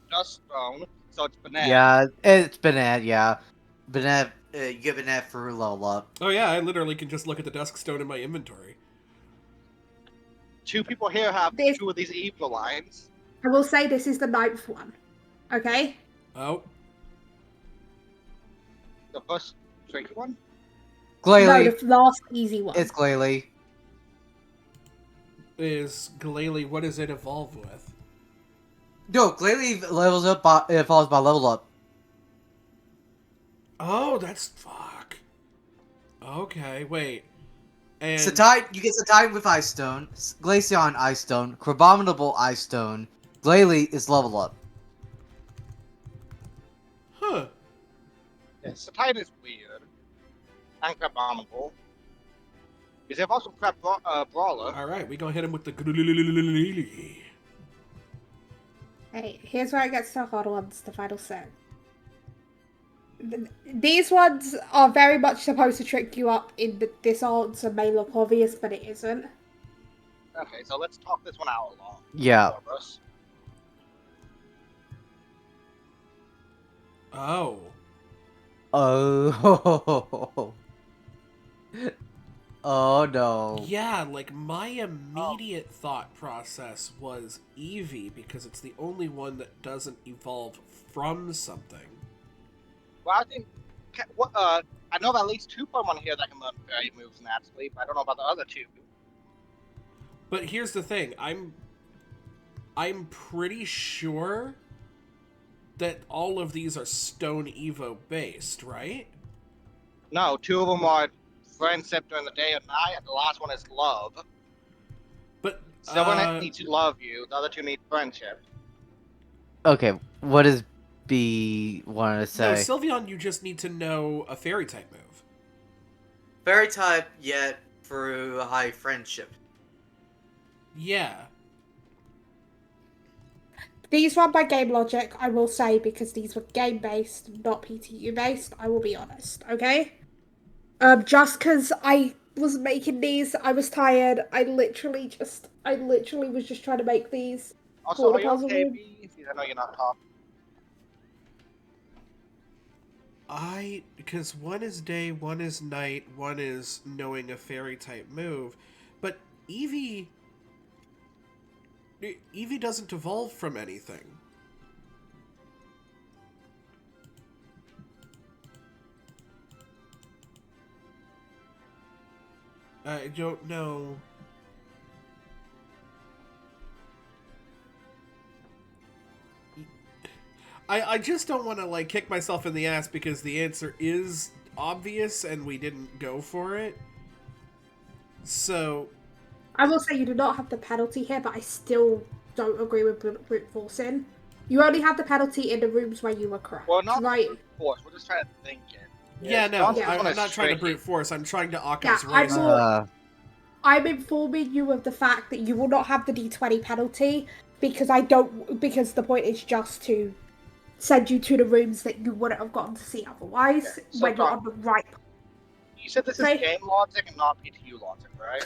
Duststone. So it's banana. Yeah, it's Banette, yeah. Banette, you get Banette for level up. Oh yeah, I literally can just look at the Dusk Stone in my inventory. 2 people here have This- 2 of these evil lines. I will say this is the 9th one. Okay? Oh. The first tricky one. Glalie, No, the last easy one. it's Glalie. Is Glalie, what does it evolve with? No, Glalie levels up, it falls by level up. Oh, that's fuck. Okay, wait. And You get Satine with Ice Stone, Glaceon Ice Stone, Crabominable Ice Stone. Glalie is level up. huh. Yeah, Satine is weird. And Crabominable. Because they've also Crab Brawler. All right, we gonna hit him with the Glalie. Hey, here's where it gets to the hard ones, the final set. These ones are very much supposed to trick you up in this answer may look obvious, but it isn't. Okay, so let's talk this one out along. Yeah. Four of us. Oh. Oh. Oh no. Yeah, like my immediate thought process was Eevee because it's the only one that doesn't evolve from something. Well, I think. I know of at least 2 Pokemon here that can learn fairy moves naturally, but I don't know about the other 2. But here's the thing, I'm pretty sure that all of these are Stone Evo based, right? No, 2 of them are friendship during the day and night, and the last one is love. But So one needs to love you, the other 2 need friendship. Okay, what does B want to say? no, Sylveon, you just need to know a fairy type move. fairy type yet for a high friendship. Yeah. These run by game logic, I will say, because these were game based, not PTU based. I will be honest, okay? Just because I was making these, I was tired. I literally was just trying to make these. Also, For are the you puzzle okay, room. B? I know you're not talking. Because one is day, one is night, one is knowing a fairy type move, but Eevee doesn't evolve from anything. I don't know. I just don't want to like kick myself in the ass because the answer is obvious and we didn't go for it. So I will say you do not have the penalty here, but I still don't agree with brute forcing. You only have the penalty in the rooms where you were correct. Well, not right. brute force. We're just trying to think it. yeah, no, Yeah. I'm not trying to brute force. I'm trying to Occam's Yeah, razor. I'm informing you of the fact that you will not have the D20 penalty because the point is just to send you to the rooms that you wouldn't have gotten to see otherwise Okay, so when you're Doc- on the right. You said this is Okay. game logic and not PTU logic, right?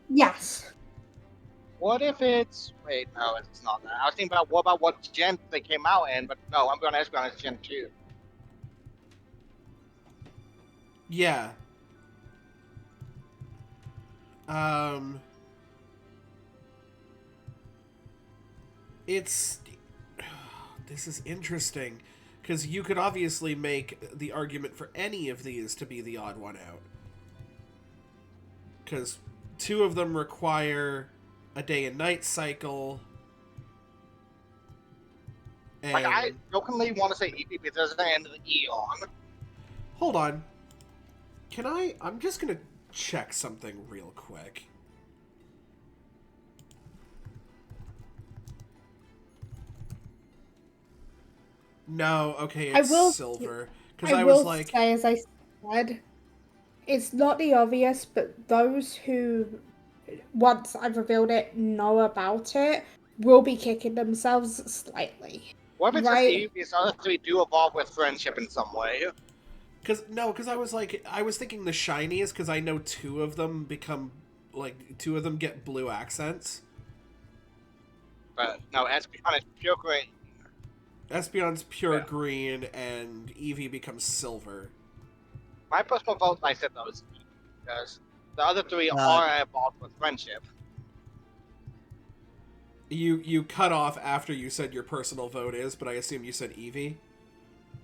Yes. What if it's... Wait, no, it's not that. I was thinking about what gen they came out in, but no, I'm going to Espeon as Gen 2. Yeah. Um... It's... This is interesting. Because you could obviously make the argument for any of these to be the odd one out. Because 2 of them require a day and night cycle. Like, I And jokingly want to say Eevee because it's the end of the Eon. hold on. I'm just gonna check something real quick. No, okay, I it's will- silver. Because I I was will like, say, as I said, it's not the obvious, but those who, once I've revealed it, know about it, will be kicking themselves slightly. What if it's just Right? Eevee's other 3 do evolve with friendship in some way? because I was like, I was thinking the shinies, because I know 2 of them become, like, 2 of them get blue accents. But no, Espeon is pure green. Espeon's pure Yeah. green, and Eevee becomes silver. My personal vote, I said that was Eevee, because the other 3 Uh, are evolved with friendship. You cut off after you said your personal vote is, but I assume you said Eevee.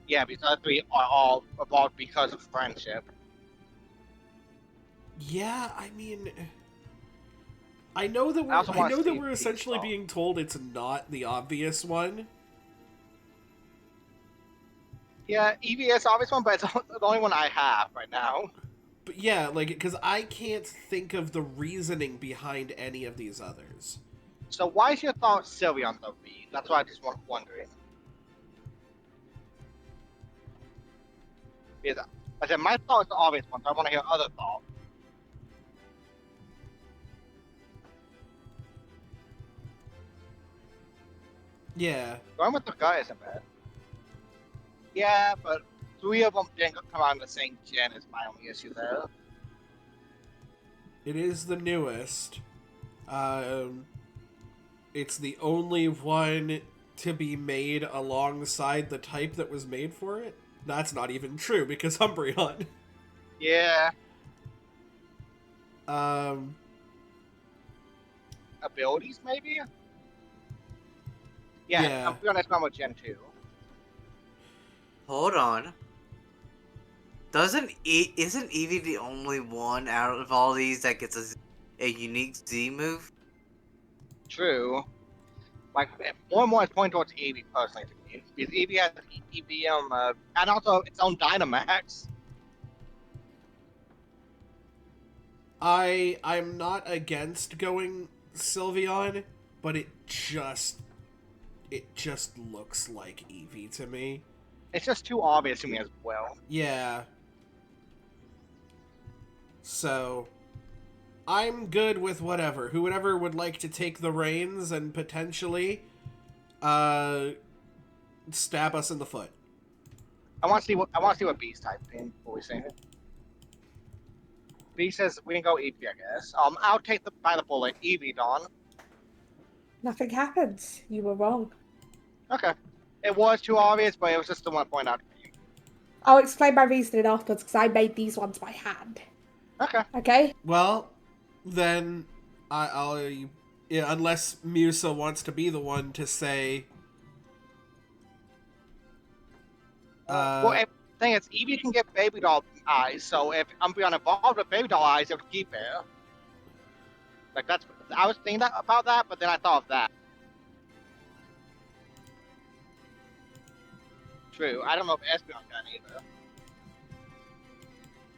Yeah, because the other 3 are all evolved because of friendship. Yeah, I mean, I know that I also I wanna know that see we're Eevee essentially evolve. being told it's not the obvious one. Yeah, Eevee is the obvious one, but it's the only one I have right now. But yeah, like, because I can't think of the reasoning behind any of these others. So why is your thought Sylveon though, B? That's what I just wondering. Because I said my thought is the obvious one, so I want to hear other thoughts. Yeah, Going with the gut isn't bad. Yeah, but 3 of them didn't come out in the same gen is my only issue there. it is the newest. Um, it's the only one to be made alongside the type that was made for it. That's not even true because Umbreon. Yeah, Um, abilities maybe? Yeah, Yeah. I'm being honest with Gen 2. Hold on. Isn't Eevee the only one out of all these that gets a unique Z move? True. Like, more and more it's pointing towards Eevee personally to me. Because Eevee has EVM, and also its own Dynamax. I'm not against going Sylveon, but it just looks like Eevee to me. It's just too obvious to me as well. Yeah. So I'm good with whatever. Whoever would like to take the reins and potentially stab us in the foot. I want to see what B's typing before we say it. B says we can go Eevee, I guess. I'll take by the bullet, Eevee, Dawn. Nothing happens. You were wrong. Okay. It was too obvious, but it was just the one to point out. I'll explain my reasoning afterwards because I made these ones by hand. Okay. Okay? Well, then I'll yeah, unless Musa wants to be the one to say. Well, if, thing is, Eevee can get baby doll eyes, so if I'm being involved with baby doll eyes, it'll keep it. Like that's, I was thinking about that, but then I thought of that. True. I don't know if Espeon can either.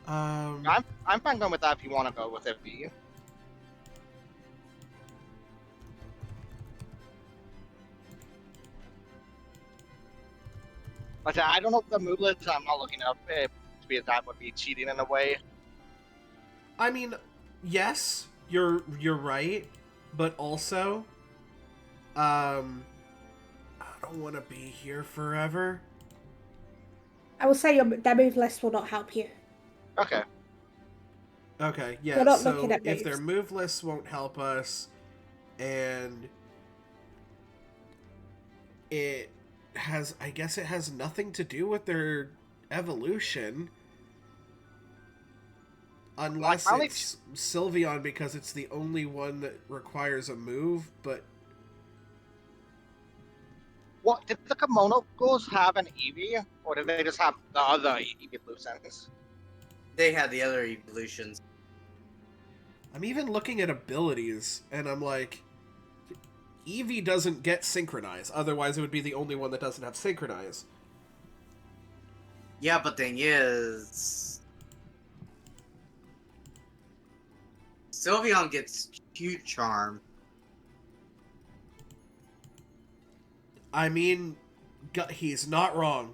I'm fine going with that if you want to go with it, B. Like I don't know if the move list, I'm not looking up it to be a that would be cheating in a way. I mean, yes, you're right, but also, I don't want to be here forever. I will say their move list will not help you. Okay. Okay, yeah. We're not So looking at if their moves. move lists won't help us, and I guess it has nothing to do with their evolution. Unless my only it's Sylveon because it's the only one that requires a move, but What did the kimono girls have an Eevee, or did they just have the other evolutions? They had the other evolutions. I'm even looking at abilities, and I'm like, Eevee doesn't get Synchronize, otherwise it would be the only one that doesn't have Synchronize. Yeah, but thing is, Sylveon gets cute charm. I mean, he's not wrong.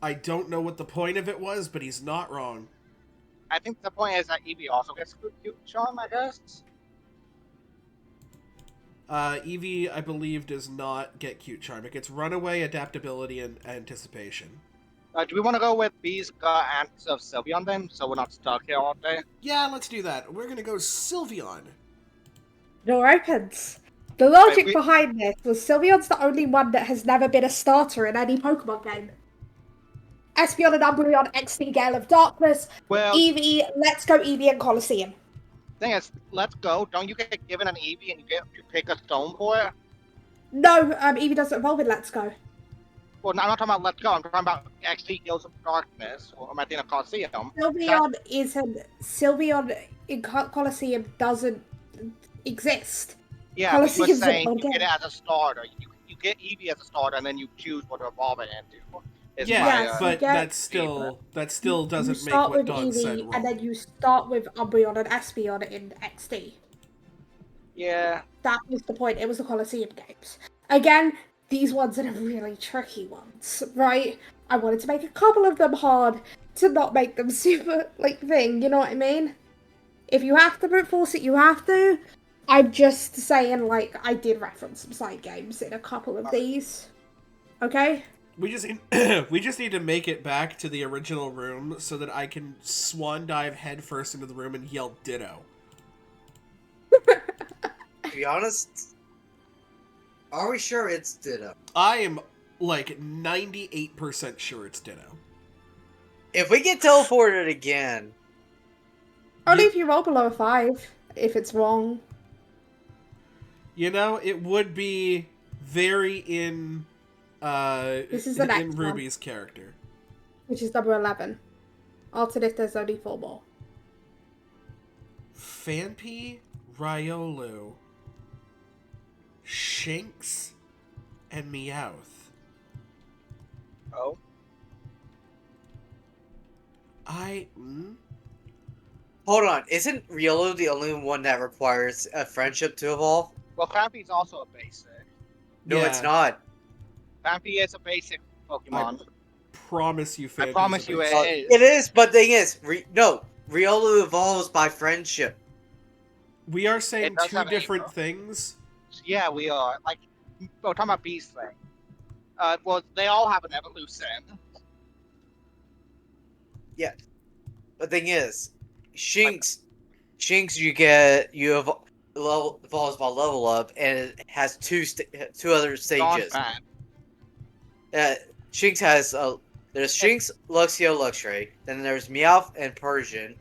I don't know what the point of it was, but he's not wrong. I think the point is that Eevee also gets cute charm, I guess. Eevee, I believe, does not get Cute Charm. It gets Runaway, Adaptability, and Anticipation. Do we want to go with Bee's gut answer of Sylveon then, so we're not stuck here all day? Yeah, let's do that. We're gonna go Sylveon. Door opens. The logic we- behind this was Sylveon's the only one that has never been a starter in any Pokemon game. Espeon and Umbreon, XD, Gale of Darkness, Well, Eevee, Let's Go Eevee and Colosseum. thing is, let's go. Don't you get given an Eevee and you get to pick a stone for it? No, Eevee doesn't evolve in Let's Go. Well, no, I'm not talking about Let's Go. I'm talking about XD Gales of Darkness, or am I thinking of Colosseum? Sylveon in Colosseum doesn't exist. Yeah, but you were Colosseum's saying an you old get game. it as a starter. You get Eevee as a starter, and then you choose what to evolve it into. Yeah, Yes, but you get- that still doesn't you make start what with Dawn said Eevee, wrong. and then you start with Umbreon and Espeon in XD. Yeah. That was the point. It was the Colosseum games. Again, these ones are the really tricky ones, right? I wanted to make a couple of them hard to not make them super, thing, you know what I mean? If you have to brute force it, you have to. I'm just saying, I did reference some side games in a couple of these. Okay? We just need to make it back to the original room so that I can swan dive headfirst into the room and yell ditto. To be honest, are we sure it's Ditto? I am 98% sure it's ditto. If we get teleported again, Only if you roll below a 5, if it's wrong. You know, it would be very in This is the next in one. Ruby's character. Which is number 11. Alternate, there's only 4 more. Phanpy, Riolu, Shinx, and Meowth. Oh. hold on. Isn't Riolu the only one that requires a friendship to evolve? Well, Phanpy's also a basic. No, Yeah. it's not. Phanpy is a basic Pokemon. Promise you, Phanpy's I promise a you big- it is. It is, but thing is, Riolu evolves by friendship. We are saying It does two have different April. things. Yeah, we are. We're talking about Beast thing. Well, they all have an evolution. The thing is, Shinx, evolves by level up, and it has two other Gone stages. bad. Shinx has there's Shinx, Luxio, Luxray. Then there's Meowth and Persian.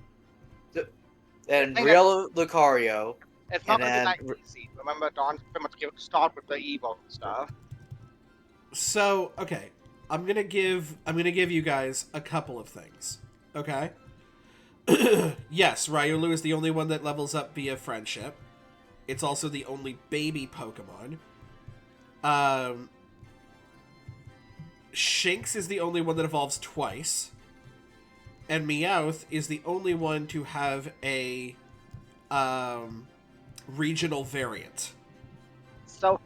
Then Thing Riolu, Lucario. It's not And gonna be that easy. Remember, Dawn's pretty much start with the Evo stuff. So, okay, I'm gonna give you guys a couple of things. Okay. Yes, Riolu is the only one that levels up via friendship. It's also the only baby Pokemon. Shinx is the only one that evolves twice. And Meowth is the only one to have a regional variant. So,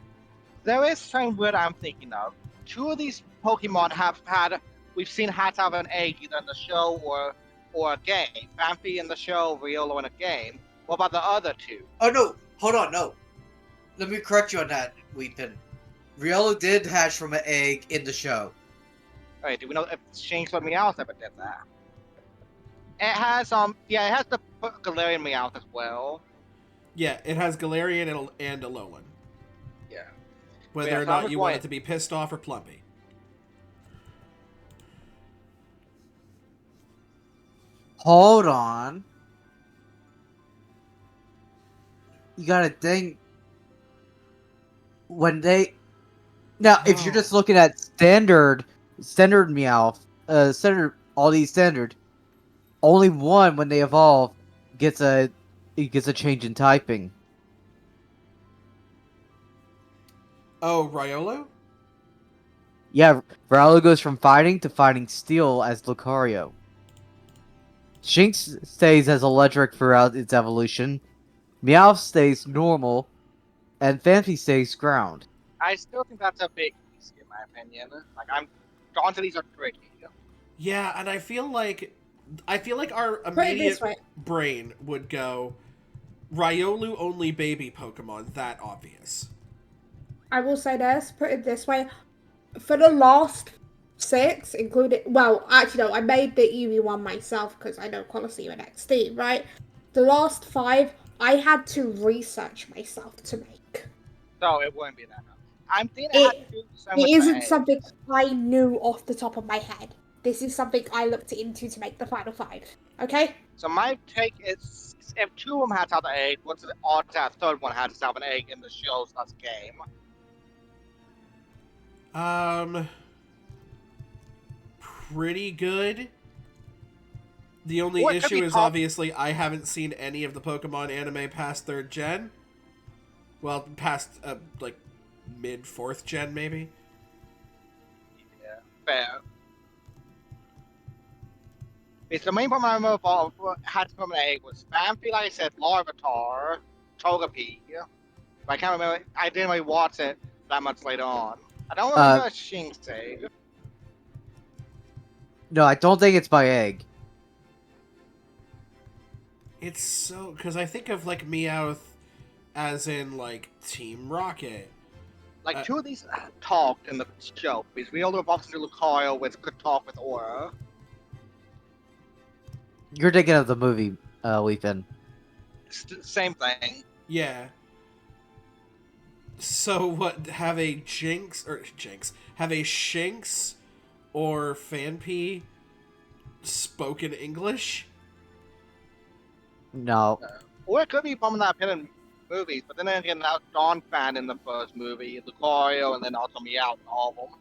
there is something weird I'm thinking of. 2 of these Pokemon we've seen hats have an egg either in the show or a game. Phanpy in the show, Riolu in a game. What about the other 2? Oh no! Hold on, no. Let me correct you on that, Weepin. Riolu did hatch from an egg in the show. Alright, do we know if Shinx or Meowth ever did that? It has it has the Galarian Meowth as well. Yeah, it has Galarian and Alolan. Yeah. Whether Yeah, or so I'm not just you want going. it to be pissed off or plumpy. Hold on. You gotta think when they now if you're Oh. just looking at standard Meowth, standard all these standard, only one when they evolve gets a change in typing. Oh, Riolo? Yeah, Rowlet goes from fighting to fighting steel as Lucario. Shinx stays as electric throughout its evolution. Meowth stays normal, and Phanpy stays ground. I still think that's a big piece, in my opinion. Like, I'm drawn to these are tricky. Yeah, and I feel like our Put it this immediate way. brain would go Riolu only baby Pokemon, that obvious. I will say this. Put it this way. For the last 6, including, well, actually no, I made the Eevee one myself because I know Colosseum and XD, right? The last 5, I had to research myself to make. So it wouldn't be that hard. I'm thinking it had It to do so it with the isn't egg. something I knew off the top of my head. This is something I looked into to make the final 5. Okay? So my take is if 2 of them had to have the egg, what's the odds that third one had to have an egg in the show slash game? Um, pretty good. The only Or it could issue be is top. obviously I haven't seen any of the Pokemon anime past 3rd gen. Well, past like mid 4th gen maybe. Yeah, fair. It's the main problem I remember had to come an egg was Phanpy, like I said, Larvitar, Togepi. But I can't remember. I didn't really watch it that much later on. I don't remember a Shinx egg. No, I don't think it's by egg. It's so because I think of like Meowth as in like Team Rocket. Like 2 of these talked in the show because we all evolved into Lucario, which could talk with Aura. You're thinking of the movie, Leafin. Same thing. Yeah. So what? Have a Jinx? Have a Shinx or Phanpy spoken English? No. Or it could be from that appeared in movies, but then again, now Dawn fan in the first movie, Lucario, and then also Meowth in all of them.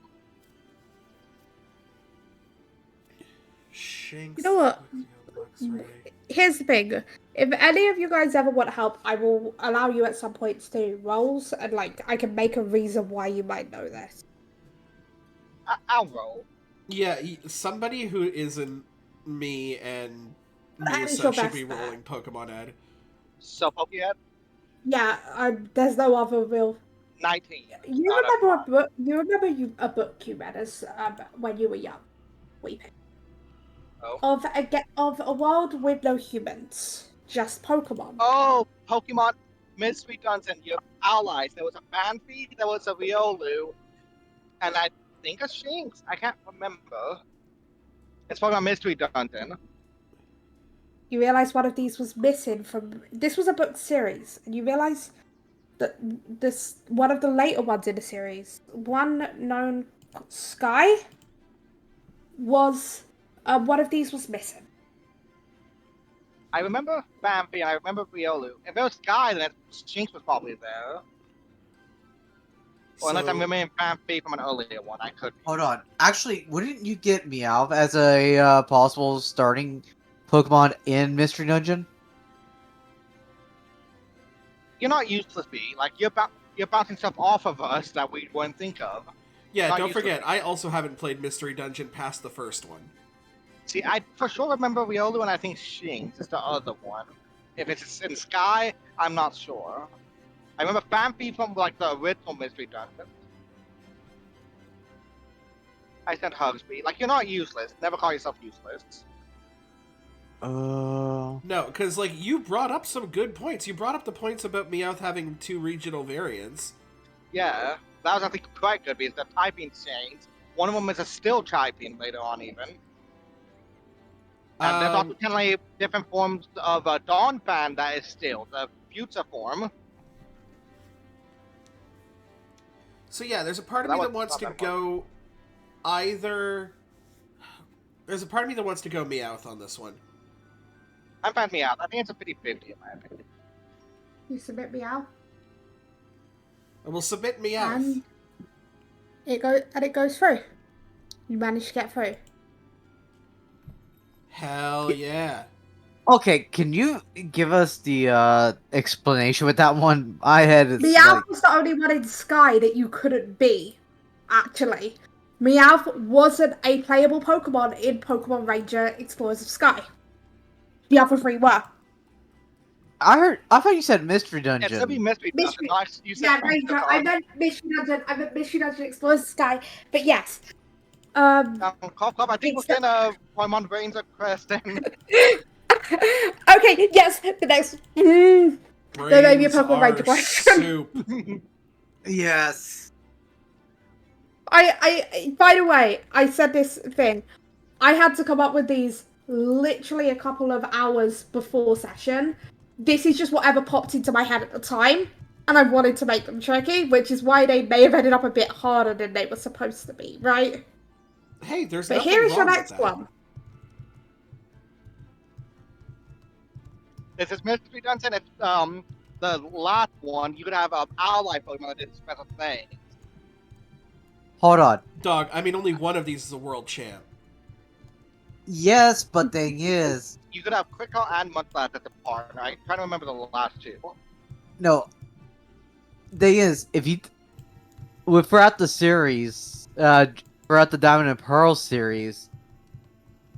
Shinx. You know what? Luxray. Here's the thing. If any of you guys ever want help, I will allow you at some points to do roles, and like I can make a reason why you might know this. I'll roll. Yeah, somebody who isn't me and That is Musa your should best be bet. rolling Pokemon Ed. So Pokehead, Yeah, there's no other real. 19. You out of remember a 5. book? You remember a book you read as when you were young, weeping Oh. of a world with no humans, just Pokemon. Oh, Pokemon Mystery Dungeon, your allies. There was a Phanpy, there was a Riolu, and I think a Shinx. I can't remember. It's Pokemon Mystery Dungeon. You realize one of these was missing from. This was a book series, and you realize that this one of the later ones in the series, one known Sky, was one of these was missing. I remember Phanpy and I remember Riolu. If it was Sky, then Shinx was probably there. Or unless I'm remembering Phanpy from an earlier one, I could be. Hold on. Actually, wouldn't you get Meowth as a possible starting Pokemon in Mystery Dungeon? You're not useless, B. Like, you're bouncing stuff off of us that we wouldn't think of. Yeah, Not don't useless. forget, I also haven't played Mystery Dungeon past the first one. See, I for sure remember Riolu and I think Shinx is the other one. If it's in Sky, I'm not sure. I remember Phanpy from like the original Mystery Dungeon. I said Hugsby. Like, you're not useless. Never call yourself useless. No, because like you brought up some good points. You brought up the points about Meowth having 2 regional variants. Yeah, that was I think quite good because the typing changed. One of them is a still typing later on even. And there's also kind of like different forms of a Dawn fan that is still. The Buta form. So yeah, there's a part of That me was that wants not to that fun. go either. There's a part of me that wants to go Meowth on this one. I'm fine me out. I think it's a 50-50 in my opinion. You submit me out, I will submit Meowth. and it goes through. You manage to get through. Hell yeah. Okay, can you give us the explanation with that one? I had it's Meowth like was the only one in Sky that you couldn't be, actually. Meowth wasn't a playable Pokemon in Pokemon Ranger Explorers of Sky. The other three were. I thought you said Mystery Yeah, it's gonna be Dungeon. mystery. Mystery. Nice. You said Yeah, Ranger. I meant Mystery Dungeon. I meant Mystery Dungeon Explorers of Sky. But yes. Cough, cough. I think It's we're getting Pokemon Ranger quest and okay, yes, the next. There may be a Brains Pokemon Ranger are question. soup. Yes. By the way, I said this thing. I had to come up with these literally a couple of hours before session. This is just whatever popped into my head at the time, and I wanted to make them tricky, which is why they may have ended up a bit harder than they were supposed to be, right? Hey, there's But nothing here is your wrong with next that. one. this is mystery dungeon. It's the last one. You could have ally Pokemon that did special things. Hold on. Dog, I mean, only one of these is a world champ. Yes, but thing is, You could have Critical and Mudflat at the part. Right? Trying to remember the last two. no. Thing is, if you throughout the series, throughout the Diamond and Pearl series,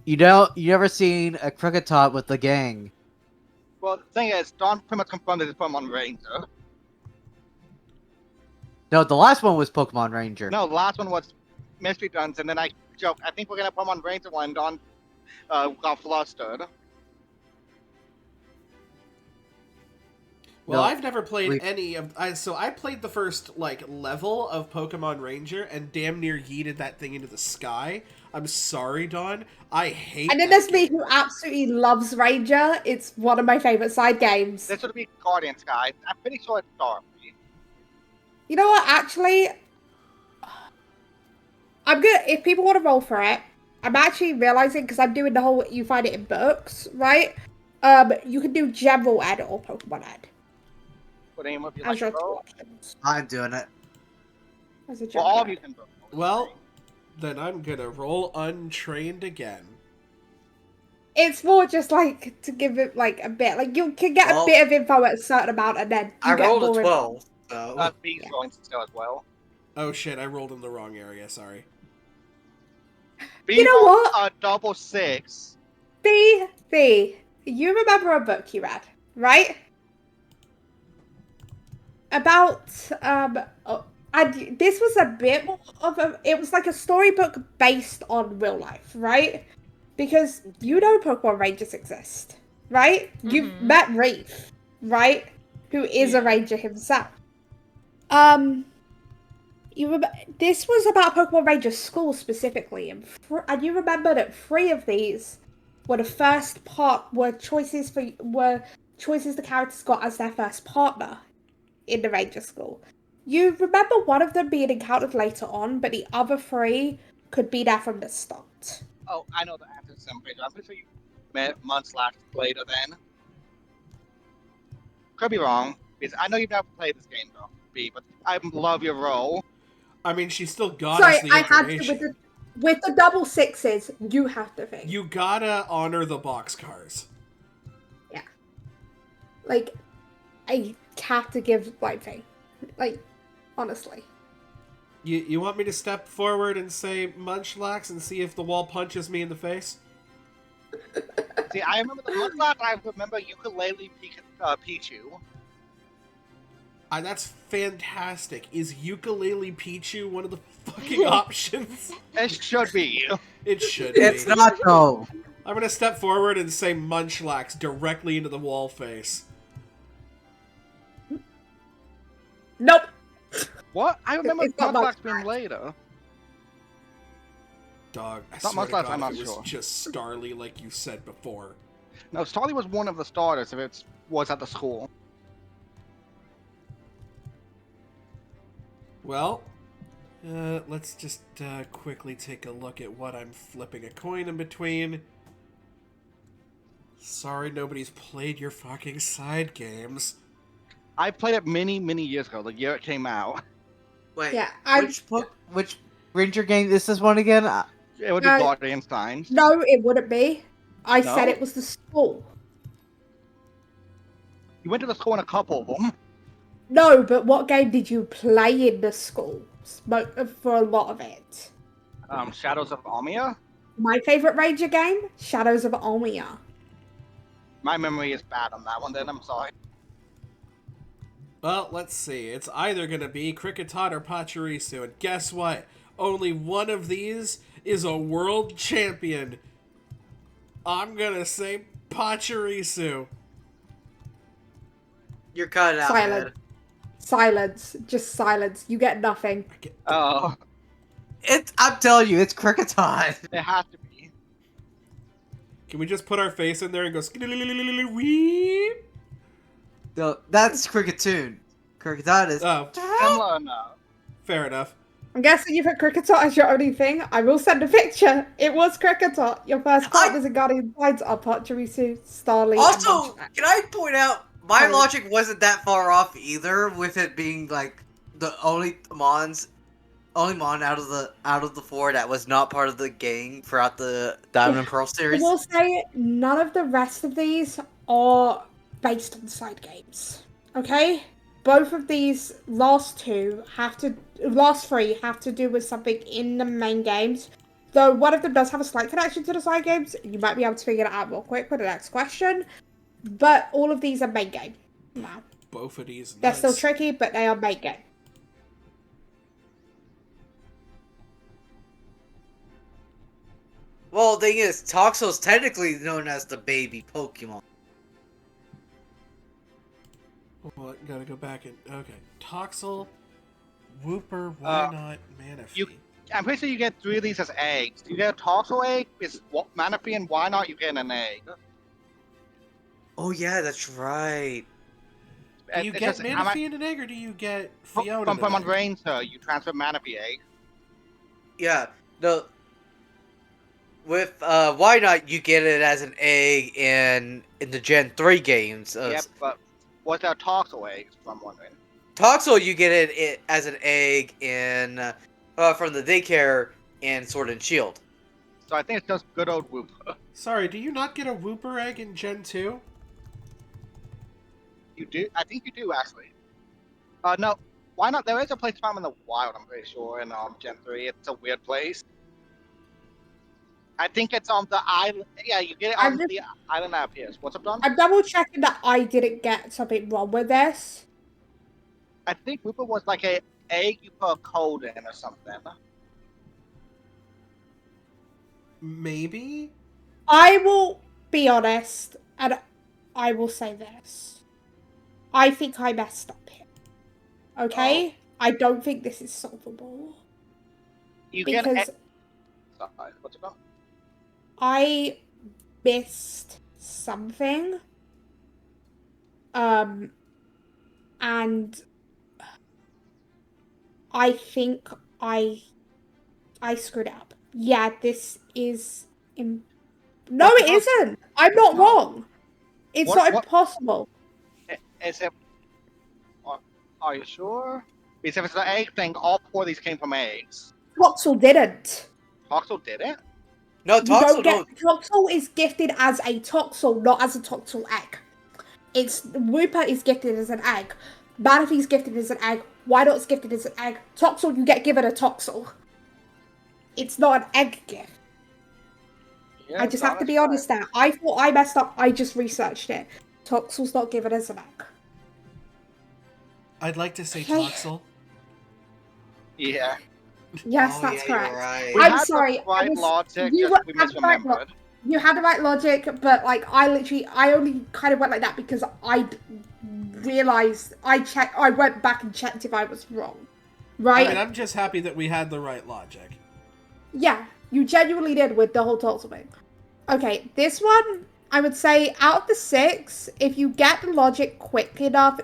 you never seen a Kricketot with the gang. Well, the thing is, Don pretty much confirmed that it's Pokemon Ranger. No, the last one was Pokemon Ranger. No, the last one was Mystery Dungeon. Then I joked, I think we're gonna Pokemon Ranger one. Don got flustered. Well, No, I've never played we- any of. So I played the first level of Pokemon Ranger and damn near yeeted that thing into the sky. I'm sorry, Dawn. I hate. And then that there's me game. who absolutely loves Ranger. It's one of my favorite side games. This would be Guardians, guys. I'm pretty sure it's Starfleet. You know what? Actually, I'm good. If people want to roll for it, I'm actually realizing because I'm doing the whole you find it in books, right? You can do general ed or Pokemon ed Would anyone of you as like your to two roll? options. I'm doing it. As a Well, general all of you ed. can roll. Well, then I'm gonna roll untrained again. It's more just like to give it like a bit. Like you can get a Well, bit of info at a certain amount, and then you I get rolled a more 12. So B's Yeah. rolling still as well. Oh shit! I rolled in the wrong area. Sorry. B You know rolled what? a double 6. B, you remember a book you read, right? About and this was a bit more of a. It was like a storybook based on real life, right? Because you know Pokemon Rangers exist, right? You've Mhm. met Reef, right? Who is a Yeah. ranger himself. Um, this was about Pokemon Ranger School specifically, and you remember that 3 of these were the first part were choices the characters got as their first partner in the Ranger School. You remember one of them being encountered later on, but the other 3 could be there from the start. Oh, I know the answer to some page. I'm pretty sure you met months later then. Could be wrong. Because I know you've never played this game though, B, but I love your role. I mean, she still got Sorry, us the I had to information. with the double 6s. You have to think. You gotta honor the boxcars. Like, I have to give my thing. Like, honestly. You want me to step forward and say Munchlax and see if the wall punches me in the face? See, I remember the Mudflat, I remember Ukulele Pichu. That's fantastic. Is Ukulele Pichu one of the fucking options? It should be. It should be. it's not though. I'm gonna step forward and say Munchlax directly into the wall face. Nope. What? I remember It's not Mudflat Mudflat. being later. Dog, I Not swear to Munchlax, God, I'm not if it was sure. just Starly like you said before. No, Starly was one of the starters if it was at the school. Well, let's just quickly take a look at what I'm flipping a coin in between. Sorry nobody's played your fucking side games. I played it many years ago, the year it came out. Wait, Yeah, which Ranger game is this one again? It would be Guardian Signs. No, it wouldn't be. I said No? it was the school. You went to the school in a couple of them. No, but what game did you play in the school? For a lot of it. Shadows of Omnia. My favorite Ranger game, Shadows of Omnia. My memory is bad on that one. Then I'm sorry. Well, let's see. It's either gonna be Kricketot or Pachirisu, and guess what? Only one of these is a world champion. I'm gonna say Pachirisu. You're cut out, Silence. man. Silence. Just silence. You get nothing. Oh, I'm telling you, it's Kricketot. it has to be. Can we just put our face in there and go wee? No, that's Cricketoon. Kricketot is. Oh, Similar enough. fair enough. I'm guessing you put Kricketot as your only thing. I will send a picture. It was Kricketot. Your first partners in Guardian Signs are Pachirisu, Starly, Also, and Munchkin. can I point out my Oh. logic wasn't that far off either, with it being like the only Mon out of the four that was not part of the gang throughout the Diamond and Pearl I series. will say none of the rest of these are based on side games. Okay? Both of these last three have to do with something in the main games. Though one of them does have a slight connection to the side games. You might be able to figure it out real quick for the next question. But all of these are main game. Now. Both of these. They're nuts. still tricky, but they are main game. Well, the thing is, Toxel's technically known as the baby Pokemon. Well, gotta go back and okay. Toxel, Wooper, why not Manaphy? I'm pretty sure you get 3 of these as eggs. You get a Toxel egg, it's Manaphy, and why not you get an egg? Oh yeah, that's right. Do you get Manaphy in an egg, or do you get Fiona from in an egg? Rain, sir, you transfer Manaphy egg. Yeah, no. With why not you get it as an egg in the Gen 3 games. Yep, but what's our Toxel eggs, if I'm wondering? Toxel, you get it as an egg in from the daycare in Sword and Shield. So I think it's just good old Wooper. Sorry, do you not get a Wooper egg in Gen 2? You do? I think you do, actually. No. Why not? There is a place to find them in the wild, I'm pretty sure, in Gen 3. It's a weird place. I think it's on the island. Yeah, you get it on the island that appears. What's up, Don? I'm double checking that I didn't get something wrong with this. I think Wooper was like a egg you put a code in or something. Maybe? I will be honest, and I will say this. I think I messed up here. Okay? I don't think this is solvable. You because get Sorry, what's it called? I missed something. And I think I screwed up. Yeah, this is no, it isn't. I'm not wrong. It's not impossible. Is it? Are you sure? Because if it's the egg thing, all 4 of these came from eggs. Toxel didn't. Toxel did it? No, Toxel Toxel is gifted as a Toxel, not as a Toxel egg. Wooper is gifted as an egg. Manaphy is gifted as an egg. Wydot is gifted as an egg. Toxel, you get given a Toxel. It's not an egg gift. Yeah, I just have to be honest now. I thought I messed up. I just researched it. Toxel's not given as an egg. I'd like to say Toxel. Yeah. Yes, that's correct. Right. I'm sorry. Right logic, you just we had the right misremembered. You had the right logic, but like I only kind of went like that because I realized I went back and checked if I was wrong. Right? I mean, I'm just happy that we had the right logic. Yeah, you genuinely did with the whole Toxel thing. Okay, this one, I would say out of the 6, if you get the logic quick enough,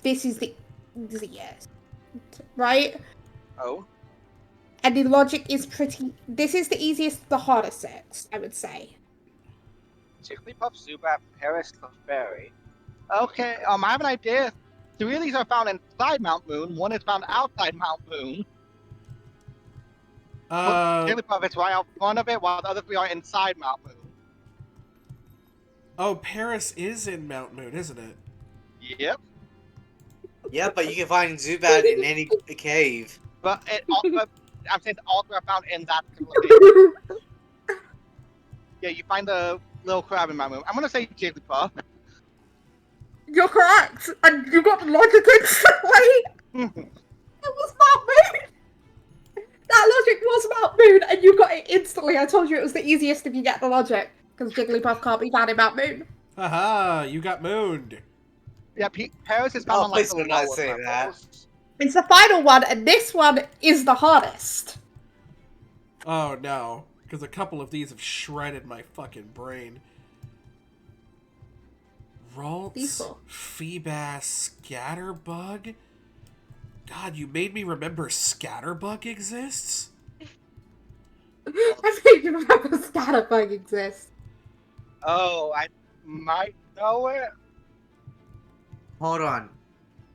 this is the easiest. right? Oh. And the logic is pretty. This is the easiest, the hardest six, I would say. Jigglypuff, Zubat, Paris, Clefairy. Okay, I have an idea. Three of these are found inside Mount Moon. One is found outside Mount Moon. Jigglypuff is right out front of it, while the other three are inside Mount Moon. Oh, Paris is in Mount Moon, isn't it? Yep. Yeah, but you can find Zubat in any cave. But I'm saying all three are found in that particular location. Yeah, you find the little crab in Mount Moon. I'm gonna say Jigglypuff. You're correct, and you got the logic instantly. It was Mount Moon. That logic was Mount Moon, and you got it instantly. I told you it was the easiest if you get the logic, because Jigglypuff can't be found in Mount Moon. Haha, you got mooned. Yeah, Paris is found on like please the do not lower say that. levels. It's the final one, and this one is the hardest. Oh no, because a couple of these have shredded my fucking brain. These Ralts, four. Feebas, Scatterbug? God, you made me remember Scatterbug exists? I think you remember Scatterbug exists. Oh, I might know it. Hold on.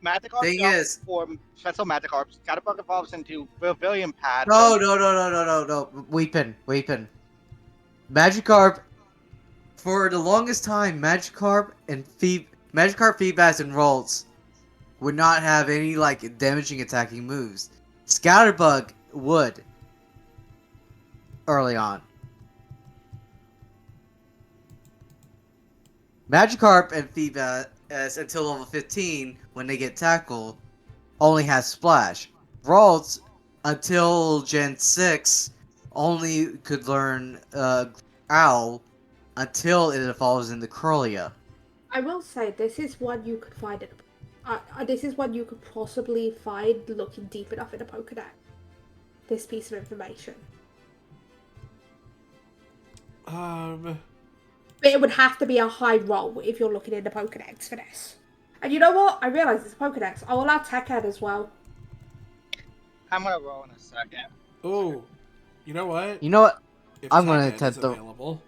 Magikarp Thing jumps is- for Special Magikarp. Scatterbug evolves into Pavilion Pad. No. Weepin. Magikarp, for the longest time, Magikarp, Feebas, and Ralts would not have any, like, damaging attacking moves. Scatterbug would. Early on. Magikarp and Feebas, until level 15, when they get tackled, only has Splash. Ralts, until Gen 6, only could learn Owl until it evolves into Corellia. I will say this is one you could find in this is one you could possibly find looking deep enough in a Pokédex. This piece of information. But it would have to be a high roll if you're looking in the Pokédex for this. And you know what? I realise it's a Pokédex. I'll allow Tech Head as well. I'm gonna roll in a second. Oh, you know what? You know what? If I'm gonna Tech Ed attempt is the- available.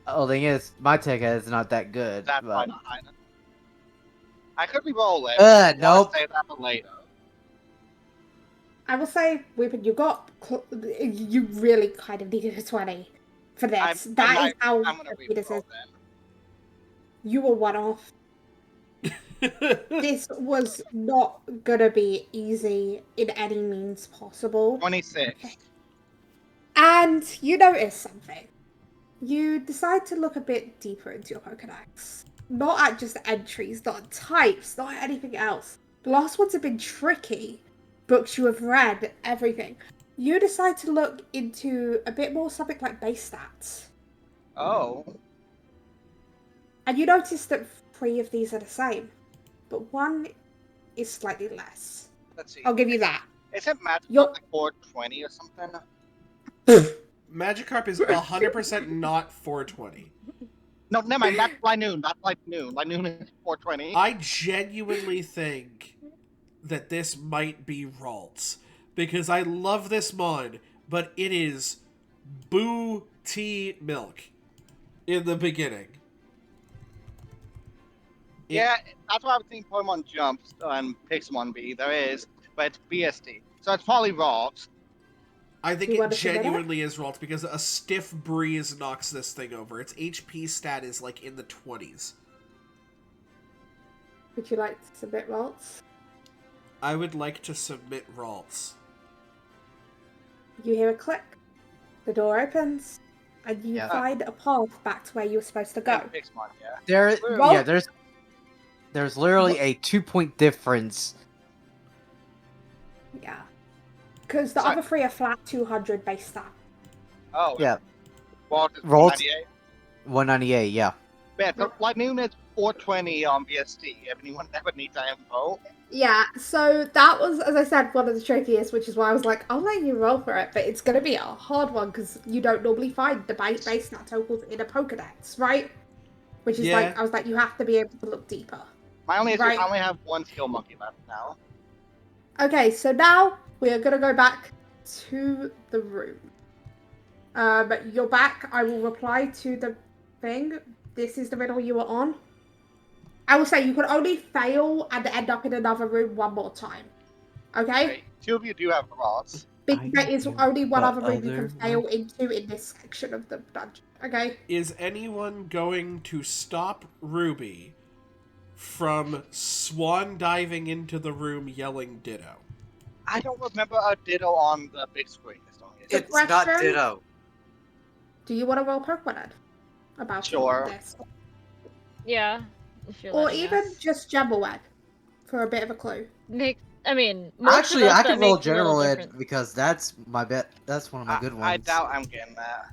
Oh, thing is, my tech head is not that good. That's but... fine. I could be rolling. Nope. Say that for later. I will say, Weepin, you really kind of needed a 20 for this. That is how I'm gonna tricky this re-roll is. then. You were one off. This was not gonna be easy in any means possible. 26. And you notice something. You decide to look a bit deeper into your Pokédex. Not at just entries, not at types, not at anything else. The last ones have been tricky. Books you have read, everything. You decide to look into a bit more something like base stats. Oh. And you notice that 3 of these are the same. But one is slightly less. Let's see. I'll give you that. Isn't Magikarp You're- like 420 or something? Magikarp is 100% not 420. No, never mind. That's Linoon. That's Linoon. Linoon is 420. I genuinely think that this might be Ralts. Because I love this mod, but it is Boo Tea Milk in the beginning. Yeah, that's why I was thinking Pokemon Jumps and Pixelmon B. There is, but it's BST. So it's probably Ralts. I think You it want to submit it? genuinely is Ralts because a stiff breeze knocks this thing over. Its HP stat is like in the 20s. Would you like to submit Ralts? I would like to submit Ralts. You hear a click. The door opens. And you Yeah. find a path back to where you were supposed to go. And Pixelmon, yeah. Yeah, there's literally a 2-point difference. Yeah. Because the Sorry. other 3 are flat 200 base stat. Oh. Yeah. Ralts is Ralts- 98. 198, yeah. Yeah, so Linoon is 420 on BST. If anyone ever needs that info. Yeah, so that was, as I said, one of the trickiest, which is why I was like, I'll let you roll for it, but it's going to be a hard one because you don't normally find the base stat totals in a Pokedex, right? Which is Yeah. like, I was like, you have to be able to look deeper. My only issue is Right. I only have one skill monkey left now. Okay, so now we are gonna go back to the room. You're back. I will reply to the thing. This is the riddle you were on. I will say you can only fail and end up in another room one more time. Okay? Okay, two of you do have thoughts. Because there is only one other room you can fail one? into in this section of the dungeon. Okay? Is anyone going to stop Ruby from swan diving into the room yelling ditto? I don't remember a ditto on the big screen. That's the only issue. The It's not question, Ditto. do you want to roll Pokemon about Sure. this? Yeah, if you're Or letting even us. just Jumble Egg for a bit of a clue. I mean, most of Actually, us I that can roll makes a little General Ed difference. because that's my bet. That's one of my good I ones. doubt I'm getting that.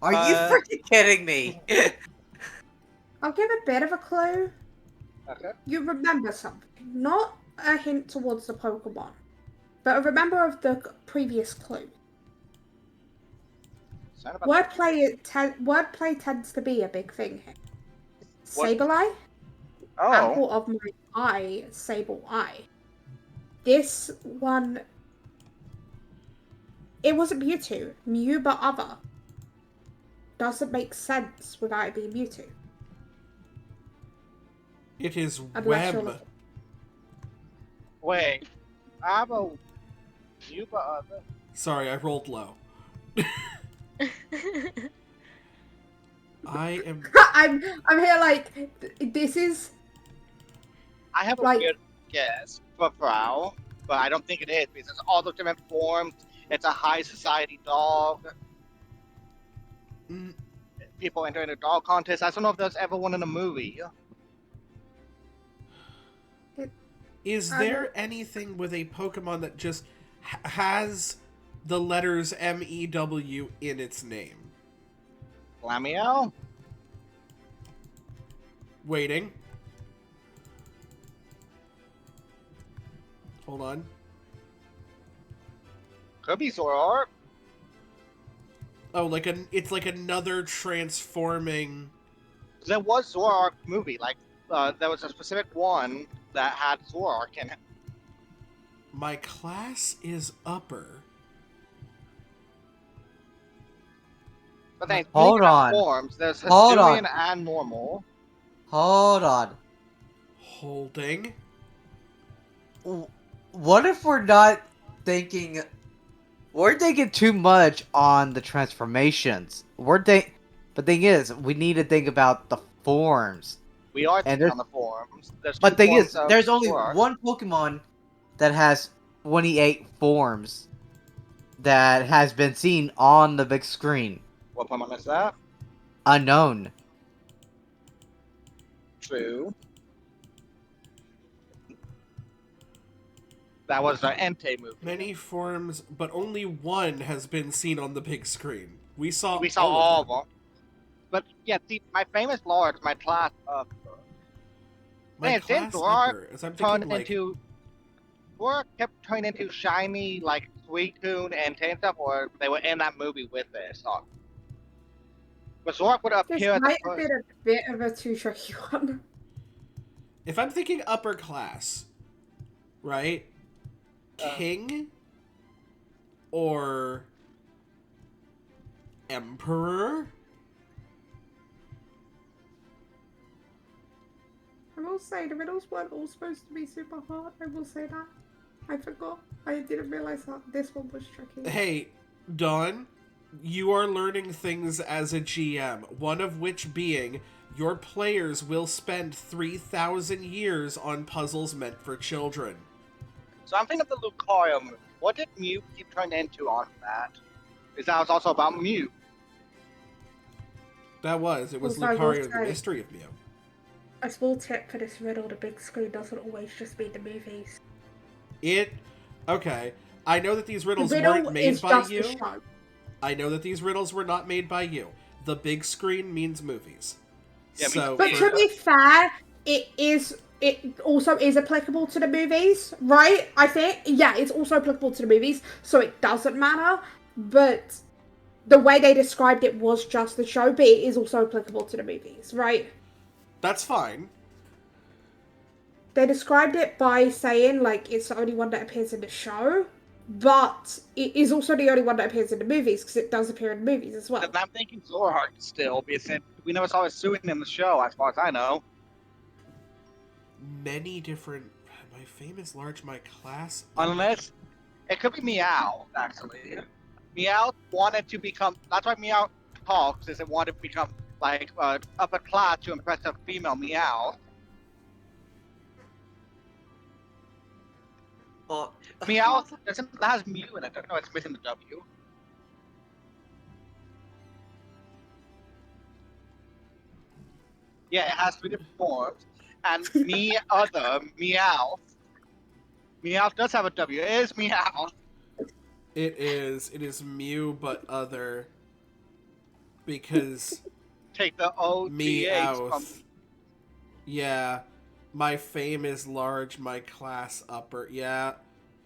Are you freaking kidding me? I'll give a bit of a clue. Okay. You remember something. Not a hint towards the Pokemon, but a remember of the previous clue. Sound about Wordplay tends to be a big thing here. What? Sableye, Oh. apple of my eye, Sable Eye. This one, it wasn't Mewtwo. Mew but other. Doesn't make sense without it being Mewtwo. It is Unless you're Web. looking. Wait. I have a you but other. Sorry, I rolled low. I am. I'm here like this is I have a like weird guess for Frau, but I don't think it is because it's all the different forms. It's a high society dog. Mm, People entering a dog contest. I don't know if there's ever one in a movie. Is there anything with a Pokemon that just has the letters MEW in its name? Lamiel? Waiting. Hold on. Could be Zoroark. Oh, it's like another transforming. There was Zoroark movie. Like there was a specific one that had Zoroark in it. My class is upper. But then Hold speaking of on. forms, there's Hold Hisuian on. and normal. Hold on. Holding. What if we're not thinking? We're thinking too much on the transformations. But thing is, we need to think about the forms. We are And thinking on the forms. There's two but thing forms is, of there's only Zoroark. one Pokemon that has 28 forms that has been seen on the big screen. What Pokemon is that? Unknown. True. That was the Entei movie. Many forms, but only one has been seen on the big screen. We saw all of them. But yeah, see, my famous lord, my class My man, class didn't Zoroark upper, as I'm turn thinking like into Zoroark kept turning into shiny like Suicune and Tay and stuff, or they were in that movie with it. So. But Zoroark would this appear at the might have first. been a bit of a too tricky one. if I'm thinking upper class, right? King or Emperor? I will say the riddles weren't all supposed to be super hard. I will say that. I forgot. I didn't realize that this one was tricky. Hey, Dawn, you are learning things as a GM, one of which being your players will spend 3,000 years on puzzles meant for children. So I'm thinking of the Lucario movie. What did Mew keep turning into on that? Because that was also about Mew. It was Also, I will Lucario, the say- Mystery of Mew. A small tip for this riddle: the big screen doesn't always just mean the movies. Okay, I know that these riddles riddle weren't made is by just you. the show. I know that these riddles were not made by you. The big screen means movies. Yeah, so, But to be fair, it also is applicable to the movies, right? I think. Yeah, it's also applicable to the movies, so it doesn't matter. But the way they described it was just the show, but it is also applicable to the movies, right? that's fine. they described it by saying like it's the only one that appears in the show, but it is also the only one that appears in the movies because it does appear in the movies as well. And I'm thinking Zorhart still, because we never saw it suing in the show, as far as I know. Many different. My famous large, my class. Unless it could be Meow, actually. Meow wanted to become. That's why Meow talks, is it wanted to become like upper class to impress a female Meow. Well, Meow that has Mew in it. No, it's missing the W. Yeah, it has 3 different forms. And Meow. Meow does have a W. It is Meow. It is. It is Mew, but other. Because Take the O-T-H from... Meowth. Yeah. My fame is large, my class upper. Yeah.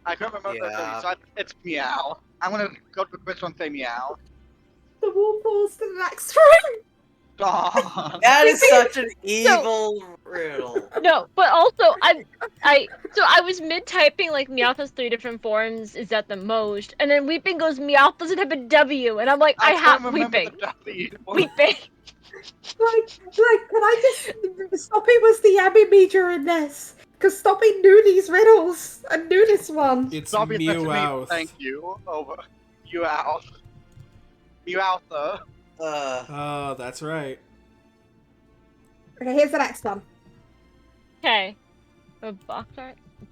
I couldn't remember the Yeah. W, so it's Meow. I'm gonna go to the quiz and say Meow. The wall falls to the next room. Dawn. that is such an evil riddle. No, but also I was mid typing like Meowth has 3 different forms is at the most, and then Weeping goes Meowth doesn't have a W, and I'm like I have couldn't remember Weeping. the W. Weeping. Can I just Stoppy was the enemy during this? Because Stoppy knew these riddles and knew this one. It's Sorry, that's me. Meowth. Thank you. Over. Meowth. Meowth. Oh, that's right. Okay, here's the next one. Okay. A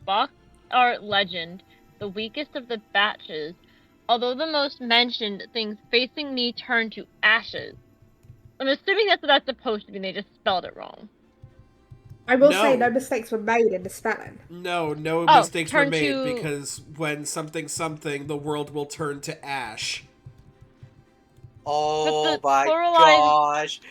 box art legend, the weakest of the batches. Although the most mentioned, things facing me turn to ashes. I'm assuming that's what that's supposed to be. They just spelled it wrong. I will No. say no mistakes were made in the spelling. No Oh, mistakes were turn made to- because when something, the world will turn to ash. Oh the my pluralized- gosh.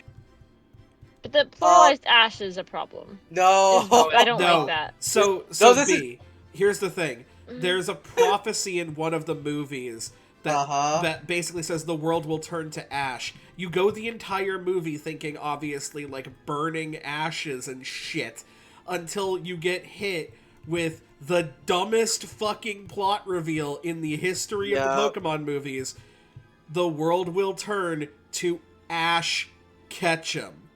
But the pluralized ash is a problem. No. I don't No. like that. So this B, here's the thing. Mhm. There's a prophecy in one of the movies that that basically says the world will turn to ash. You go the entire movie thinking obviously like burning ashes and shit until you get hit with the dumbest fucking plot reveal in the history of the Pokemon movies. The world will turn to Ash Ketchum.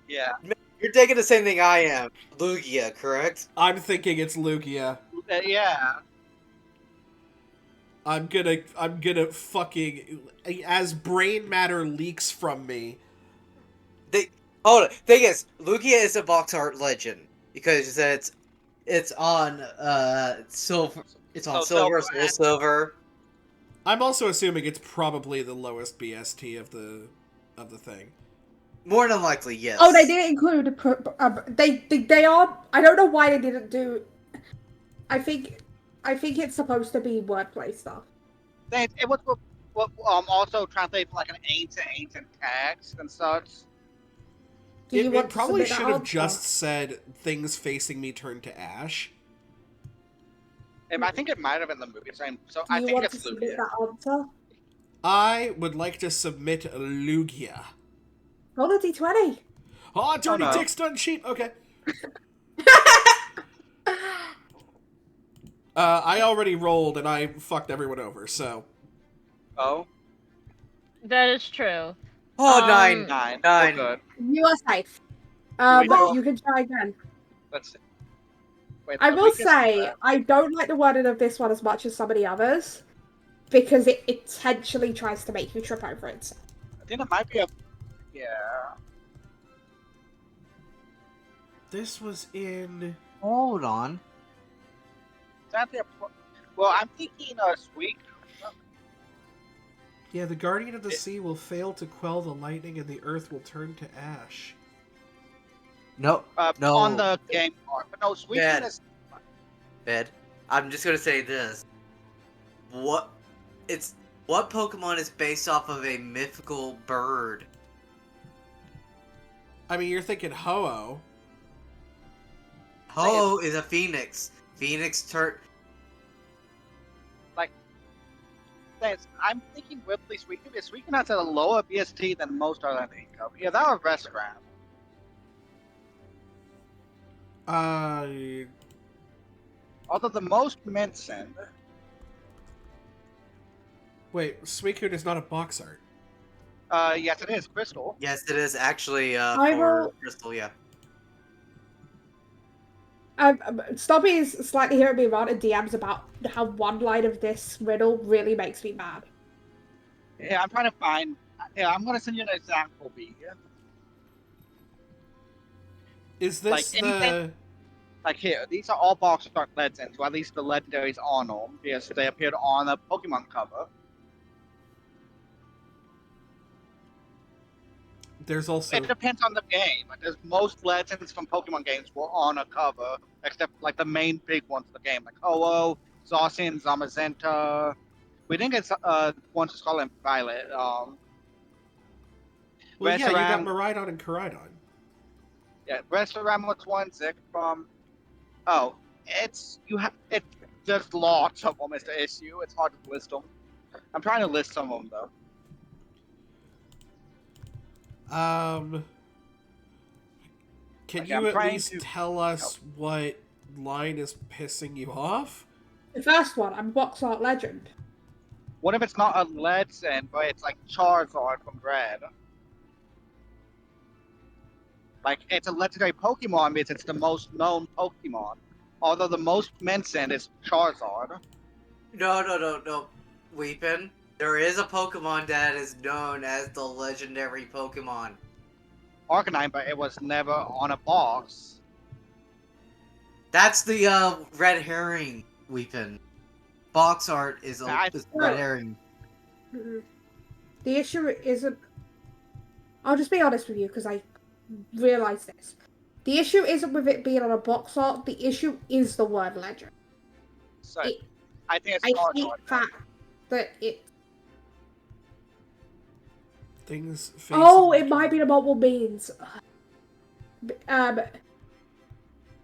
Yeah. You're taking the same thing I am. Lugia, correct? I'm thinking it's Lugia. Yeah. I'm gonna fucking, as brain matter leaks from me. Hold on. Thing is, Lugia is a box art legend because it's on silver. It's on silver, soul silver. I'm also assuming it's probably the lowest BST of the thing. More than likely, yes. Oh, they didn't include. They are. I don't know why they didn't do. I think it's supposed to be wordplay stuff. It was also translated from like an ancient text and such. Do you want It to probably submit that should have answer? just said things facing me turn to ash. I think it might have been the movie, so Do I you think want to it's submit Lugia. that answer? I would like to submit Lugia. Roll a d20. Oh, dirty no. dick stun sheet. Okay. I already rolled and I fucked everyone over. So Oh, That is true. Oh, Um, 9. 9. Nine. We're good. You are safe. we go? You can try again. Let's see. Wait, I the will weakest- say, I don't like the wording of this one as much as some of the others, because it intentionally tries to make you trip over it. I think it might be a. Yeah. this was in. Hold on. Well, I'm thinking Sweet. Yeah, the Guardian of the Sea will fail to quell the lightning and the earth will turn to ash. No. No. On the game part. But no, Sweet Bad. is. Bed. I'm just gonna say this. What Pokemon is based off of a mythical bird? I mean, you're thinking Ho-Oh. Ho is a phoenix. Phoenix turn. I'm thinking Whitley Sweetney. Sweetney has a lower BST than most are, I think. Yeah, that was Rescram. Uh, Although the most mentioned, wait, Suicune is not a box art. yes, it is Crystal. Yes, it is actually I for will. Crystal. Yeah. Stubby is slightly hearing me rant in DMs about how one line of this riddle really makes me mad. Yeah, I'm trying to find. Yeah, I'm gonna send you an example, B. Is Like this anything, the? like here, these are all box art legends, or at least the legendaries on them, because they appeared on a Pokemon cover. There's also. It depends on the game. There's most legends from Pokemon games were on a cover, except like the main big ones of the game, like Ho-Oh, Zacian, Zamazenta. We didn't get ones to Scarlet and Violet. Well, yeah, you got Reshiram, Miraidon and Koraidon. yeah, Reshiram was one. Zic from. Oh, it's there's lots of them is the issue. It's hard to list them. I'm trying to list some of them though. Um, can Okay, you I'm at trying least to. tell Oh, us what line is pissing you off? The first one, I'm box art legend. what if it's not a legend, but it's like Charizard from Red? Like it's a legendary Pokemon because it's the most known Pokemon. Although the most mentioned is Charizard. No. Weepin. There is a Pokemon that is known as the legendary Pokemon. Arcanine, but it was never on a box. That's the red herring, Weepin. Box art is I is red No. herring. The issue isn't. I'll just be honest with you because I realize this. The issue isn't with it being on a box art. The issue is the word legend. so It, I think it's I hate Charizard. the fact that it. Things. Facing Oh, it might be the multiple means. Um,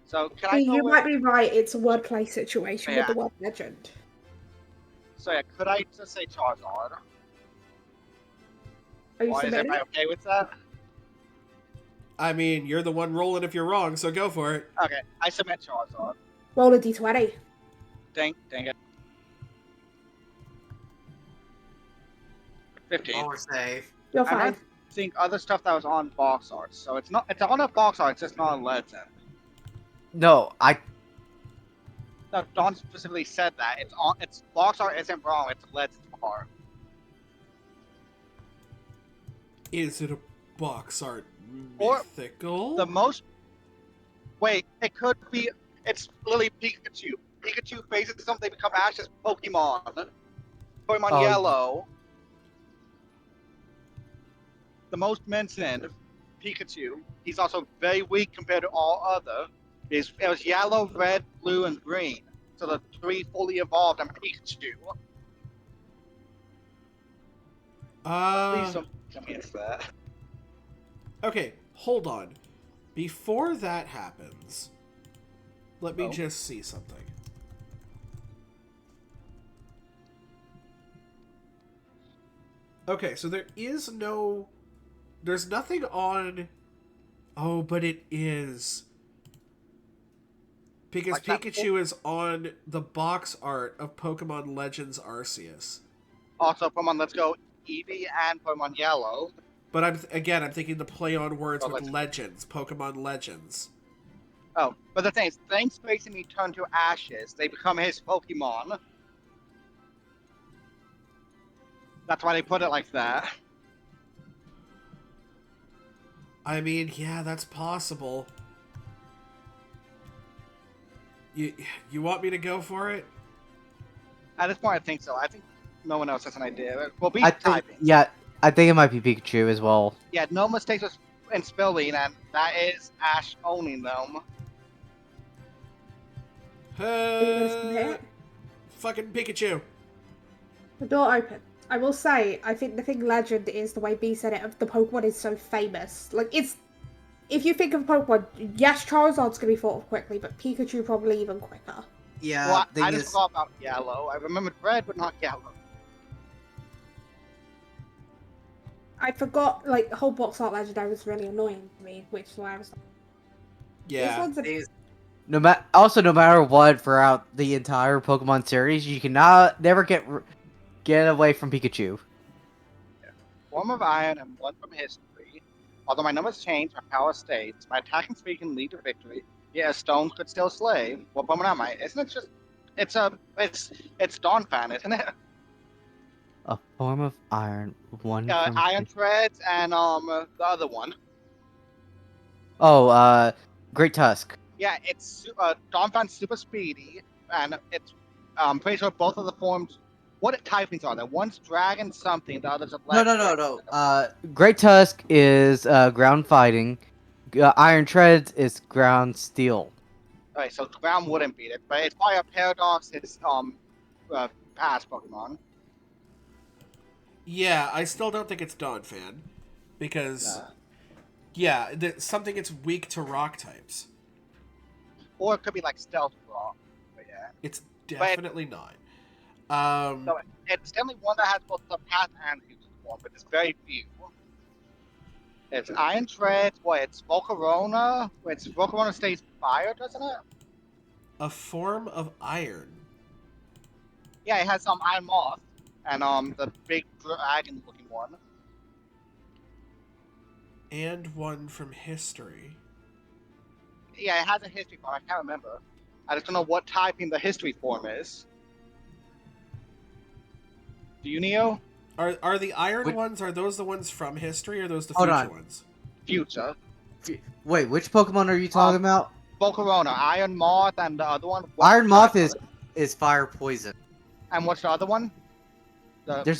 So can I go you with? might be right. It's a wordplay situation with Yeah. the word legend. So yeah, could I just say Charizard? Are you Or is submitting? everybody okay with that? I mean, you're the one rolling if you're wrong, so go for it. Okay, I submit Charizard. Roll a d20. Dang it. 15. Oh, we're safe. You're I'm fine. not seeing other stuff that was on box art, so it's not. It's on a box art. It's just not a legend. No, I No, Don specifically said that it's on. It's box art isn't wrong. It's legend art. Is it a box art Or mythical? the most. Wait, it could be. It's literally Pikachu. Pikachu faces something, they become Ash's Pokemon. Pokemon Oh. Yellow. The most mentioned, Pikachu. He's also very weak compared to all other. It was yellow, red, blue, and green. So the three fully evolved and Pikachu. Please don't tell me it's that. Okay, hold on. Before that happens, let me Oh. just see something. Okay, so there's nothing on. Oh, but it is. Because Like that- Pikachu is on the box art of Pokemon Legends Arceus. Also, Pokemon Let's Go Eevee and Pokemon Yellow. But I'm thinking the play on words Oh, with Legends. Legends, Pokemon Legends. Oh, but the thing is, things basically turn to ashes. They become his Pokemon. That's why they put it like that. I mean, yeah, that's possible. You want me to go for it? At this point, I think so. I think no one else has an idea. We'll be I think typing. yeah, I think it might be Pikachu as well. Yeah, no mistakes in spelling, and that is Ash owning them. Are you going to submit? Fucking Pikachu. The door opens. I will say, I think the thing legend is the way B said it, of the Pokemon is so famous. Like, it's... If you think of Pokemon, yes, Charizard's going to be thought of quickly, but Pikachu probably even quicker. Yeah, Well, I thing just is, forgot about Yellow. I remembered Red, but not Yellow. I forgot, like, the whole box art legendary was really annoying to me, which is why I was like, this Yeah. one's a... thing is, no matter what throughout the entire Pokemon series, you cannot never get away from Pikachu. Form of iron and one from history. Although my numbers change, my power stays. My attacking speed can lead to victory. Yeah, stones could still slay. What Pokemon am I? Isn't it just? It's Dawnfan, isn't it? A form of iron, one from. Iron Treads and the other one. Great Tusk. Yeah, it's Dawnfan's super speedy, and it's pretty sure both of the forms. What typings are there? One's dragon something, the other's electric. No. Great Tusk is ground fighting. Iron Treads is ground steel. Alright, so ground wouldn't beat it, but it's probably a Paradox. It's past Pokemon. Yeah, I still don't think it's Donphan. Because, something it's weak to rock types. Or it could be like Stealth Rock. But yeah. It's definitely not. So it's definitely one that has both the path and future form, but it's very few. It's Iron Tread, it's Volcarona. It's Volcarona stays fire, doesn't it? A form of iron. Yeah, it has some Iron Moth and the big dragon looking one. And one from history. Yeah, it has a history form. I can't remember. I just don't know what typing the history form is. Do you, Neo? Are the iron ones, are those the ones from history, or are those the future ones? Future. Wait, which Pokemon are you talking about? Volcarona, Iron Moth, and the other one. Iron Moth is fire poison. And what's the other one? That's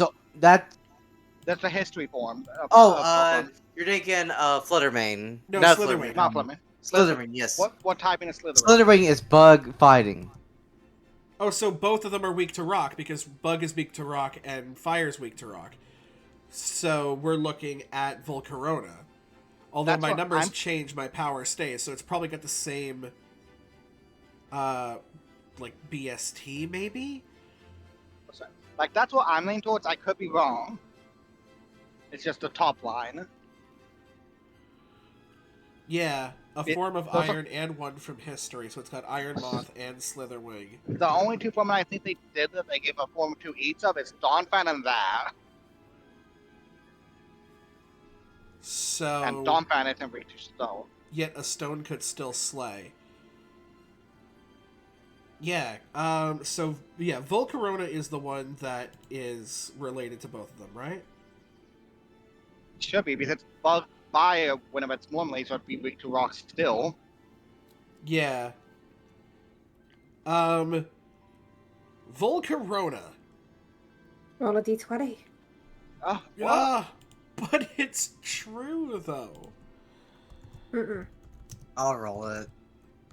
the history form. You're thinking Fluttermane. No, Not Slitherwing. Not Fleming. Slytherin, yes. What typing is Slytherin? Slytherin is bug fighting. Oh, so both of them are weak to rock, because bug is weak to rock and fire is weak to rock. So we're looking at Volcarona. Although my numbers change, my power stays, so it's probably got the same, BST, maybe? Like, that's what I'm leaning towards. I could be wrong. It's just the top line. Yeah, form of iron and one from history, so it's got Iron Moth and Slitherwing. The only two Pokemon I think they did that they gave a form to each of is Dawnfan and that. So... And Dawnfan isn't weak to stone. Yet a stone could still slay. Yeah, Volcarona is the one that is related to both of them, right? Should be, because it's bug fire whenever it's normally, so it'd be weak to rock still. Yeah. Volcarona. Roll a d20. But it's true, though. Mm-mm. I'll roll it.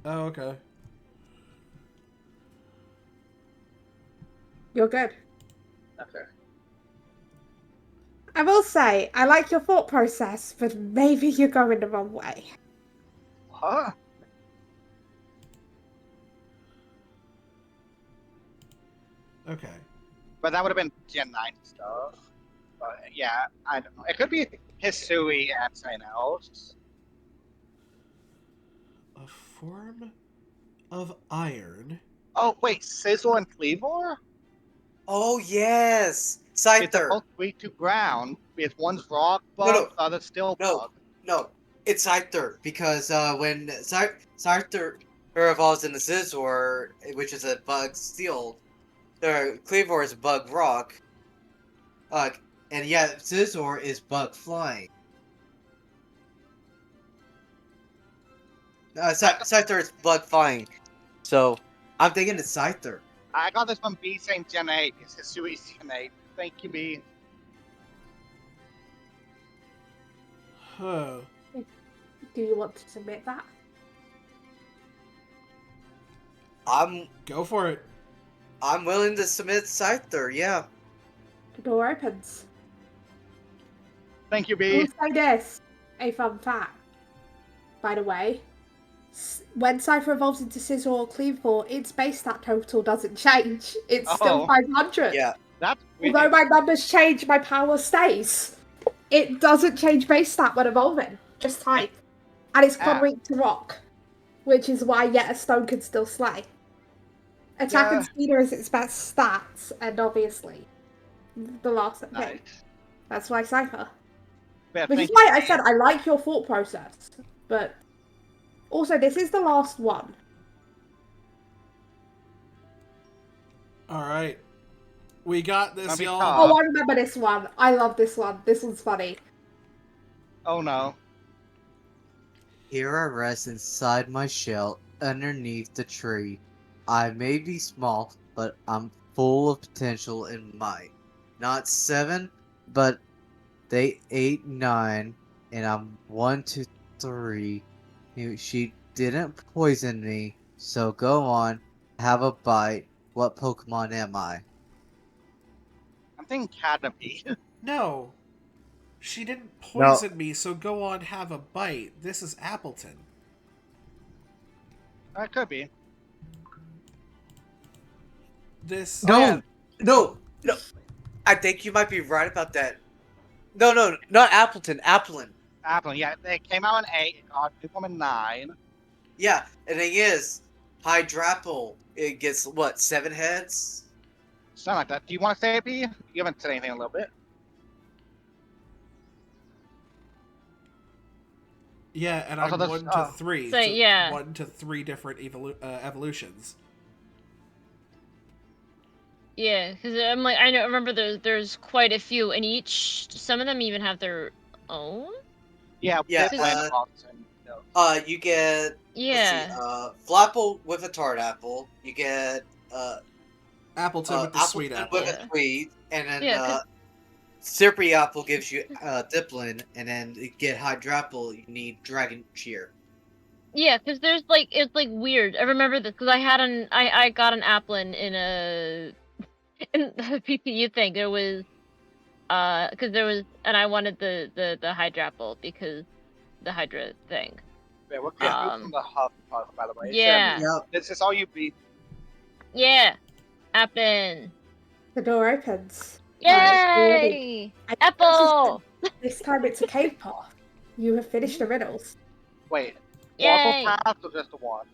Oh, okay. You're good. Okay. I will say, I like your thought process, but maybe you're going the wrong way. Huh? Okay. But that would have been Gen 9 stuff. But yeah, I don't know. It could be Hisui and something else. A form of iron. Oh, wait, Sizzle and Cleavor? Oh, yes! It's Scyther! both weak to ground. Because one's rock bug, the other's still bug. No, it's Scyther, because when Scyther evolves into Scizor, which is a bug steel, the Cleavor is bug rock, and yet Scizor is bug flying. Scyther is bug flying, so I'm thinking it's Scyther. I got this from B saying Gen 8. It's Hisui's Gen 8. Thank you, B. Huh. Do you want to submit that? Go for it. I'm willing to submit Scyther, yeah. The door opens. Thank you, I B. will say this, a fun fact. By the way, when Cypher evolves into Scizor or Cleavor, its base stat total doesn't change. It's still 500. Yeah. That's weird. Although my numbers change, my power stays. It doesn't change base stat when evolving. Just type. And it's quad weak to rock. which is why yet a stone can still slay. Attack and Yeah. speed is its best stats, and obviously the last thing. Nice. That's why Cypher. Yeah, Which is thank you, why I Dave. said I like your thought process, but also this is the last one. All right. We got this, Don't be y'all. tough. Oh, I remember this one. I love this one. This one's funny. Oh no. Here I rest inside my shell, underneath the tree. I may be small, but I'm full of potential and might. Not 7, but they 8, 9, and I'm 1 to 3. She didn't poison me, so go on, have a bite. What Pokemon am I? I'm thinking Caterpie. No. She didn't No. poison me, so go on, have a bite. This is Appleton. That could be. This. No, yeah. no. I think you might be right about that. No, not Appleton. Applin. Apple, yeah, they came out in 8, it got become in 9. Yeah, and the thing is, Hydrapple, it gets, what, 7 heads? Something like that. Do you want to say it, B? You haven't said anything in a little bit. Yeah, and Also, I'm this- 1 to 3. So, yeah. 1 to 3 different evolutions. Yeah, because I'm like, I remember there's quite a few, and each, some of them even have their own? Yeah, Yeah, this way in the box. And, you know. You get, Yeah. let's see, Flapple with a tart apple. You get, Appleton with the sweet Appleton apple. with Yeah. a sweet, and then, Yeah, 'cause- Slippery Apple gives you, Diplin, and then to get Hydrapple, you need Dragon Cheer. Yeah, because there's like, it's like weird. I remember this because I got an Applin in in the PPU thing. There was, because there was, and I wanted the Hydrapple because the Hydra thing. Yeah, we're Chris Um, from the hub, by the way. Yeah. Yep. This is all you be. Yeah, Applin. The door opens. Yay! And Apple! This time it's a cave path. You have finished the riddles. Wait, Yay! multiple paths or just the one?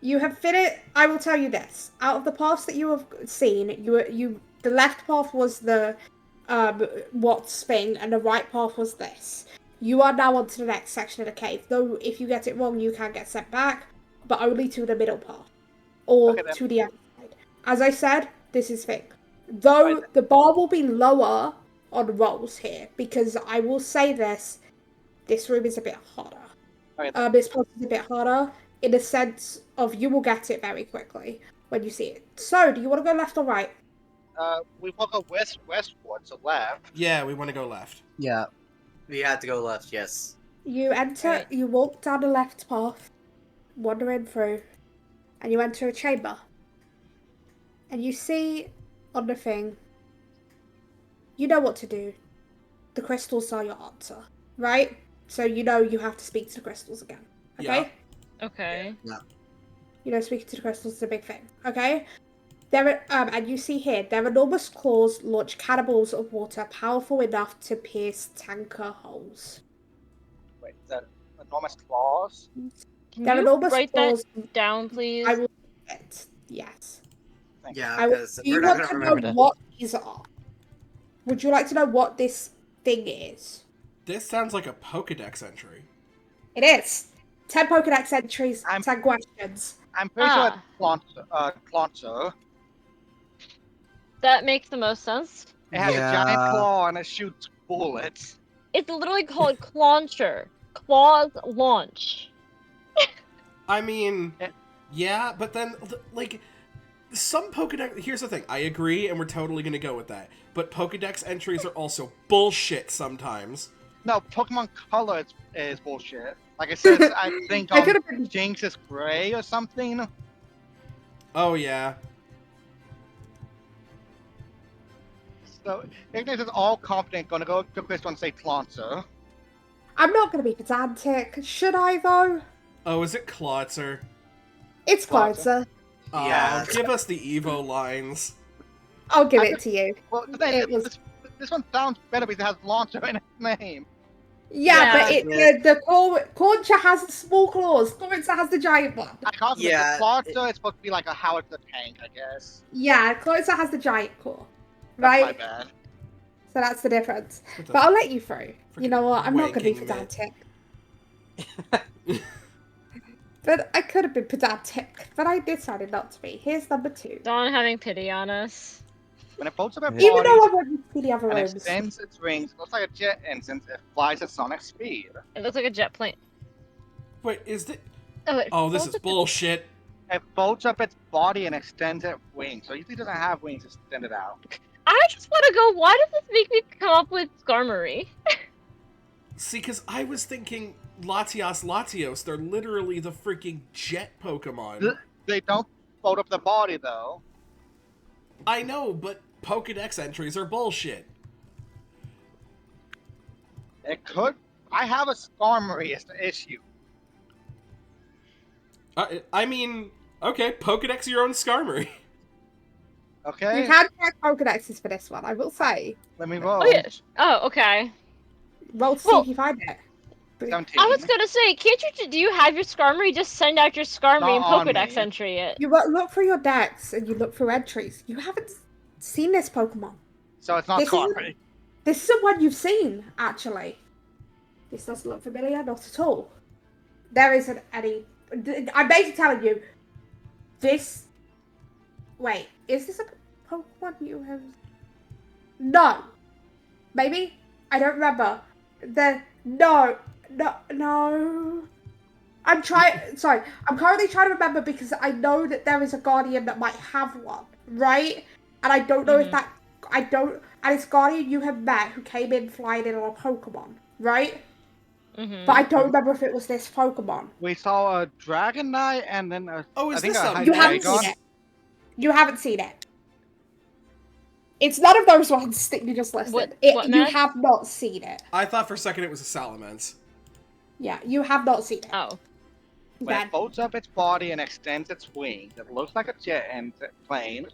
You have finished. I will tell you this: out of the paths that you have seen, the left path was the what's thing, and the right path was this. You are now on to the next section of the cave. Though, if you get it wrong, you can get sent back, but only to the middle path or Okay, then. to the other side. As I said, this is thing. Though Right. the bar will be lower on rolls here, because I will say this: this room is a bit harder. Okay. This path is a bit harder in the sense of you will get it very quickly when you see it. So, do you want to go left or right? We will go westward, so left. Yeah, we want to go left. Yeah. We had to go left, yes. You enter. Right. You walk down the left path, wandering through, and you enter a chamber. And you see on the thing. You know what to do. The crystals are your answer, right? So you know you have to speak to the crystals again. Okay? Yeah. Okay. You know, speaking to the crystals is a big thing. Okay? There, and you see here, their enormous claws launch cannonballs of water powerful enough to pierce tanker holes. Wait, the enormous claws? Can Their you enormous write claws. that down, please? I will it. Yes. Thank Yeah, Do because you we're not want going to to know remember that. what these are? Would you like to know what this thing is? This sounds like a Pokedex entry. It is 10 Pokedex entries, I'm- 10 questions. I'm pretty sure it's Ah. Cloncher. That makes the most sense. It has a Yeah. giant claw and it shoots bullets. It's literally called Clauncher. Claws launch. I mean, Yeah. yeah, but then, like, some Pokedex. Here's the thing. I agree, and we're totally going to go with that. But Pokedex entries are also bullshit sometimes. No, Pokemon Color is bullshit. Like I said, I think I could have on been. Jinx is gray or something. Oh, yeah. So Ignis is all confident going to go to Crystal and say Cloncer. I'm not going to be pedantic. Should I, though? Oh, is it Klotzer? It's Closer. closer. Oh, Yeah. give us the Evo lines. I'll give I it to you. Well, the thing It is, was- this one sounds better because it has Launcher in its name. Yeah, but Yeah. the Concha has the small claws. Clawitzer has the giant one. I can't remember. Yeah, The Clawster is supposed to be like a Howard the Tank, I guess. Yeah, Clawitzer has the giant claw. That's my Right? bad. So that's the difference. What the But I'll let you through. You freaking know what? I'm not going to be wanking mitt. pedantic. But I could have been pedantic, but I decided not to be. Here's number 2. Dawn having pity on us. When it floats up its Even body though I want you to see the other and rooms. extends its wings, looks like a jet engine. It flies at sonic speed. It looks like a jet plane. Wait, is this? Oh, Oh, this is bullshit. It folds up its body and extends its wings. So it usually doesn't have wings extended out. I just want to go. Why does this make me come up with Skarmory? See, because I was thinking Latios Latios. They're literally the freaking jet Pokemon. They don't fold up the body though. I know, but Pokedex entries are bullshit. It could. I have a Skarmory as the issue. I mean, okay, Pokedex your own Skarmory. Okay. You can check Pokedexes for this one, I will say. Let me roll. Oh, yeah. Oh, okay. Roll to see Well- if you find it. 17. I was gonna say, can't you? Do you have your Skarmory? Just send out your Skarmory and Not on Pokedex me. entry it. You look through your decks and you look through entries. You haven't seen this Pokemon. So it's not This isn't- Skarmory. This isn't one you've seen, actually. This doesn't look familiar, not at all. There isn't any... I'm basically telling you, this... Wait, is this a Pokemon you have... No. Maybe? I don't remember. No. I'm currently trying to remember because I know that there is a Guardian that might have one, right? And I don't know if that... And it's Guardian you have met who came in flying in on a Pokemon, right? Mm-hmm. But I don't remember if it was this Pokemon. We saw a Dragonite and then a. Oh, is I think this a a- You haven't Hydreigon. seen it. You haven't seen it. It's none of those ones that you just listed. What, You Matt? have not seen it. I thought for a second it was a Salamence. Yeah, you have not seen it. Oh. When Then it folds up its body and extends its wings, it looks like a jet and plane.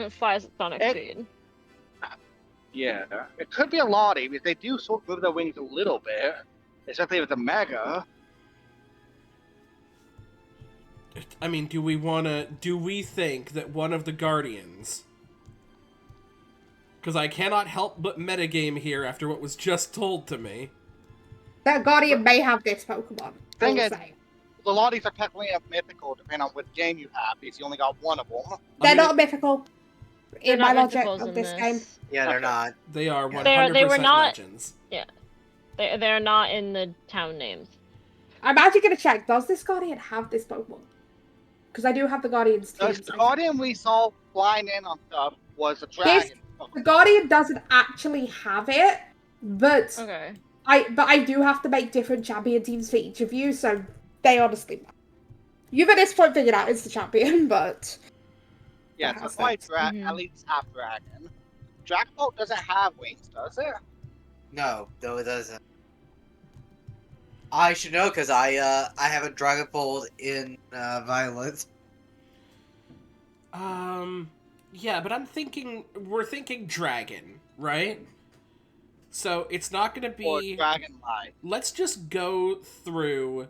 It flies at sonic It- speed. Yeah, it could be a Lottie because they do sort of move their wings a little bit, especially with the Mega. I mean, do we think that one of the Guardians... Because I cannot help but metagame here after what was just told to me. that Guardian may have this Pokemon. I Thing will is- say. The Lotties are technically a mythical, depending on what game you have, because you only got one of them. They're mean- not mythical. They're In my not logic mythicals of in this game. Yeah, they're not. They are 100% They were not- legends. They're not in the town names. I'm actually going to check. Does this Guardian have this Pokemon? Because I do have the Guardian's team. The Guardian we saw flying in on stuff was a dragon. The Guardian doesn't actually have it, but Okay. I do have to make different champion teams for each of you, so they honestly matter. You've at this point figured out it's the champion, but Yeah, That it's has like sense. Mhm. at least half dragon. Dragapult doesn't have wings, does it? No, it doesn't. I should know because I have a Dragapult in Violet. Yeah, but we're thinking dragon, right? So it's not gonna Or be... Dragonite. Let's just go through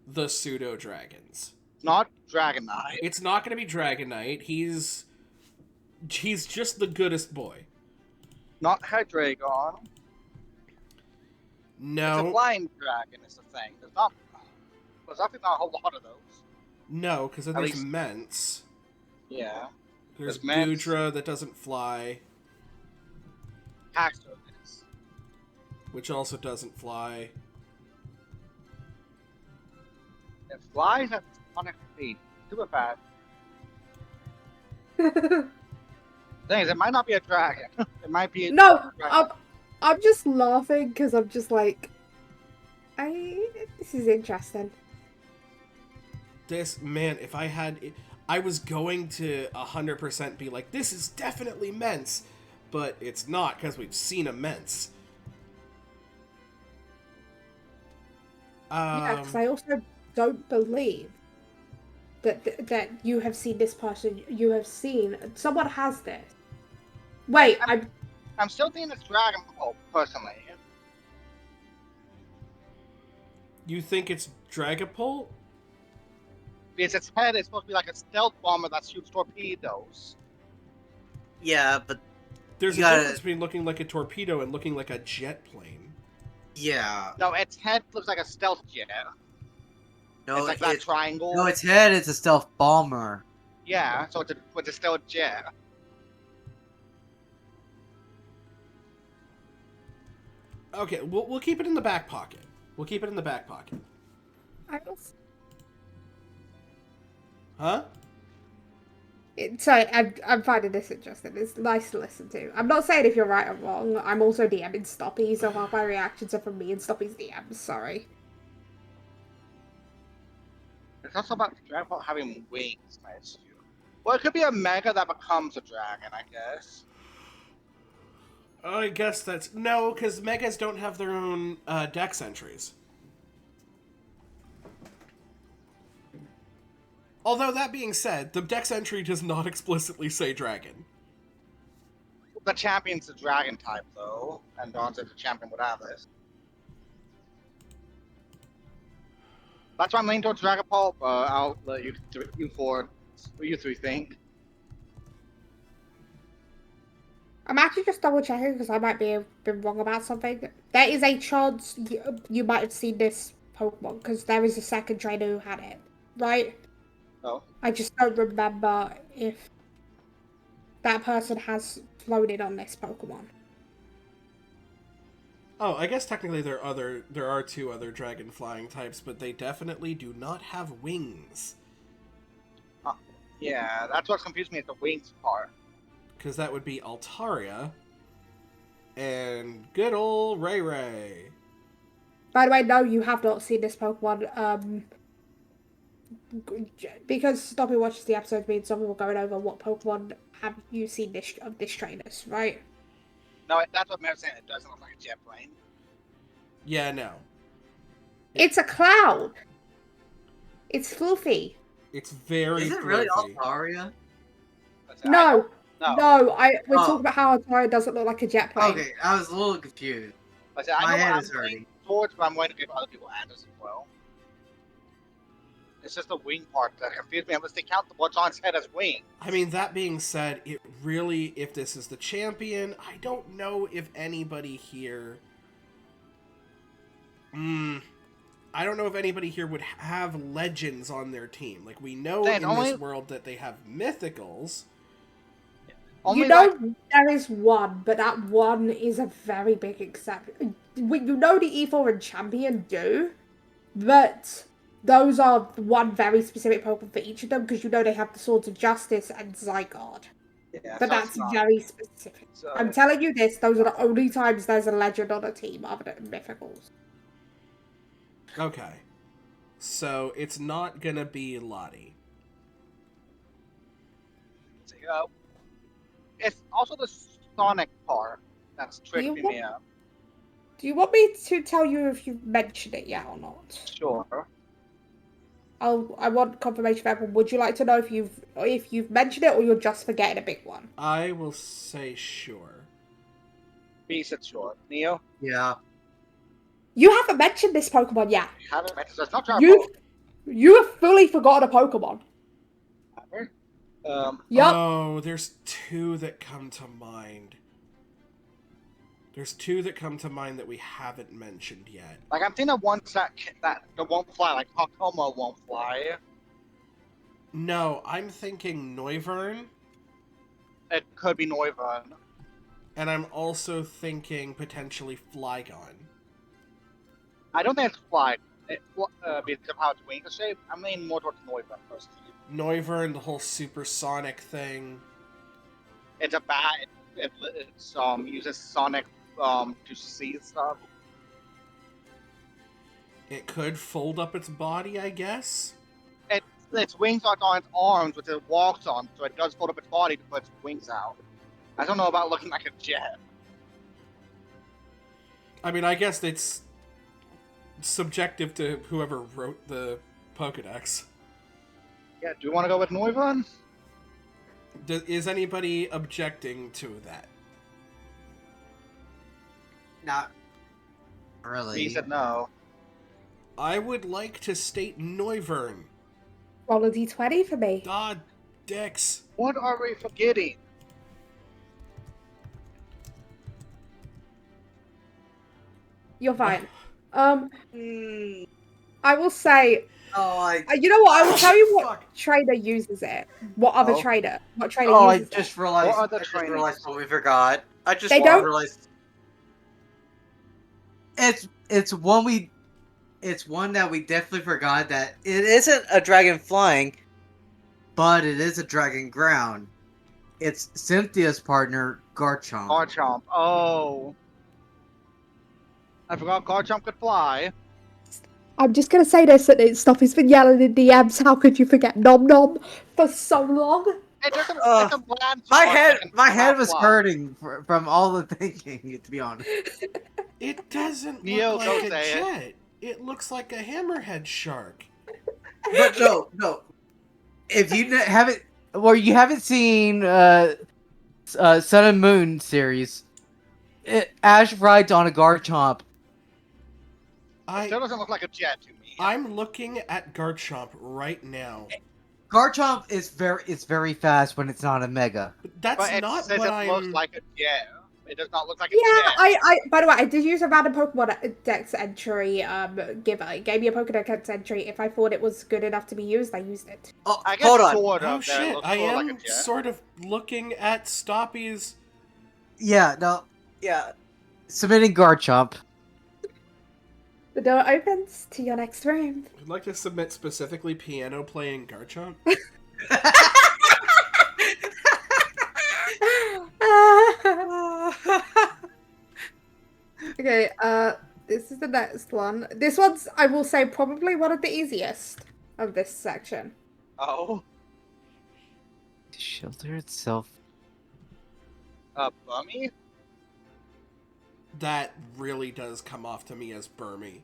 the pseudo-dragons. Not Dragonite. It's not gonna be Dragonite, he's just the goodest boy. Not Hydreigon. It's a No, flying dragon is the thing. There's actually not a whole lot of those. no, because then At there's least- Ments. Yeah. There's There's Ments. Goodra that doesn't fly, Haxor is. which also doesn't fly. It flies at sonic speed. Super fast. Thing is, it might not be a dragon. It might be a no, dragon. I'm just laughing because I'm just like, this is interesting. This, man, if I had... I was going to 100% be like, this is definitely Ments, but it's not, because we've seen a Ments. Yeah, because I also don't believe that you have seen this person. You have seen someone has this. Wait, I'm still thinking it's Dragonbolt, personally. You think it's Dragapult? Because its head is supposed to be like a stealth bomber that shoots torpedoes. Yeah, but There's You a gotta- difference between looking like a torpedo and looking like a jet plane. yeah, No, its head looks like a stealth jet. no, it's like that triangle. no, its head is a stealth bomber. Yeah, so it's a stealth jet. Okay, we'll keep it in the back pocket. We'll keep it in the back pocket. I also, Huh? sorry, I'm finding this interesting. It's nice to listen to. I'm not saying if you're right or wrong. I'm also DMing Stoppy, so half my reactions are from me and Stoppy's DMs. Sorry. It's also about Dragapult having wings, I assume. Well, it could be a mega that becomes a dragon, I guess. I guess that's... No, because Megas don't have their own dex entries. Although, that being said, the dex entry does not explicitly say dragon. The champion's a dragon type, though, and Dawn's a champion without this. That's why I'm leaning towards Dragapult, but I'll let you three think. I'm actually just double checking because I might be been wrong about something. There is a chance you might have seen this Pokemon because there is a second trainer who had it, right? Oh. I just don't remember if that person has floated on this Pokemon. Oh, I guess technically there are two other dragon flying types, but they definitely do not have wings. Yeah, that's what confused me, is the wings part. Because that would be Altaria and good old Ray Ray. By the way, no, you have not seen this Pokemon. Because Stoppy watches the episode, me and Stoppy were going over what Pokemon have you seen of this trainers, right? No, that's what Mary's saying. It doesn't look like a jet plane. Yeah, no. It's a cloud. It's fluffy. It's very Is it really floaty. Altaria? No, No. we're Oh. talking about how Altaria doesn't look like a jet plane. Okay, I was a little confused. I said, I My know head what is I'm hurting. leaning towards, but I'm going to give other people answers as well. It's just the wing part that confused me. Unless they count what's on its head as wing. I mean, that being said, it really, if this is the champion, I don't know if anybody here... I don't know if anybody here would have legends on their team. Like, we know Then in only- this world that they have mythicals. Only You know, like, there is one, but that one is a very big exception. You know the E4 and Champion do, but those are one very specific Pokemon for each of them, because you know they have the Swords of Justice and Zygarde. yeah, But so that's it's not. very specific. So, I'm telling you this, those are the only times there's a legend on a team other than Mythicals. Okay. So, it's not gonna be Lottie. it's also the Sonic part that's tripping You me up. Do you want me to tell you if you've mentioned it yet or not? Sure. I want confirmation for everyone. Would you like to know if you've mentioned it or you're just forgetting a big one? I will say sure. B said sure. Neo, Yeah. You haven't mentioned this Pokemon yet. you haven't mentioned so it's not Dragapult. You have fully forgotten a Pokemon. Yup. Oh, there's two that come to mind. There's two that come to mind that we haven't mentioned yet. Like I'm thinking of ones that won't fly, like Hakoma won't fly. No, I'm thinking Noivern, It could be Noivern. and I'm also thinking potentially Flygon. I don't think it's fly. Because of how its wings are shaped. I'm leaning more towards Noivern personally. Noivern, the whole supersonic thing. It's a bat. It uses sonic to see stuff. It could fold up its body, I guess. Its wings aren't on its arms, which it walks on, so it does fold up its body to put its wings out. I don't know about looking like a jet. I mean, I guess it's subjective to whoever wrote the Pokedex. Yeah, do you want to go with Noivern? Is anybody objecting to that? Not really. He said no. I would like to state Noivern. Roll a d20 for me. God, Dex. What are we forgetting? You're fine. Hmm. I will say, Oh, you know what? I will tell you what Fuck. trader uses it. What other Oh. trader? What trader Oh, I uses just it? realized. What other I just trainers? realized what we forgot. I just They don't- realized. It's one we. It's one that we definitely forgot that it isn't a dragon flying, but it is a dragon ground. It's Cynthia's partner, Garchomp. Garchomp. Oh. I forgot Garchomp could fly. I'm just gonna say this and Stuffy's been yelling in DMs. How could you forget Nom Nom for so long? It doesn't. Uh, It's a land My shark head, that can my head not was fly. hurting from all the thinking. To be honest, It doesn't Neo, look don't like a say it. jet. It looks like a hammerhead shark. but no. If you haven't, Well, you haven't seen Sun and Moon series. Ash rides on a Garchomp. It still doesn't look like a jet to me. I'm looking at Garchomp right now. Garchomp is It's very fast when it's not a Mega. But that's But it not says what it looks I'm. like a jet. It does not look like a Yeah, jet. by the way, I did use a random Pokemon Dex entry. It gave me a Pokedex entry. If I thought it was good enough to be used, I used it. Oh, I guess hold on. sort of. Oh That shit! looks I sort of am like a jet. sort of looking at Stoppy's. Yeah, no, yeah. Submitting Garchomp. The door opens to your next room. I'd like to submit specifically piano playing Garchomp. Okay, this is the next one. This one's, I will say, probably one of the easiest of this section. Oh, The shelter itself. Bummy? That really does come off to me as Burmy.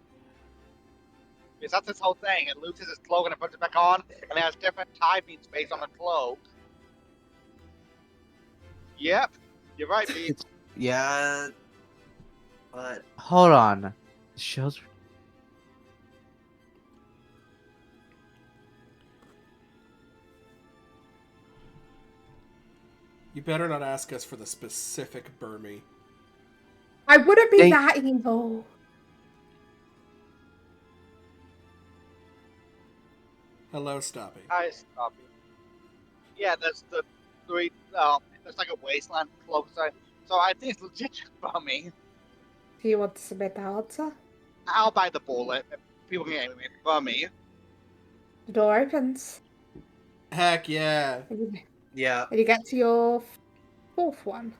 Because that's this whole thing. It loses its cloak and it puts it back on, and it has different typings based on the cloak. Yep, you're right, Pete. Yeah, but Hold on. The shelter. You better not ask us for the specific Burmy. I wouldn't be They- that evil. Hello, Stoppy. I stop you. Yeah, there's the three. There's like a wasteland cloak. So I think it's legit Bummy. Do you want to submit the answer? I'll buy the bullet. People can get me Bummy. The door opens. Heck yeah. yeah. And you get to your fourth one.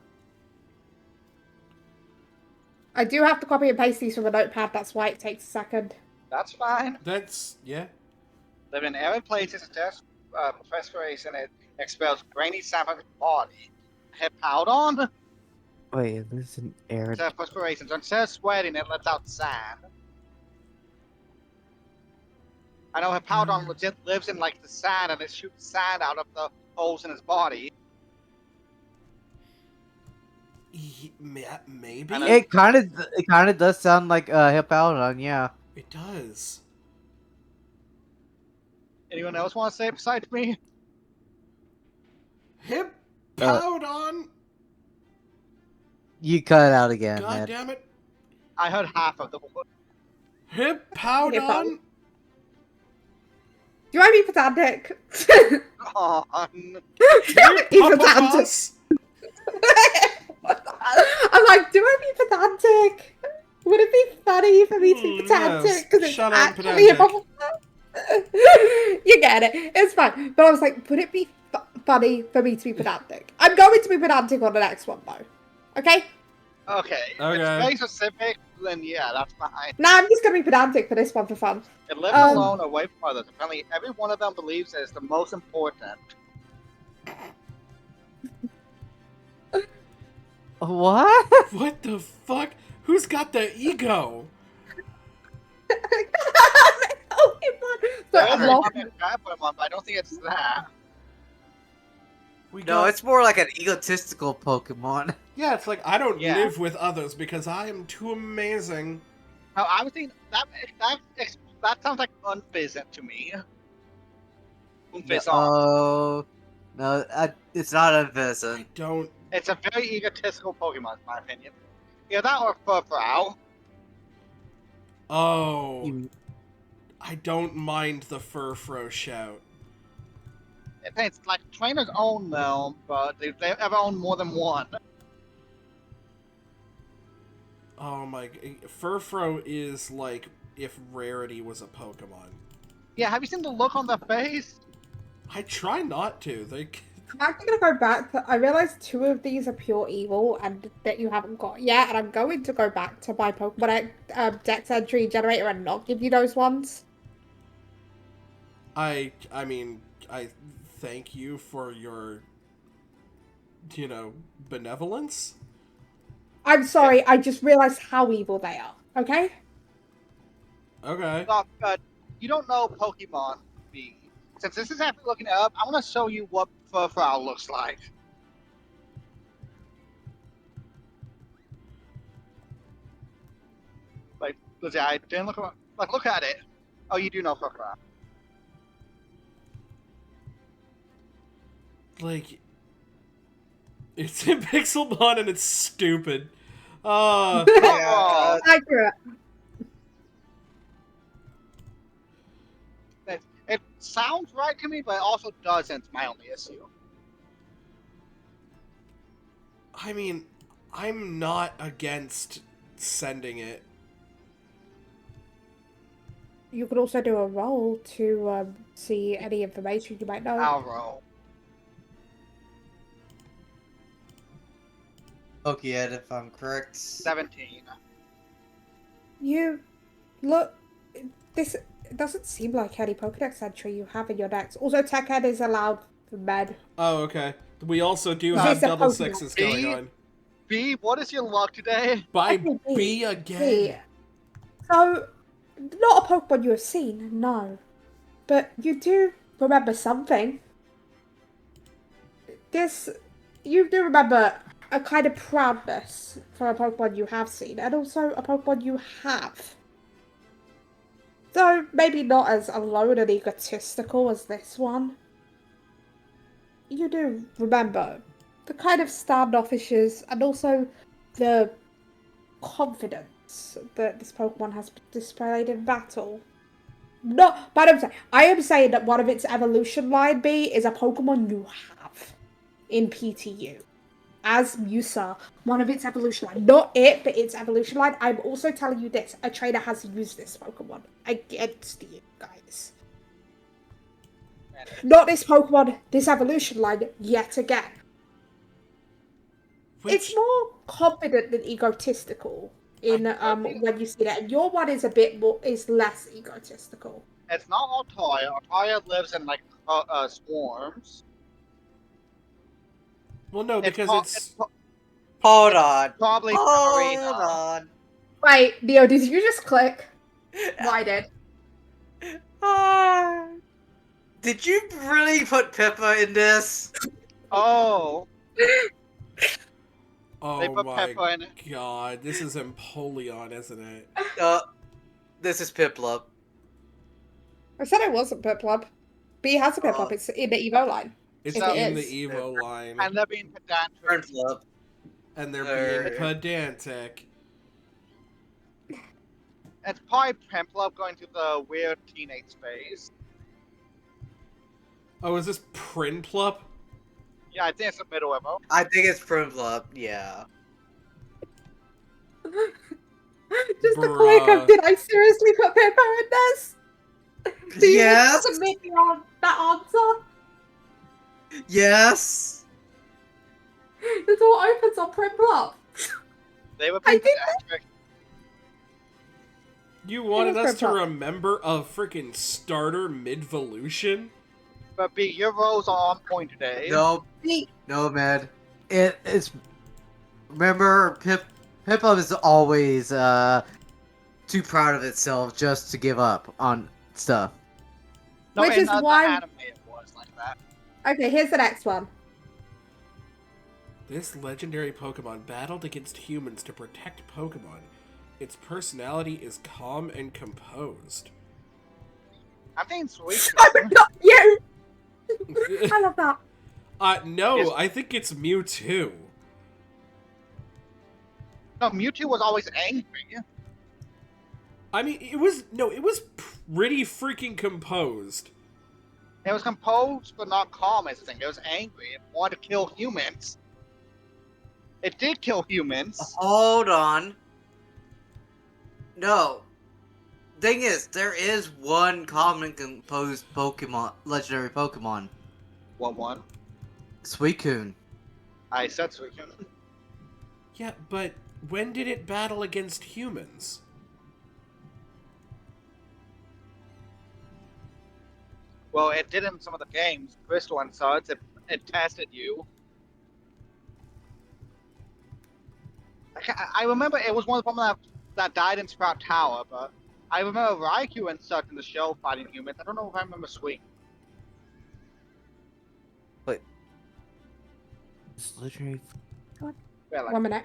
I do have to copy and paste these from a notepad, that's why it takes a second. That's fine. That's, yeah. Live in arid places and test perspiration. It expels grainy sap from its body. Hippowdon? Wait, this is an air. It says perspiration. So instead of sweating, it lets out sand. I know Hippowdon legit lives in like the sand and it shoots sand out of the holes in his body. Maybe? I know. It kind of does sound like Hippowdon, yeah. It does. Anyone else want to say it besides me? Hippowdon! You cut it out again, God man. damn it. I heard half of the word. Hippowdon! Do you want to be pedantic? On. Be pedantic. Hippopotas! I'm like, do I be pedantic? Would it be funny for me to be pedantic? Yes, Because it's shut up, actually a pedantic. You get it. It's fine. But I was like, would it be funny for me to be pedantic? I'm going to be pedantic on the next one, though. Okay? Okay. If Okay. it's very specific, then yeah, that's fine. Now I'm just going to be pedantic for this one for fun. It lives Um, alone away from others. Apparently, every one of them believes that it's the most important. What? What the fuck? Who's got the ego? Oh, so There is I'm a lost. Pokemon bad Pokemon, but I don't think it's that. We No, got- it's more like an egotistical Pokemon. Yeah, it's like, I don't Yeah. live with others because I am too amazing. No, I was thinking that That sounds like unpheasant to me. No, Unpheasant. oh, no, it's not I unpleasant. don't. It's a very egotistical Pokemon, in my opinion. Either that or Furfrou. Oh, You- I don't mind the Furfro shout. It's like trainers own them, but they ever own more than one. Oh my, Furfro is like if Rarity was a Pokemon. Yeah, have you seen the look on their face? I try not to. They. I'm actually gonna go back. I realized 2 of these are pure evil and that you haven't got yet, and I'm going to go back to my Pokemon Dex entry generator and not give you those ones. I mean, I thank you for your, benevolence. I'm sorry, I just realized how evil they are. Okay? Okay. Look, you don't know Pokemon B. Since this is after looking it up, I want to show you what Furfrou looks like. Like, I didn't look. Like, look at it. Oh, you do know Furfrou. Like, it's in Pixelmon and it's stupid. Uh, Oh, Accurate. it sounds right to me, but it also doesn't. My only issue. I mean, I'm not against sending it. You could also do a roll to see any information you might know. I'll roll. Okay, Ed, if I'm correct. 17. You look. This doesn't seem like any Pokedex entry you have in your decks. Also, Tech Ed is allowed for med. Oh, okay. We also do Is have this a double Pokemon? sixes going on. B, what is your luck today? By Okay, B again. B. So, not a Pokemon you have seen, no. But you do remember something. You do remember a kind of proudness for a Pokemon you have seen, and also a Pokemon you have. Though maybe not as alone and egotistical as this one. You do remember the kind of standoffishes and also the confidence that this Pokemon has displayed in battle. No, but I am saying that one of its evolution line B is a Pokemon you have in PTU. As Musa, one of its evolution line. Not it, but its evolution line. I'm also telling you this. A trainer has used this Pokemon against you guys. Not this Pokemon, this evolution line yet again. It's more confident than egotistical in when you see that. And your one is a bit more is less egotistical. It's not Altaria. Altaria lives in like swarms. Well, no, because it's Hold on. Probably Hold Arena. on. Wait, Neo, did you just click? I did. Did you really put Pippa in this? Oh, they oh put my Pepper in it. god, this is Empoleon, isn't it? This is Piplup. I said it wasn't Piplup. B has a Piplup. It's in the Evo line. It's If it in is. the Evo line, And they're being pedantic. Piplup. and they're being Third. pedantic. It's probably Pemplup going through the weird teenage phase. Oh, is this Prinplup? Yeah, I think it's a middle evo. I think it's Piplup, yeah. Just a click of, did I seriously put Pippa in this? Do you Yes. submit that answer? Yes. The door opens on Piplup. They were I being think pedantic. You wanted is us to Prinplup. remember a freaking starter mid-volution? But B, your rolls are on point today. No, no, man. It's remember Piplup is always too proud of itself just to give up on stuff. No, Which in is the why- anime it was like that. Okay, here's the next one. This legendary Pokemon battled against humans to protect Pokemon. Its personality is calm and composed. I'm thinking Suicune. I'm not you. I love that. No, Yes. I think it's Mewtwo. No, Mewtwo was always angry. I mean, it was pretty freaking composed. It was composed but not calm as a thing. It was angry. It wanted to kill humans. It did kill humans. Hold on. No. Thing is, there is one calm and composed Pokemon, legendary Pokemon. What one? Suicune. I said Suicune. Yeah, but when did it battle against humans? Well, it did in some of the games. Crystal and Suds, it tested you. I remember it was one of the Pokemon that died in Sprout Tower, but I remember Raikou and Suds in the show fighting humans. I don't know if I remember Sweet. It's legendary. Yeah, like, 1 minute.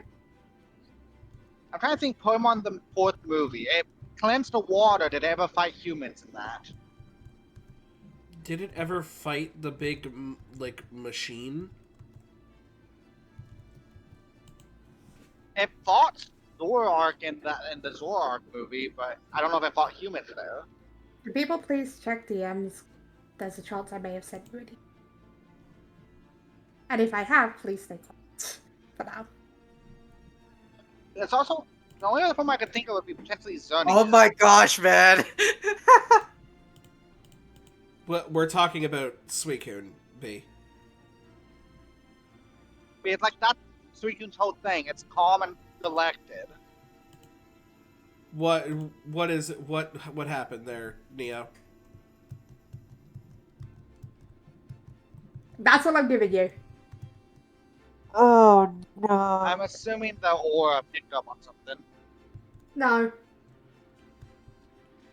I'm trying to think Pokemon the fourth movie. It cleansed the water. Did it ever fight humans in that? Did it ever fight the big, like, machine? It fought Zoroark in the Zoroark movie, but I don't know if it fought humans there. Can people please check DMs? There's a chance I may have sent you a DM. And if I have, please stay quiet for now. It's also the only other Pokemon I could think of would be potentially Zunny. Oh my gosh, man! Well, we're talking about Suicune, B. It's like that's Suicune's whole thing. It's calm and collected. What happened there, Neo? That's all I'm giving you. Oh no. I'm assuming the aura picked up on something. No,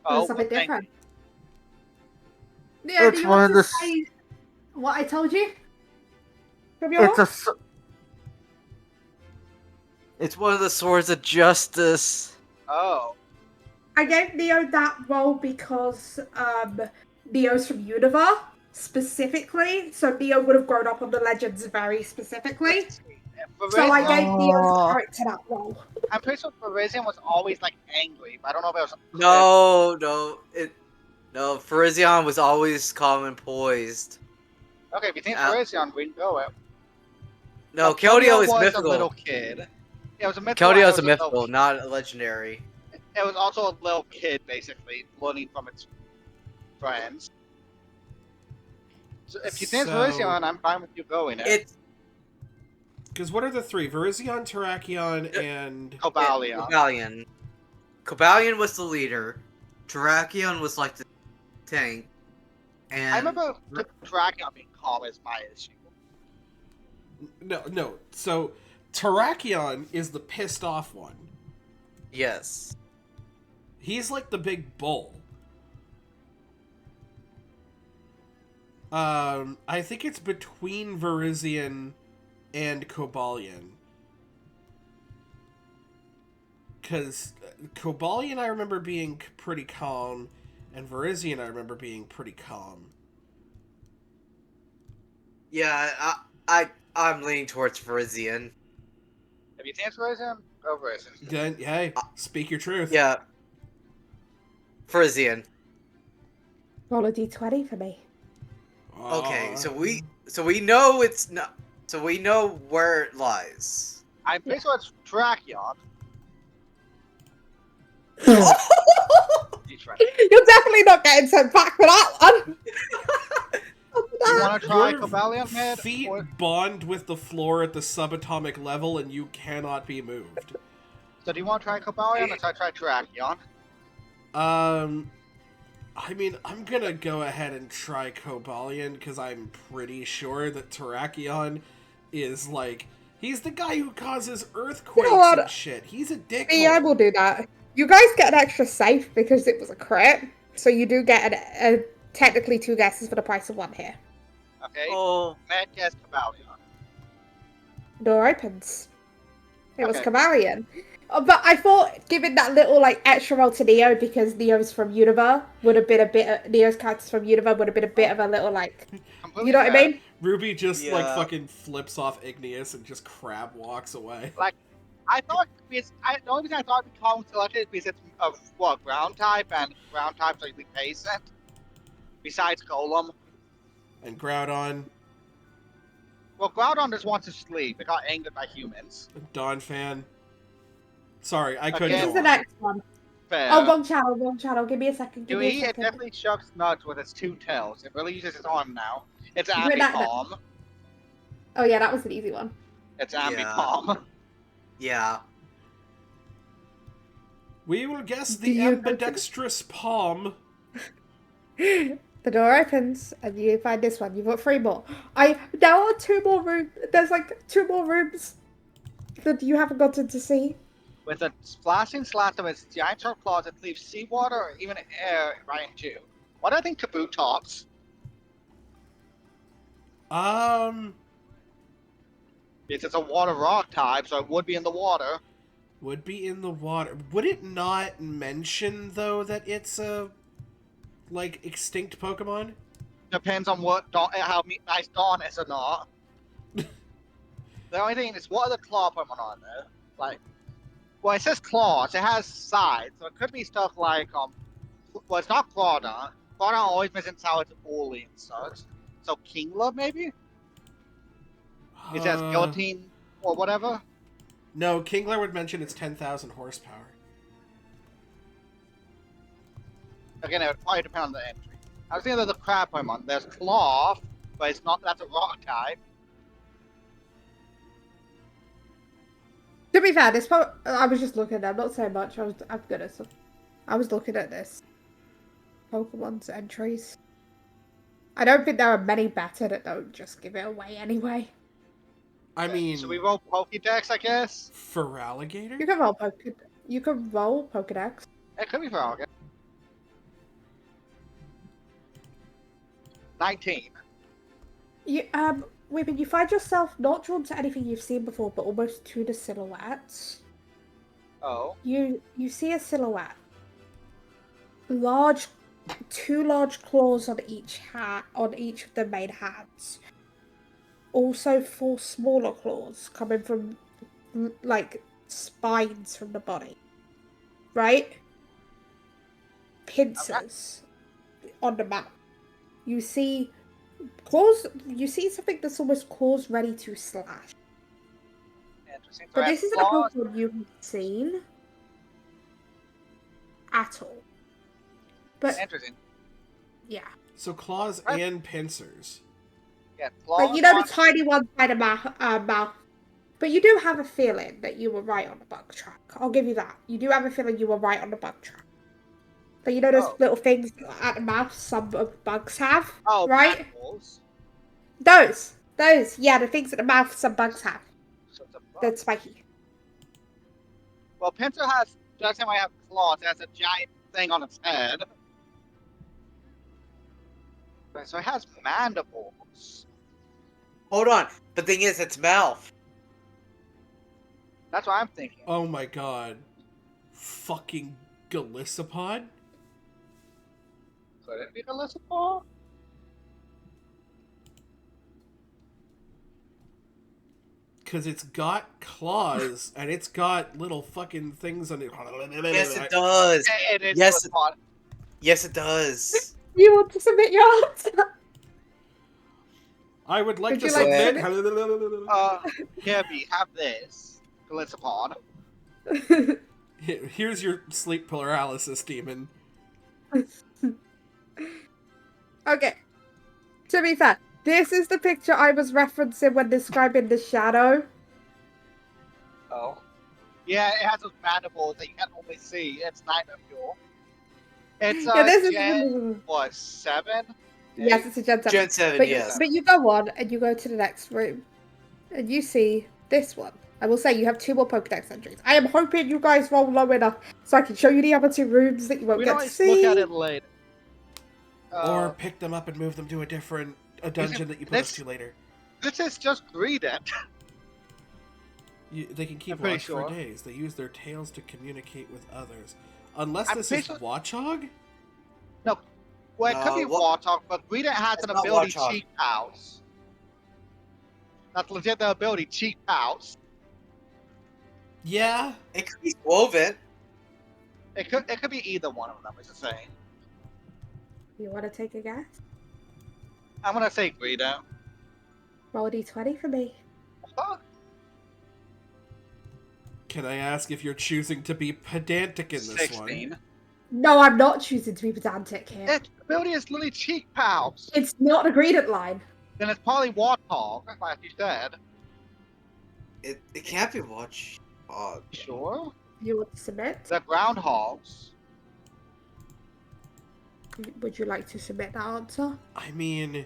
Oh, it's something thank different. Yeah, It's do you one want of to the say what I told you? From your It's one of the swords of justice. Oh, I gave Neo that role because Neo's from Unova specifically, so Neo would have grown up on the legends very specifically. So I gave Neo's character that role. I'm pretty sure Virizion was always like angry, but I don't know if it was. No, Farizion was always calm and poised. Okay, if you think Virizion, we can go it. No, But Keldeo is was mythical. a little kid. Yeah, it was a mythical. Keldeo and is it a was mythical, little- not a legendary. It was also a little kid, basically, learning from its friends. So if you think it's Virizion, I'm fine with you going it. It's Because what are the three? Virizion, Terrakion, and... Cobalion. Cobalion. Cobalion was the leader. Terrakion was like the tank. And I remember Terrakion being calm as my issue. No. So, Terrakion is the pissed off one. yes. He's like the big bull. I think it's between Virizion and Cobalion. Because Cobalion I remember being pretty calm, and Virizion I remember being pretty calm. Yeah, I'm leaning towards Virizion. If you think it's Virizion, go Virizion. Then, hey, speak your truth. Yeah. Virizion. Roll a d20 for me. Okay, so we know it's not. So we know where it lies. I'm pretty sure it's Terrakion. He's right. You're definitely not getting sent back for that one. You want to try Your Cobalion, Head? feet Or- bond with the floor at the subatomic level, and you cannot be moved. So do you want to try Cobalion or should I try Terrakion? I mean, I'm gonna go ahead and try Cobalion, because I'm pretty sure that Terrakion is, like, he's the guy who causes earthquakes what? and shit. He's a dick. Yeah, I will do that. You guys get an extra safe because it was a crit, so you do get technically 2 guesses for the price of 1 here. Okay. Oh. Matt guessed Cobalion. Door opens. It was Okay. Cavalion. But I thought giving that little like extra roll to Neo because Neo's from Unova would have been a bit. Neo's character's from Unova would have been a bit of a little like. You Completely know what I fair. mean? Ruby just like Yeah. fucking flips off Igneous and just crab walks away. Like, I thought because the only reason I thought it'd be common selected is because it's ground type and ground types are usually patient. Besides Golem, And Groudon, well, Groudon just wants to sleep. It got angered by humans. Dawn Fan. Sorry, I couldn't This Again, is go the on. next one. Fair. Oh, wrong channel, wrong channel. Give me a second. Give me a It second. definitely shucks nuts with its two tails. It really uses its arm now. It's You heard that? Ambipalm. Oh yeah, that was an easy one. It's Yeah. Ambipalm. Yeah. We will guess Do the you- ambidextrous palm. The door opens and you find this one. You've got 3 more. There are 2 more rooms. There's like 2 more rooms that you haven't gotten to see. With a flashing slash of its giant sharp claws, it leaves seawater or even air right into you. What do I think Tabletop's? Um, Because it's a water rock type, so it would be in the water. would be in the water. Would it not mention though that it's a like extinct Pokemon? Depends on how nice Dawn is or not. The only thing is, what are the claw Pokemon on there? Like, well, it says claws. It has sides, so it could be stuff like well, it's not Clawdon. Clawdon always misses out its Oli and such. So Kingler maybe? It says Guillotine or whatever. No, Kingler would mention it's 10,000 horsepower. Again, it would probably depend on the entry. I was thinking of the crab Pokemon. There's Claw, but it's not. That's a rock type. To be fair, I was just looking at them, not so much. I was looking at this Pokemon's entries. I don't think there are many better that don't just give it away anyway. I mean, Should we roll Pokédex? I guess for alligator? You can roll Pokedex. it could be for August. 19. You find yourself not drawn to anything you've seen before, but almost to the silhouettes. Oh. You see a silhouette. Two large claws on each of the main hands. Also 4 smaller claws coming from like spines from the body. Right? Pincers on the mouth. You see claws. You see something that's almost claws ready to slash. Interesting. So But it this has isn't a claws. Pokemon you've seen at all. But Interesting. yeah, So claws Right. and pincers. Yeah, claws. like you know on- the tiny ones by the mouth. But you do have a feeling that you were right on the bug track. I'll give you that. You do have a feeling you were right on the bug track. But you know those Oh. little things at the mouth some of bugs have, Oh, right? mandibles. Those, yeah, the things at the mouth some bugs have. So it's a bug. That's spiky. Well, Pinsir doesn't have claws. It has a giant thing on its head. Right, so it has mandibles. Hold on. The thing is, it's mouth. That's what I'm thinking. Oh my god. Fucking Galissapod? Could it be the Lissapore? Because it's got claws and it's got little fucking things on it. Yes, it does. It is Yes, Lissapore. Yes, it does. You want to submit your answer? I would like Would to you like submit. Kirby, have this. Galissapod. Here's your sleep paralysis demon. Okay. To be fair, this is the picture I was referencing when describing the shadow. Oh. Yeah, it has those mandibles that you can't only see. It's Nightmare Fuel. It's Yeah, this Gen, is what, 7? yes, it's a Gen 7. Gen 7, But, yes. but you go on and you go to the next room, and you see this one. I will say you have 2 more Pokedex entries. I am hoping you guys roll low enough so I can show you the other 2 rooms that you won't We get can to always see. look at it later. Or pick them up and move them to a dungeon that you put us this- to later. This is just read it. They can keep I'm pretty watch for sure. days. They use their tails to communicate with others. Unless I'm this pretty is sure. Watchog? No, well, it could No, be what? Warthog, but Rita has It's an not ability, Warthog. Cheek House. That's legit the ability, Cheek House. Yeah. It could be Woven. It could be either one of them. It's the same. You want to take a guess? I'm gonna say Rita. Roll a d20 for me. Fuck. Can I ask if you're choosing to be pedantic in this 16. one? No, I'm not choosing to be pedantic here. Its ability is literally Cheek House. It's not a gradient line. Then it's probably Warthog, like you said. It can't be Watch. Sure. You want to submit? The Groundhogs. Would you like to submit that answer? I mean,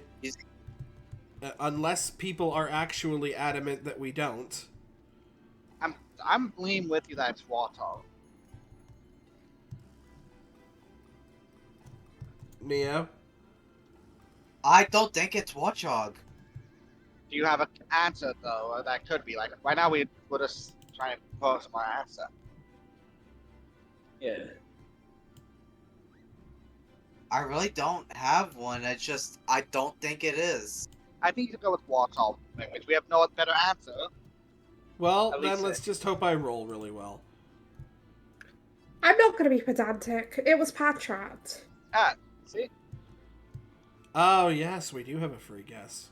unless people are actually adamant that we don't. I'm leaning with you that it's Warthog. Mia? I don't think it's Watchog. Do you have an answer though? Or that could be like right now we're just trying to propose my answer. Yeah. I really don't have one. It's just I don't think it is. I think you could go with Warthog, which we have no better answer. Well, At then least let's just hope I roll really well. I'm not going to be pedantic. It was Patrat. Ah, see? Oh, yes, we do have a free guess.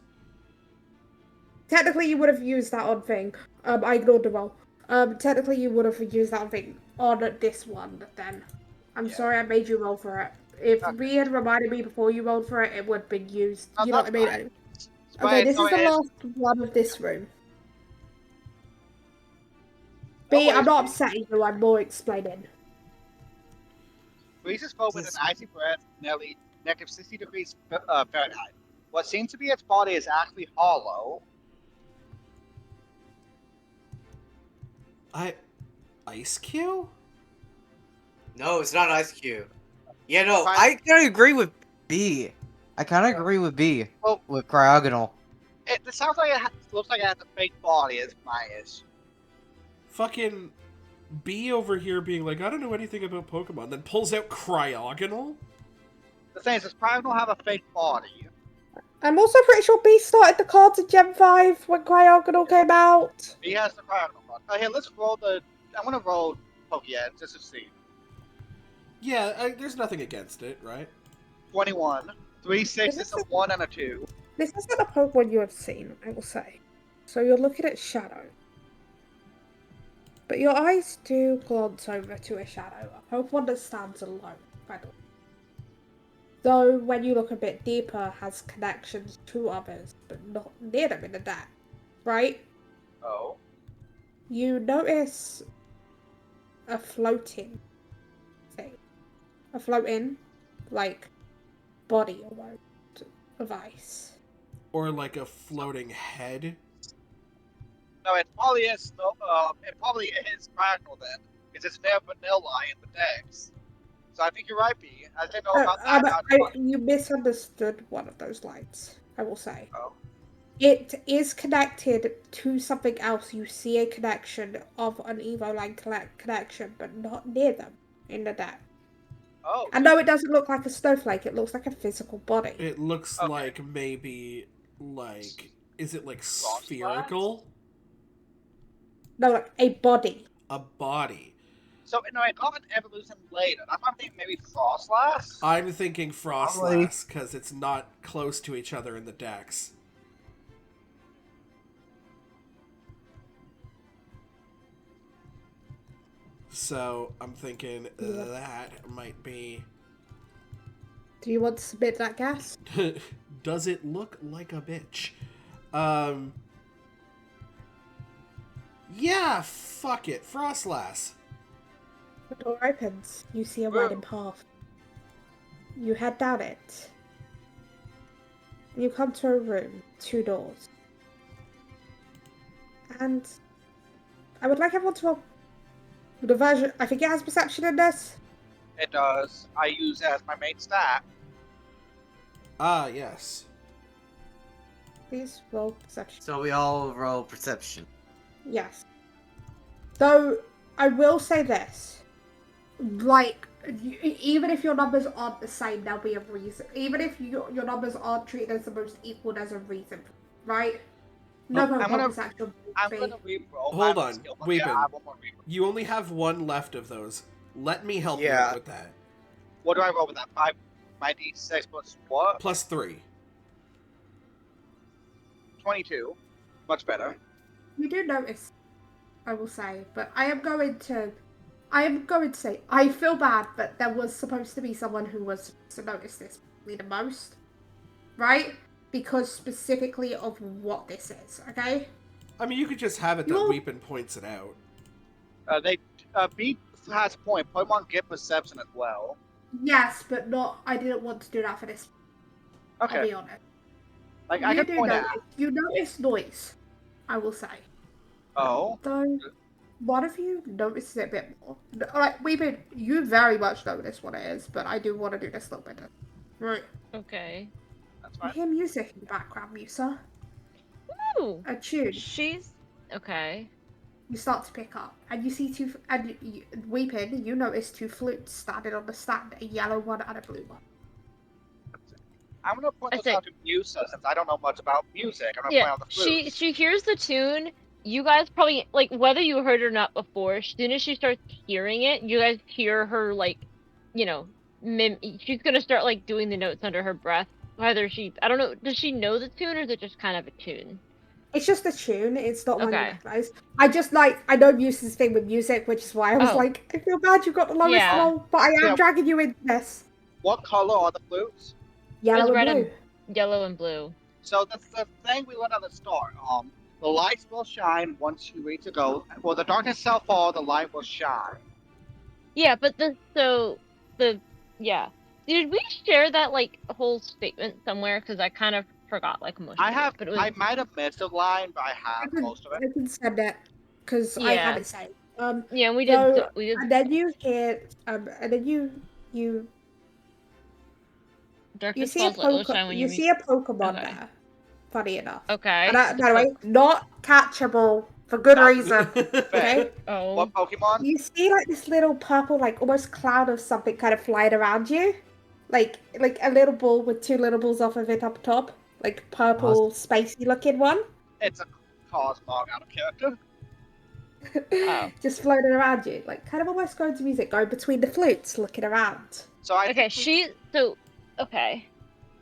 Technically, you would have used that on thing. I ignored the roll. Technically, you would have used that on thing on this one. Then, I'm Yeah. sorry I made you roll for it. If Okay. we had reminded me before you rolled for it, it would have been used. Oh, You know what I that's mean? fine. Okay, But this so is the it's- last one of this room. no B, I'm worries, not B. upsetting you. I'm more explaining. Freezes foe with an icy breath, nearly -60 degrees Fahrenheit. What seems to be its body is actually hollow. Ice Cube? No, it's not Ice Cube. Yeah, no, Fine. I kind of agree with B. I kind of agree with B. Well- with Cryogonal. It sounds like looks like it has a fake body. Is my issue. Fucking B over here being like, I don't know anything about Pokemon, then pulls out Cryogonal? The thing is, does Cryogonal have a fake body? I'm also pretty sure B started the cards in Gen 5 when Cryogonal came out. He has the Cryogonal body. Oh, here, let's roll the. I'm gonna roll Pokédex just to see. Yeah, there's nothing against it, right? 21, 3 sixes, a 1, and a 2. This isn't a Pokemon you have seen, I will say. So you're looking at Shadow. But your eyes do glance over to a Shadow, a Pokemon that stands alone, by the way. Though, when you look a bit deeper, has connections to others, but not near them in the deck, right? Oh. You notice a floating thing. A floating, like, body almost of ice. Or like a floating head. No, it probably is. It probably is Cryogonal then, because it's near Vanilla in the decks. So I think you're right, B. I didn't know about that. You misunderstood one of those lines, I will say. Oh. It is connected to something else. You see a connection of an Evoline connection, but not near them in the deck. Oh. And no, it doesn't look like a snowflake. It looks like a physical body. It looks Okay. like maybe, like, is it like Frost spherical? No, like a body. A body. So, no, it got an evolution later. I'm thinking maybe Frostlass? I'm thinking Probably. Frostlass, because it's not close to each other in the decks. So, I'm thinking Yeah. that might be... Do you want to submit that guess? Does it look like a bitch? Yeah, fuck it. Frostlass. The door opens. You see a winding path. You head down it. You come to a room, 2 doors. And I would like everyone to roll the version. I think it has perception in this. It does. I use it as my main stat. Ah, yes. Please roll perception. So we all roll perception. Yes. Though I will say this, like, even if your numbers aren't the same, there'll be a reason. Even if your numbers aren't treated as the most equal, there's a reason, right? No Oh, I'm Pokemon gonna is actually I'm be. gonna re-roll hold my on, skill, but yeah, I Weepin. have one more re-roll. You only have one left of those. Let me help you out Yeah. with that. What do I roll with that? My D6 plus what? +3. 22. Much better. You do notice, I will say, but I am going to say, I feel bad, but there was supposed to be someone who was to notice this probably the most, right? Because specifically of what this is, okay? I mean, you could just have it You that all, Weepin points it out. They B has a point. Pokemon get perception as well. yes, but not, I didn't want to do that for this, I'll Okay. be honest. Like I You can do point notice, out. you notice noise, I will say. Oh. Though, one of you notices it a bit more. Like, you very much notice what it is, but I do want to do this a little bit. Right. Okay. That's You fine. hear music in the background, Musa. Ooh, A tune. she's okay. You start to pick up, and you see two. And Weeping, you notice two flutes standing on the stand, a yellow one and a blue one. I'm gonna point I this say, out to Musa since I don't know much about music. I'm gonna yeah, point out the she flutes. she hears the tune. You guys probably like whether you heard it or not before. As soon as she starts hearing it, you guys hear her like, you know, she's gonna start like doing the notes under her breath. Whether I don't know, does she know the tune or is it just kind of a tune? It's just a tune. It's not one you Okay. recognize. I just I know Musa's thing with music, which is why I was Oh, like, I feel bad you got the lowest yeah. roll, but I So, am yeah, dragging you into this. what color are the flutes? It was Yellow and red blue. and yellow and blue. So that's the thing we learned at the start. The lights will shine once you reach a goal. Well, the darkness shall fall. The light will shine. Yeah, but the yeah. Did we share that like whole statement somewhere? Because I kind of forgot like most I of it, have. but it was I might have missed a line, but I have most of it. I can send it because I have yeah, it saved. yeah. And Though, we did and then you hear, and then you darkness falls, light will shine when You you see reach. a Pokemon Okay, there. Funny enough. And okay. by the way, not catchable for good That's reason. fair. Okay. Oh, What Pokemon? You see like this little purple, like almost cloud of something kind of flying around you, like a little ball with two little balls off of it up top, like purple spacey looking one, It's a Cosmog out of character. oh. just floating around you, like kind of almost going to music, going between the flutes, looking around. So I Okay, think we, okay.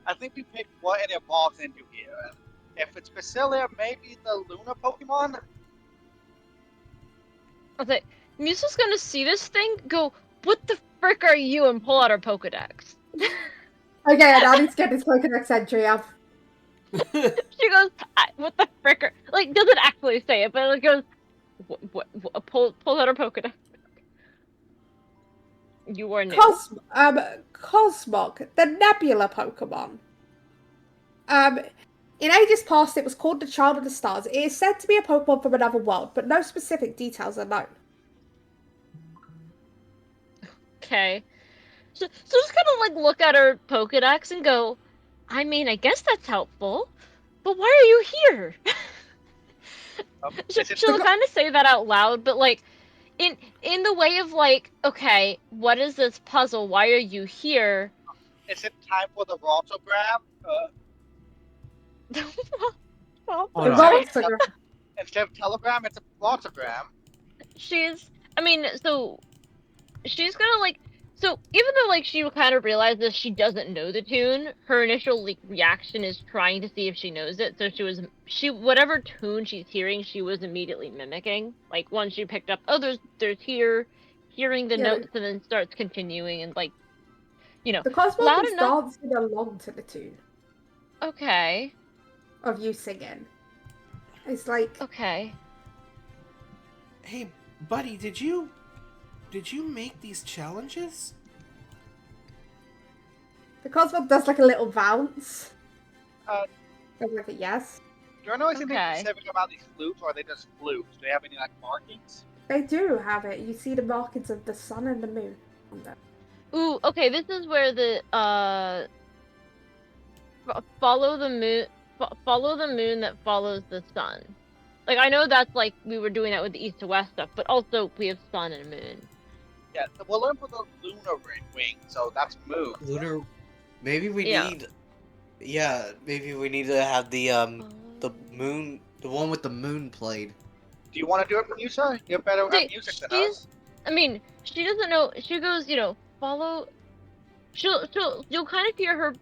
I think we picked what it evolves into here. And if it's Basilia, maybe the Luna Pokemon. I was like, Musa's gonna see this thing, go, what the frick are you, and pull out her Pokedex. Okay, and I need to get this Pokedex entry up. She goes, what the frick are, like, doesn't actually say it, but it goes, what pull out her Pokedex. You are new. Cosmog, the Nebula Pokemon. Um, in ages past, it was called the Child of the Stars. It is said to be a Pokemon from another world, but no specific details are known. Okay. So just kind of like look at her Pokedex and go, I mean, I guess that's helpful, but why are you here? Is it She'll kind of say that out loud, but like in the way of like, okay, what is this puzzle? Why are you here? is it time for the Rotogram? Hold The on. Voltograph. Instead of Telegram, it's a Rotogram. she's, I mean, so she's gonna like, so even though like she kind of realizes she doesn't know the tune, her initial like reaction is trying to see if she knows it. So she whatever tune she's hearing, she was immediately mimicking. Like once she picked up, oh, there's here, hearing the Yeah, notes, and then starts continuing and like, the Cosmog loud is enough. dancing along to the tune Okay, of you singing. It's like okay. Hey, buddy, did you make these challenges? the Cosmog does like a little bounce. Uh, Does like a yes. do I know anything Okay. specific about these flutes, or are they just flutes? Do they have any like markings? They do have it. You see the markings of the sun and the moon on them. Ooh, okay. This is where the follow the moon that follows the sun. Like I know that's like we were doing that with the east to west stuff, but also we have sun and moon. Yeah, we'll learn for the lunar ring, so that's moon. Lunar. Maybe we Yeah. need. Yeah, maybe we need to have the moon, the one with the moon played. Do you want to do it, Musa? You're better at See, music than she's. us. I mean, she doesn't know. She goes, follow. You'll kind of hear her.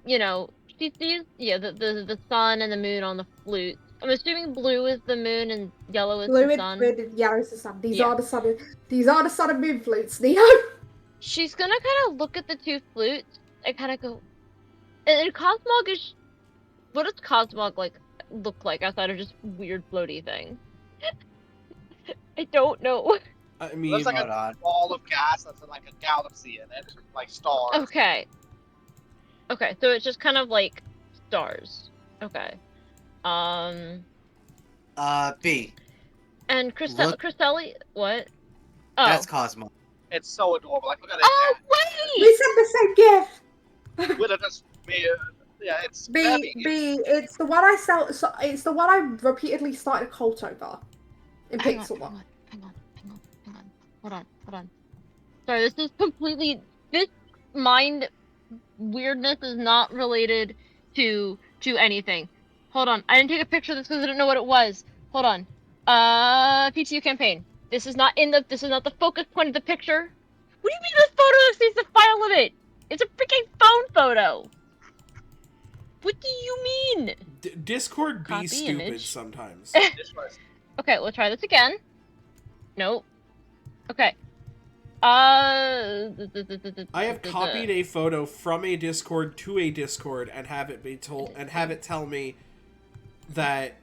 She sees the sun and the moon on the flute. I'm assuming blue is the moon and yellow is the Blue and sun. red and yellow is the sun. These Yeah. are the sun. These are the sun and moon flutes, Neo. She's gonna kind of look at the two flutes and kind of go. And Cosmog is. What does Cosmog look like outside of just weird floaty thing? I don't know. I It mean, looks like Hold a on. ball of gas that's like a galaxy in it, like stars. Okay. Okay, so it's just kind of like stars. Okay. B. And Look- Christelli, what? Oh. That's Cosmo. It's so adorable. Like, look at it. Oh, We wait! sent the same gift. With it, yeah, it's B, heavy. it's the one I sell. So it's the one I repeatedly started a cult over in Hang on, Pixel. hang on. Hold on. Sorry, this is completely. This mind weirdness is not related to anything. Hold on. I didn't take a picture of this because I didn't know what it was. Hold on. PTU campaign. This is not the focus point of the picture. What do you mean this photo sees the file of it? It's a freaking phone photo. What do you mean? Discord be Copy stupid image. sometimes. This was Okay, we'll try this again. Nope. Okay. I I have copied a photo from a Discord to a Discord and have it tell me that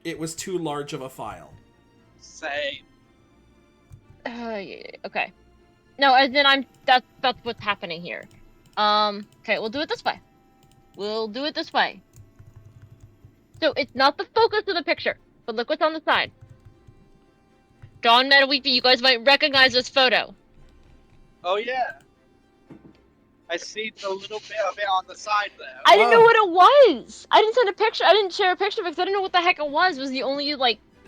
it was too large of a file. say Yeah, okay. No, as in that's what's happening here. Okay, we'll do it this way. So it's not the focus of the picture, but look what's on the side. Dawn Metaweepy, you guys might recognize this photo. oh yeah. I see the little bit of it on the side there. I didn't know what it was. I didn't share a picture because I didn't know what the heck it was. It was the only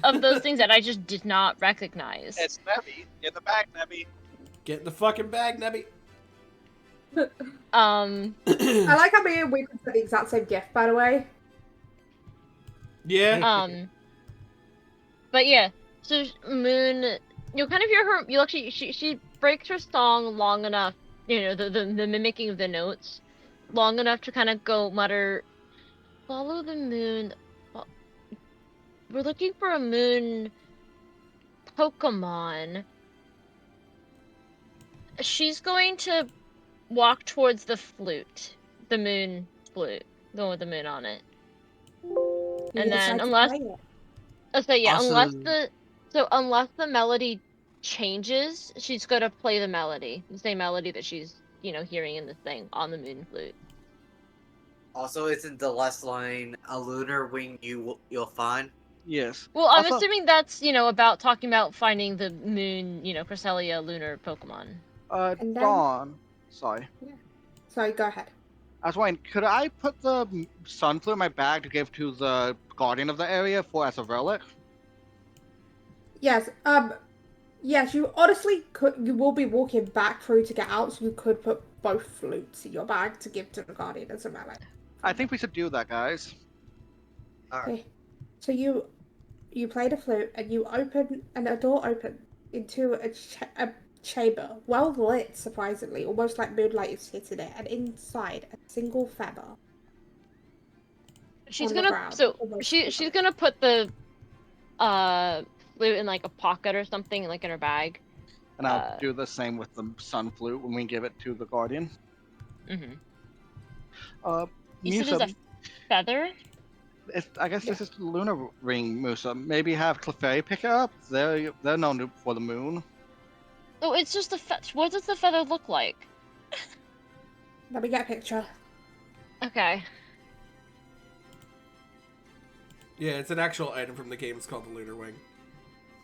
of those things that I just did not recognize. It's Nebby. In the back, Nebby. Get in the fucking bag, Nebby. I like how me and we could put the exact same gift, by the way. Yeah. But yeah, so Moon, you'll kind of hear her. You actually, she breaks her song long enough. The mimicking of the notes, long enough to kind of go mutter, "Follow the moon." We're looking for a moon Pokemon. She's going to walk towards the flute, the moon flute, the one with the moon on it. You And then decide to unless play it. So yeah, Also- unless the melody changes, she's gonna play the melody, the same melody that she's hearing in this thing on the moon flute. Also, isn't the last line a lunar wing you'll find? Yes. Well, I'm Also- assuming that's about talking about finding the moon, Cresselia lunar Pokemon. And then- Dawn. Sorry. Sorry, go ahead. I was wondering, could I put the sun flute in my bag to give to the guardian of the area as a relic? Yes. Yes. You honestly could. You will be walking back through to get out, so you could put both flutes in your bag to give to the guardian as a relic. I think we should do that, guys. Alright. Okay. So you play the flute and you open and a door opens into a chamber, well lit, surprisingly, almost like moonlight is hitting it, and inside a single feather. She's On the gonna ground, almost she's gonna put the flute in like a pocket or something, like in her bag. And I'll do the same with the sun flute when we give it to the guardian. Mm-hmm. You said Musa, there's a feather. I guess this is the lunar ring, Musa. Maybe have Clefairy pick it up. They're known for the moon. Oh, it's just what does the feather look like? Let me get a picture. Okay. Yeah, it's an actual item from the game. It's called the Lunar Wing.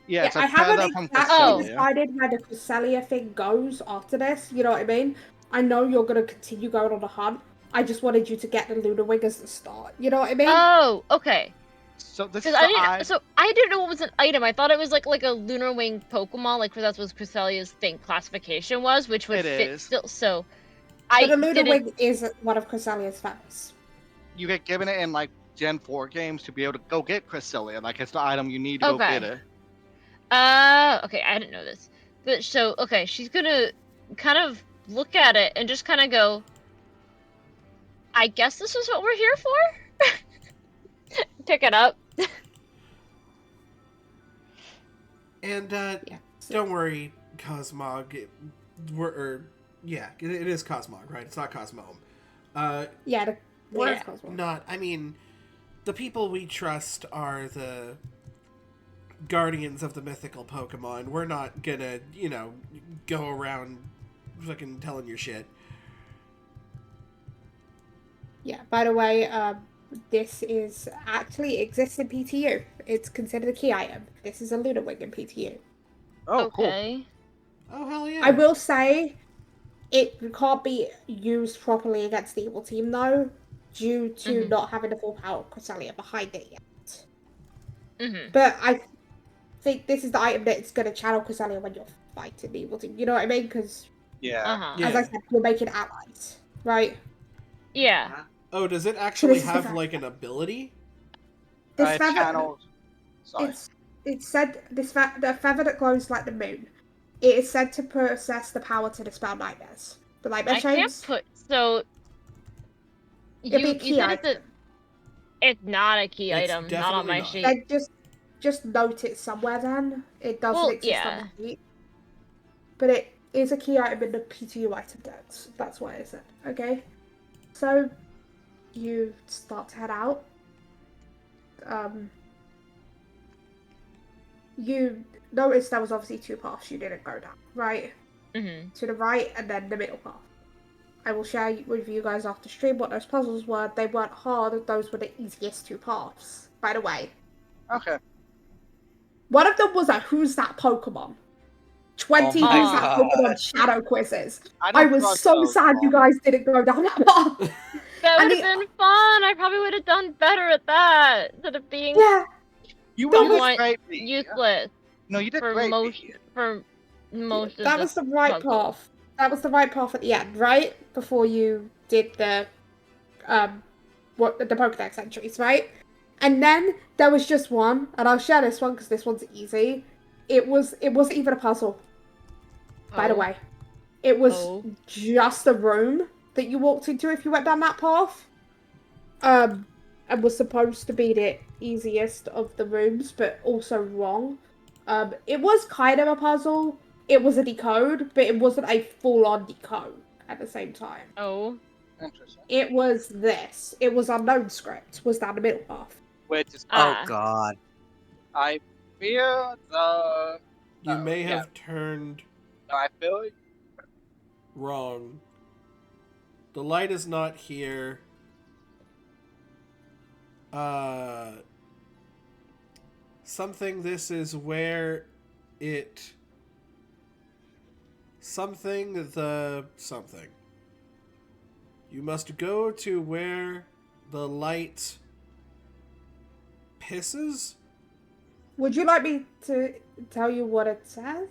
Yeah, it's a I haven't feather from exactly Oh. Cresselia. decided where the Cresselia thing goes after this. You know what I mean? I know you're gonna continue going on the hunt. I just wanted you to get the Lunar Wing as the start. You know what I mean? Oh, okay. So this Because is I the eye. didn't. So I didn't know it was an item. I thought it was like a lunar wing Pokemon, like that's what Cresselia's thing classification was, which would It fit is. still. So But I a Lunar didn't. Wing is one of Cresselia's feathers. You get given it in like Gen 4 games to be able to go get Cresselia. Like it's the item you need to go get Okay. it. Okay, I didn't know this. But so okay, she's gonna kind of look at it and just kind of go, I guess this is what we're here for? Pick it up. And Yeah. don't worry, Cosmog. It is Cosmog, right? It's not Cosmome. Yeah, We're Yeah. not. I mean, the people we trust are the guardians of the mythical Pokemon. We're not gonna, go around fucking telling your shit. Yeah, by the way, this is actually exists in PTU. It's considered a key item. This is a Lunar Wing in PTU. Oh, cool. Okay. Oh hell yeah! I will say it can't be used properly against the evil team though, due to Mhm. not having the full power of Cresselia behind it yet. Mhm. But I think this is the item that's going to channel Cresselia when you're fighting the evil team. You know what I mean? Because, Yeah. Uh-huh. Yeah. as I said, you're making allies, right? Yeah. Oh, does it So actually this is the have fact. like an ability? This feather, Channels. Sorry. it's said the feather that glows like the moon. It is said to possess the power to dispel nightmares. The nightmare I can't shades. put so It'd be a you key said it's item. not a key It's item, not on definitely my not. sheet. Then just note it somewhere. Then it doesn't Well, exist on yeah. the sheet, but it is a key item in the PTU item decks. That's why I said. Okay, so you start to head out. You notice there was obviously two paths you didn't go down, right? Mhm. To the right and then the middle path. I will share with you guys after stream what those puzzles were. They weren't hard, those were the easiest two paths, by the way. Okay. One of them was a Who's That Pokemon? 20 Oh my Who's That God. Pokemon shadow quizzes. don't I was trust so those sad you ones. guys didn't go down that path. That And would have the, been fun. I probably would have done better at that instead of being yeah, You That did was- great, B. useless No, you did for great, most B. for most of that the was the right puzzle. path. That was the right path at the end, right? Before you did the the Pokedex entries, right? And then there was just one, and I'll share this one because this one's easy. It wasn't even a puzzle, by the Oh. way. It was Oh. just a room that you walked into if you went down that path. And was supposed to be the easiest of the rooms, but also wrong. It was kind of a puzzle. It was a decode, but it wasn't a full-on decode at the same time. Oh. Interesting. It was this. It was unknown script. Was down the middle path. Which is Oh Ah. God. I fear the. You may yeah. have turned No, I feel it. wrong. The light is not here. Something. This is where it. Something. The something. You must go to where the light pisses. Would you like me to tell you what it says?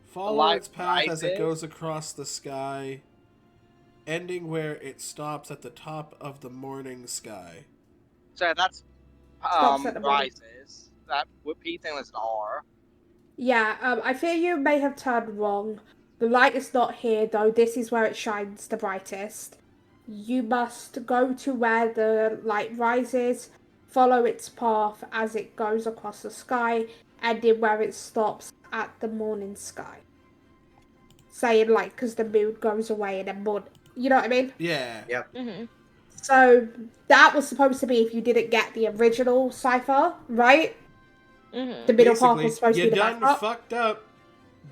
Follow light its path as it rises? goes across the sky, ending where it stops at the top of the morning sky. So that's Stops at the bottom. rises. That would be thing that's an R. Yeah, I fear you may have turned wrong. The light is not here, though. This is where it shines the brightest. You must go to where the light rises, follow its path as it goes across the sky, ending where it stops at the morning sky. Saying, like, because the moon goes away and then morning. You know what I mean? Yeah. Yep. Mhm. So, that was supposed to be if you didn't get the original cipher, right? Mhm. The middle path Basically, was supposed to you be the done backup. fucked up.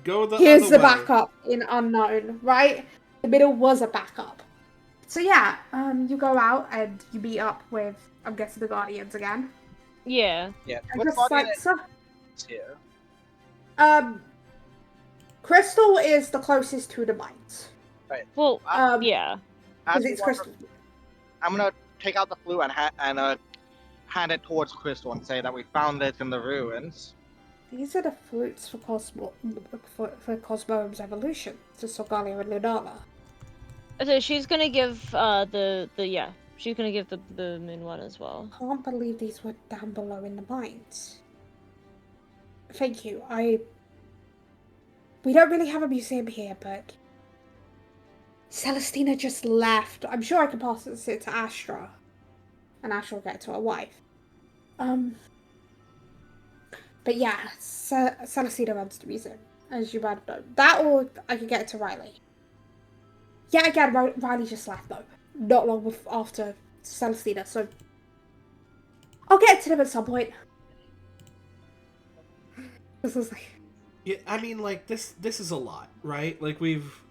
Go the Here's other the way. backup in unknown, right? The middle was a backup. So yeah, you go out and you meet up with, I'm guessing, the Guardians again. Yeah. Yeah. And What just Guardian like so, is here? Crystal is the closest to the Might. Well, Um, yeah. As because we it's walk Crystal. I'm gonna take out the flute and hand it towards Crystal and say that we found it in the ruins. These are the fruits for Cosmo's evolution to Solgalia and Lunala. So she's gonna give she's gonna give the moon one as well. Can't believe these were down below in the mines. Thank you. We don't really have a museum here, but Celestina just left. I'm sure I can pass it to Astra, and Astra will get it to her wife. But yeah, Celestina runs the museum, as you might know. That, or I can get it to Riley. Yeah, again, Riley just left though, not long after Celestina, so I'll get it to them at some point. This is like, Yeah, I mean, like this is a lot, right? Like we've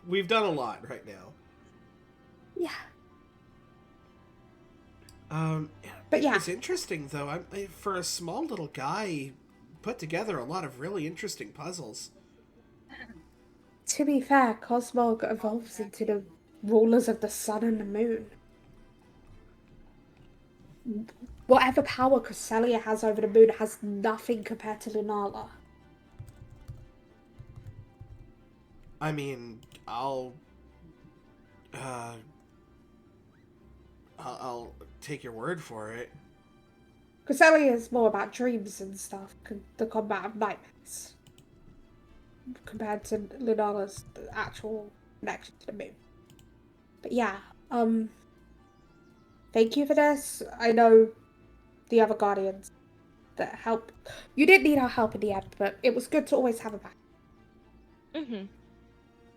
we've done a lot right now. yeah. But yeah. it's interesting though. For a small little guy, he put together a lot of really interesting puzzles. To be fair, Cosmo evolves into the rulers of the sun and the moon. Whatever power Cresselia has over the moon has nothing compared to Lunala. I mean, I'll take your word for it. Cresselia is more about dreams and stuff, the combat of nightmares, compared to Lunala's actual connection to the moon. But yeah, thank you for this. I know the other Guardians that help. You didn't need our help in the end, but it was good to always have a back.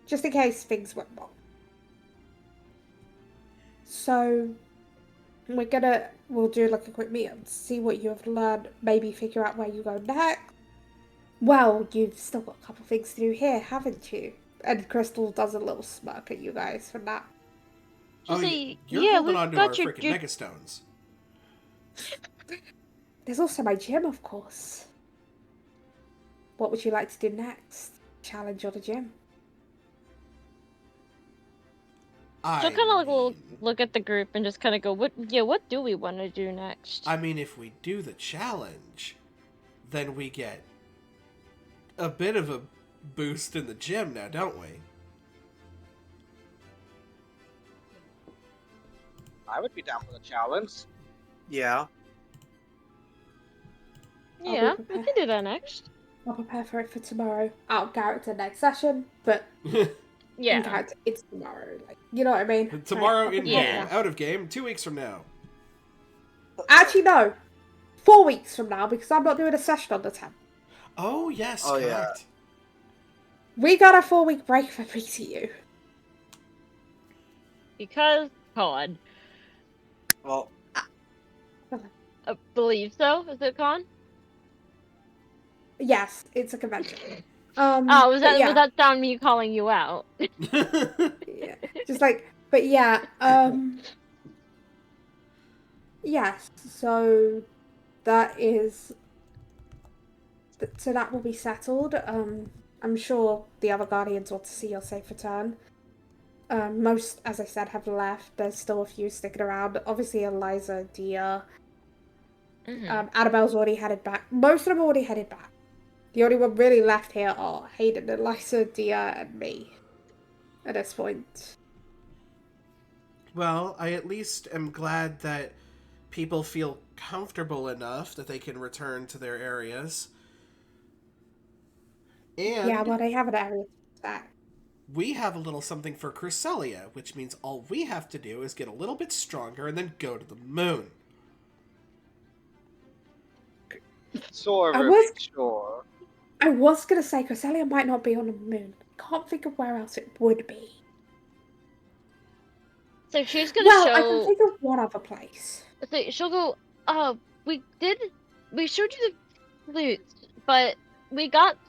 Just in case things went wrong. So, we'll do like a quick meeting, see what you have learned, maybe figure out where you go next. Well, you've still got a couple of things to do here, haven't you? And Crystal does a little smirk at you guys for that. Oh, Say, you're holding on to our freaking megastones. There's also my gym, of course. What would you like to do next? Challenge or the gym? She'll kind of look at the group and just kind of go, what do we want to do next? I mean, if we do the challenge, then we get a bit of a boost in the gym now, don't we? I would be down for the challenge. Yeah. Yeah, we can do that next. I'll prepare for it for tomorrow. Out of character next session, but yeah, in character it's tomorrow. Like, you know what I mean? Tomorrow right, in game, out of game, 2 weeks from now. Actually, no. 4 weeks from now, because I'm not doing a session on the 10th. Oh yes, Oh, correct. yeah. We got a 4-week break for PTU. Because COD. Well, I believe so. Is it con? Yes, it's a convention. Was that sound me calling you out? Yeah, just like, but yeah, yes. So that is, so that will be settled. I'm sure the other Guardians want to see your safe return. Most, as I said, have left. There's still a few sticking around. Obviously, Eliza, Dia, Annabelle's already headed back. Most of them already headed back. The only one really left here are Hayden, Eliza, Dia, and me. At this point. Well, I at least am glad that people feel comfortable enough that they can return to their areas. And yeah, well, they have an area back. We have a little something for Cresselia, which means all we have to do is get a little bit stronger and then go to the moon. Sure. I was gonna say Cresselia might not be on the moon. Can't think of where else it would be. So she's gonna I show. can think of one other place. So she'll go. We showed you the flutes, but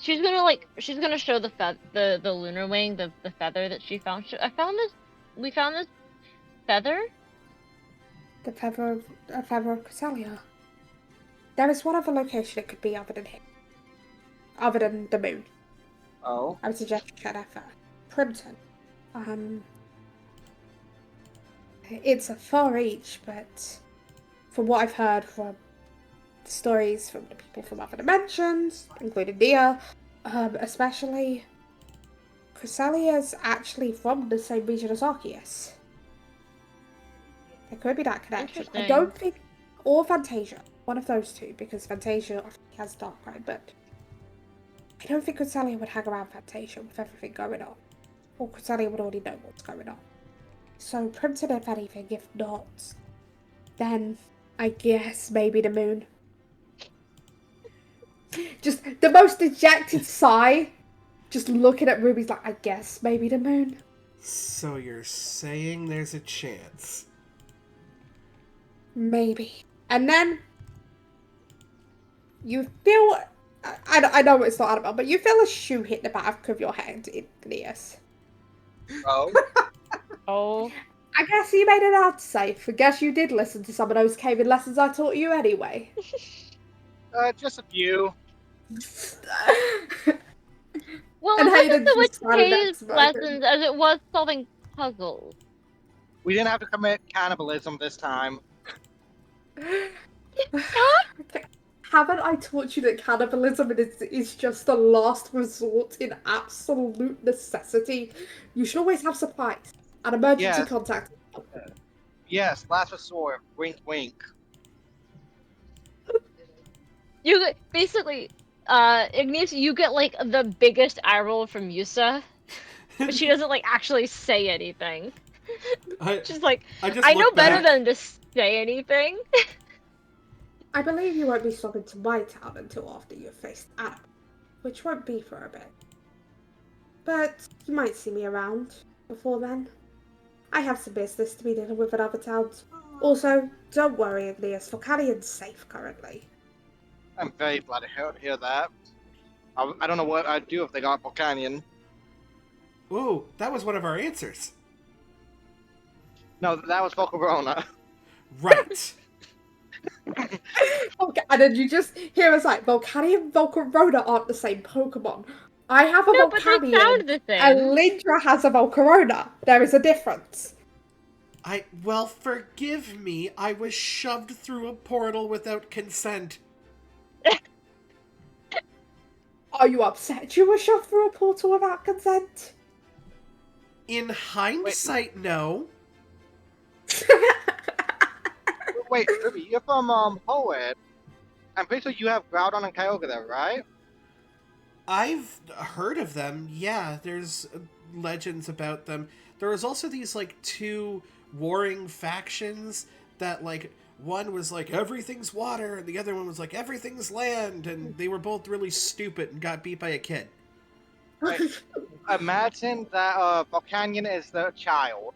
she's gonna show the lunar wing, the feather that she found. We found this feather. The feather of Cresselia. There is one other location it could be other than here. Other than the moon. Oh. I would suggest you check that first. Primton. It's a far reach, but from what I've heard from the stories from the people from other dimensions, including Nia, especially, Cressalia's actually from the same region as Arceus. There could be that connection. I Interesting. don't think, or Fantasia, one of those two, because Fantasia obviously has Darkrai, but I don't think Cressalia would hang around Fantasia with everything going on. Or Cressalia would already know what's going on. So Crimson, if anything, if not, then I guess maybe the moon. Just the most dejected sigh, just looking at Ruby's like, I guess maybe the moon. So you're saying there's a chance? Maybe. And then you feel, I know it's not Annabelle, but you feel a shoe hit the back of your head in Nias. Oh, Oh, I guess you made it out safe. I guess you did listen to some of those caving lessons I taught you anyway. just a few. well, And it wasn't Hayden so much just started cave smoking. lessons as it was solving puzzles. We didn't have to commit cannibalism this time. Haven't I taught you that cannibalism is just the last resort in absolute necessity? You should always have supplies and emergency Yes. contact. Yes, last resort. Wink, wink. You basically, Igneous, you get like the biggest eye roll from Yusa, but she doesn't like actually say anything. She's like, I just I know look better back. than to say anything. I believe you won't be stopping to my town until after you've faced Adam, which won't be for a bit. But you might see me around before then. I have some business to be dealing with in other towns. Also, don't worry, Igneous, Volcanion's safe currently. I'm very glad to hear that. I don't know what I'd do if they got Volcanion. Ooh, that was one of our answers. No, that was Volcarona. Right. Okay, and then you just hear us like, Volcanion and Volcarona aren't the same Pokemon. I have a No, but they sound Volcanion, the and same. Lindra has a Volcarona. There is a difference. Well, forgive me. I was shoved through a portal without consent. Are you upset you were shoved through a portal without consent? In hindsight, no. Wait, Ruby, you're from Poet. I'm pretty sure you have Groudon and Kyogre there, right? I've heard of them. Yeah, there's legends about them. There was also these like two warring factions that like one was like everything's water and the other one was like everything's land, and they were both really stupid and got beat by a kid. Right. Imagine that Volcanion is the child.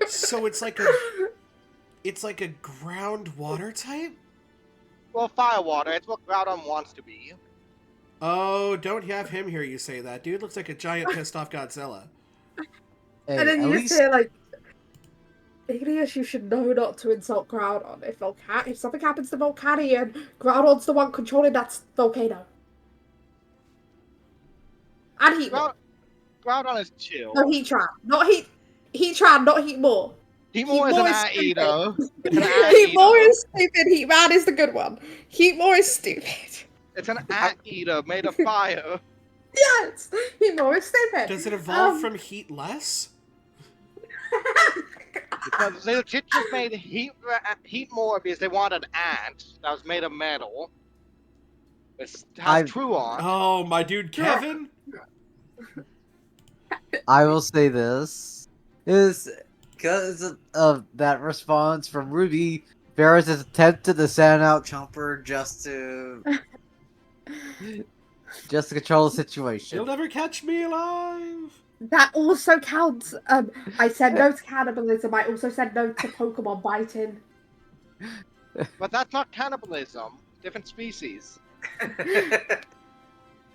So it's like a groundwater type? Well, fire water. It's what Groudon wants to be. Oh, don't have him hear you say that. Dude looks like a giant pissed off Godzilla. Hey, And then at you least just hear like, Igneous, you should know not to insult Groudon. If something happens to Volcanion, Groudon's the one controlling that volcano. And Heatmore. Groudon is chill. No, Heatran. Not Heatran, not Heatmore. Heatmore is an anteater. It's an Heatmore anteater. is stupid. Heatran is the good one. Heatmore is stupid. It's an anteater made of fire. Yes! Heatmore is stupid. Does it evolve from heatless? Because they legit just made Heatmore because they wanted an ant that was made of metal. It has true on. Oh, my dude Kevin? I will say this is because of that response from Ruby, Barrett's attempted to send out Chomper just to control the situation. You'll never catch me alive! That also counts. I said no to cannibalism. I also said no to Pokemon biting. But that's not cannibalism. Different species.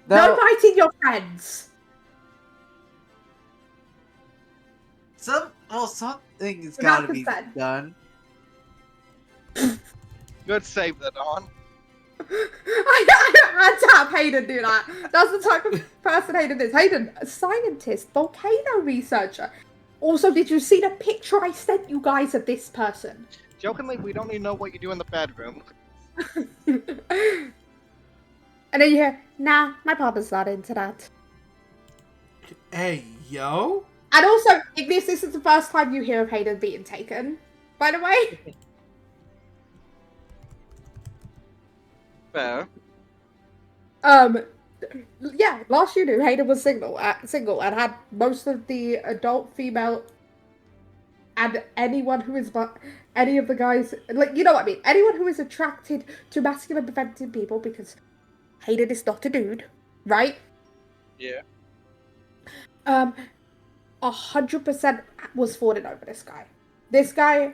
No biting your friends. Something's Without got to be consent. done. Good save that on. I had to have Hayden do that. That's the type of person Hayden is. Hayden, a scientist, volcano researcher. Also, did you see the picture I sent you guys of this person? Jokingly, we don't even know what you do in the bedroom. And then you hear, nah, my partner's not into that. Hey, yo? And also, Ignis, this is the first time you hear of Hayden being taken, by the way. Fair. Yeah, last you knew, Hayden was single and had most of the adult female and anyone who is but any of the guys, like, you know what I mean, anyone who is attracted to masculine feminine people, because Hayden is not a dude, right? Yeah. 100% was fawning over this guy. This guy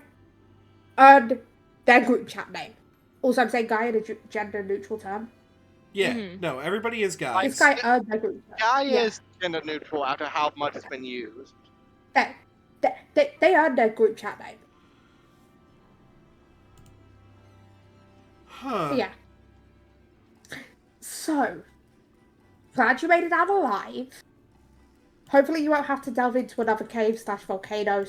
earned their group chat name. Also, I'm saying guy in a gender neutral term. Yeah, Mhm. no, everybody is This guys. guy earned their group chat. Guy Yeah. is gender neutral after how much it's been used. They earned their group chat name. Huh. Yeah. So, glad you made it out alive. Hopefully you won't have to delve into another cave / volcano /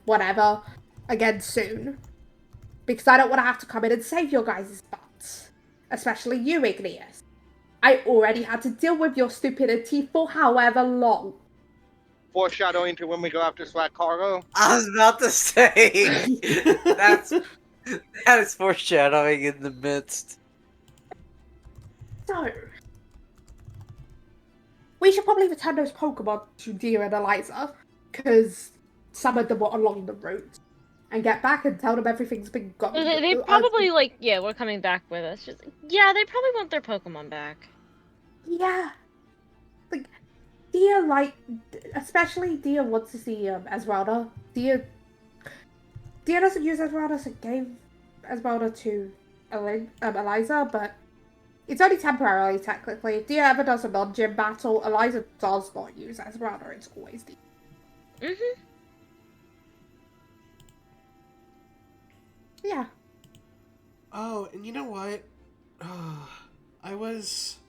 whatever again soon. Because I don't want to have to come in and save your guys' butts. Especially you, Igneous. I already had to deal with your stupidity for however long. Foreshadowing to when we go after Swag Cargo. I was about to say that is foreshadowing in the midst. So, we should probably return those Pokemon to Dia and Eliza, because some of them were along the route, and get back and tell them everything's been So gone. they probably like, yeah, we're coming back with us. Just yeah, they probably want their Pokemon back. Yeah. Like, Dia, like, especially Dia wants to see Esmeralda. Dia doesn't use Esmeralda, so gave Esmeralda to Eliza, but it's only temporarily, technically. If Dia ever does a non-gym battle, Eliza does not use Esmeralda, it's always Dia. Mhm. Yeah. Oh, and you know what? I was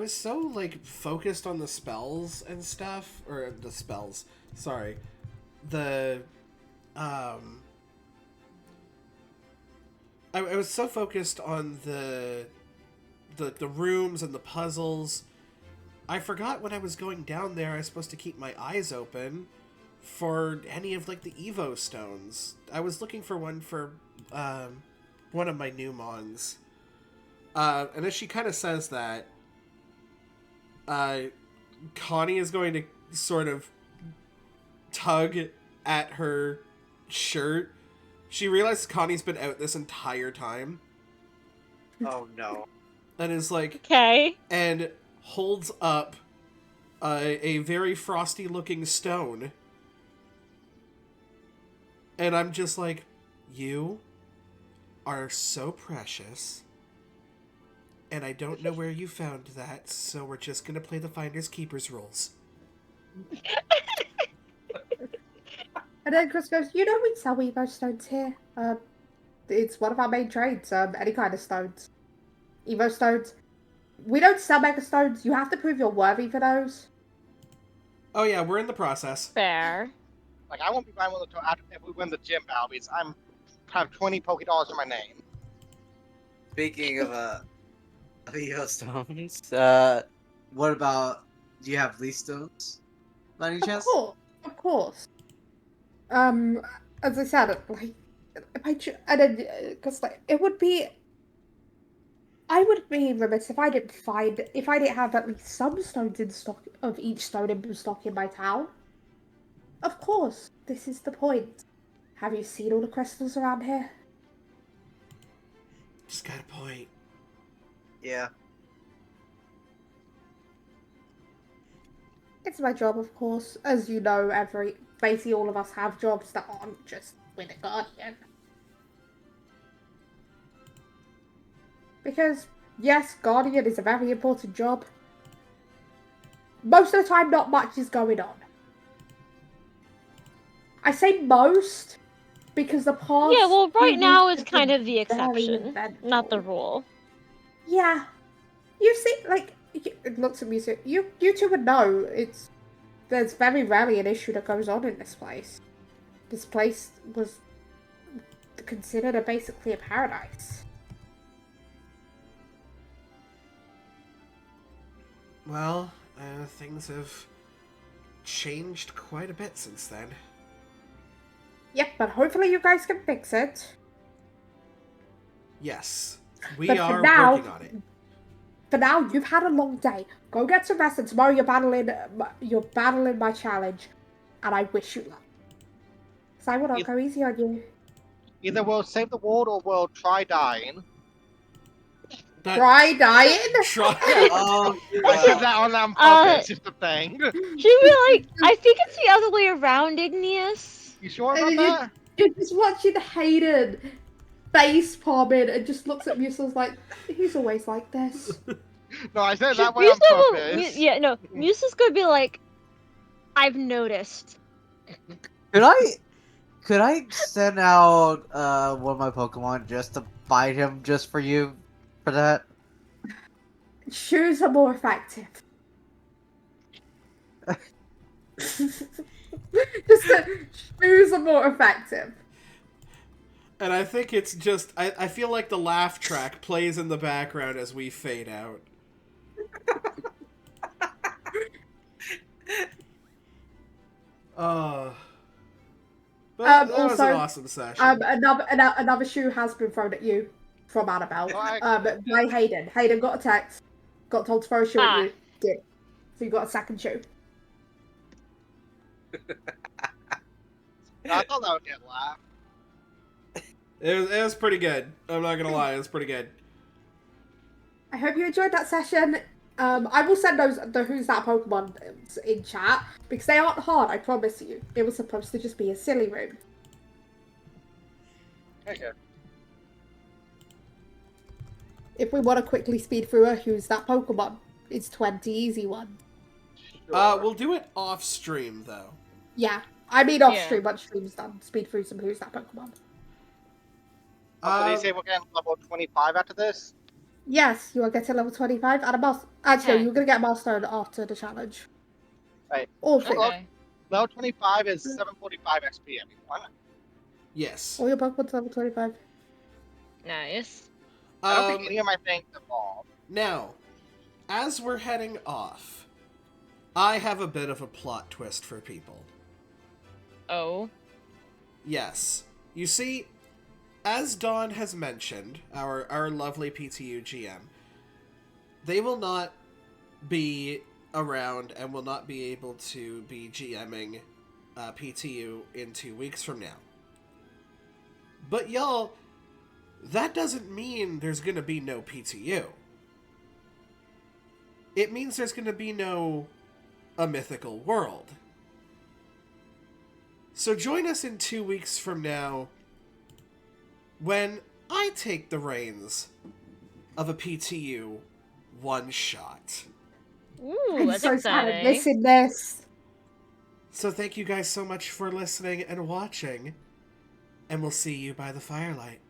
so like focused on the spells and stuff, or the spells. Sorry, the I was so focused on the rooms and the puzzles. I forgot when I was going down there, I was supposed to keep my eyes open for any of like the Evo stones. I was looking for one for one of my new mons. And as she kind of says that, Connie is going to sort of tug at her shirt. She realizes Connie's been out this entire time Oh no. and is like, Okay. and holds up a very frosty looking stone. And I'm just like, you are so precious. And I don't know where you found that, so we're just gonna play the finders keepers rules. And then Chris goes, you know we sell Evo stones here. It's one of our main trades, any kind of stones. Evo stones. We don't sell Mega stones, you have to prove you're worthy for those. Oh yeah, we're in the process. Fair. Like, I won't be buying one if we win the gym battle because I have 20 Poké-Dollars in my name. Speaking of Evo stones, what about, do you have leaf stones by any chance? Of course. As I said, like, and then, because like, it would be, I would be remiss if I didn't have at least some stones in stock of each stone in stock in my town. Of course, this is the point. Have you seen all the crystals around here? Just got a point. Yeah. It's my job, of course. As you know, basically all of us have jobs that aren't just with a guardian. Because, yes, guardian is a very important job. Most of the time, not much is going on. I say most, because the past Yeah, well, right few now weeks it's have been kind of the very exception, not the eventful. rule. Yeah. You see, like, it looks at music. You two would know, there's very rarely an issue that goes on in this place. This place was considered basically a paradise. Well, things have changed quite a bit since then. Yep, but hopefully you guys can fix it. Yes, we But are working on it. for now, you've had a long day. Go get some rest, and tomorrow you're battling my challenge, and I wish you luck. So I will not go easy on you. Either we'll save the world or we'll try dying. Try dying? Try. Oh, I said that on purpose, is the thing. Should we like? I think it's the other way around, Igneous. You sure And about that? you're just watching Hayden face palming and just looks at Musel's like, he's always like this. No, I said Should that way on Musa purpose. yeah, no. Musa's gonna be like, I've noticed. Could I send out one of my Pokemon just to fight him just for you for that? Shoes are more effective. Shoes are more effective. And I think it's just... I feel like the laugh track plays in the background as we fade out. But that was an awesome session. Another shoe has been thrown at you from Annabelle. By Hayden. Hayden got a text. Got told to throw a shoe at you. Did. So you got a second shoe. I thought that would get laughed. It was pretty good. I'm not gonna lie, it was pretty good. I hope you enjoyed that session. I will send the Who's That Pokemon in chat, because they aren't hard, I promise you. It was supposed to just be a silly room. Okay. If we want to quickly speed through a Who's That Pokemon, it's 20 easy ones. Sure. We'll do it off stream though. Yeah, I mean off stream, once stream's done. Speed through some Who's That Pokemon. So do you say we're getting level 25 after this? Yes, you will get to level 25 and a milestone. Actually, Okay. you're going to get a milestone after the challenge. Right. All three. Okay. Level 25 is 745 XP, everyone. Yes. All your Pokemon's level 25. Nice. I don't think any of my things evolve. Now, as we're heading off, I have a bit of a plot twist for people. Oh. Yes. You see, as Dawn has mentioned, our lovely PTU GM, they will not be around and will not be able to be GMing PTU in 2 weeks from now. But y'all, that doesn't mean there's going to be no PTU. It means there's going to be no A Mythical World. So join us in 2 weeks from now when I take the reins of a PTU one-shot. Ooh, I'm that's so sad I'm exciting. missing this. So thank you guys so much for listening and watching, and we'll see you by the firelight.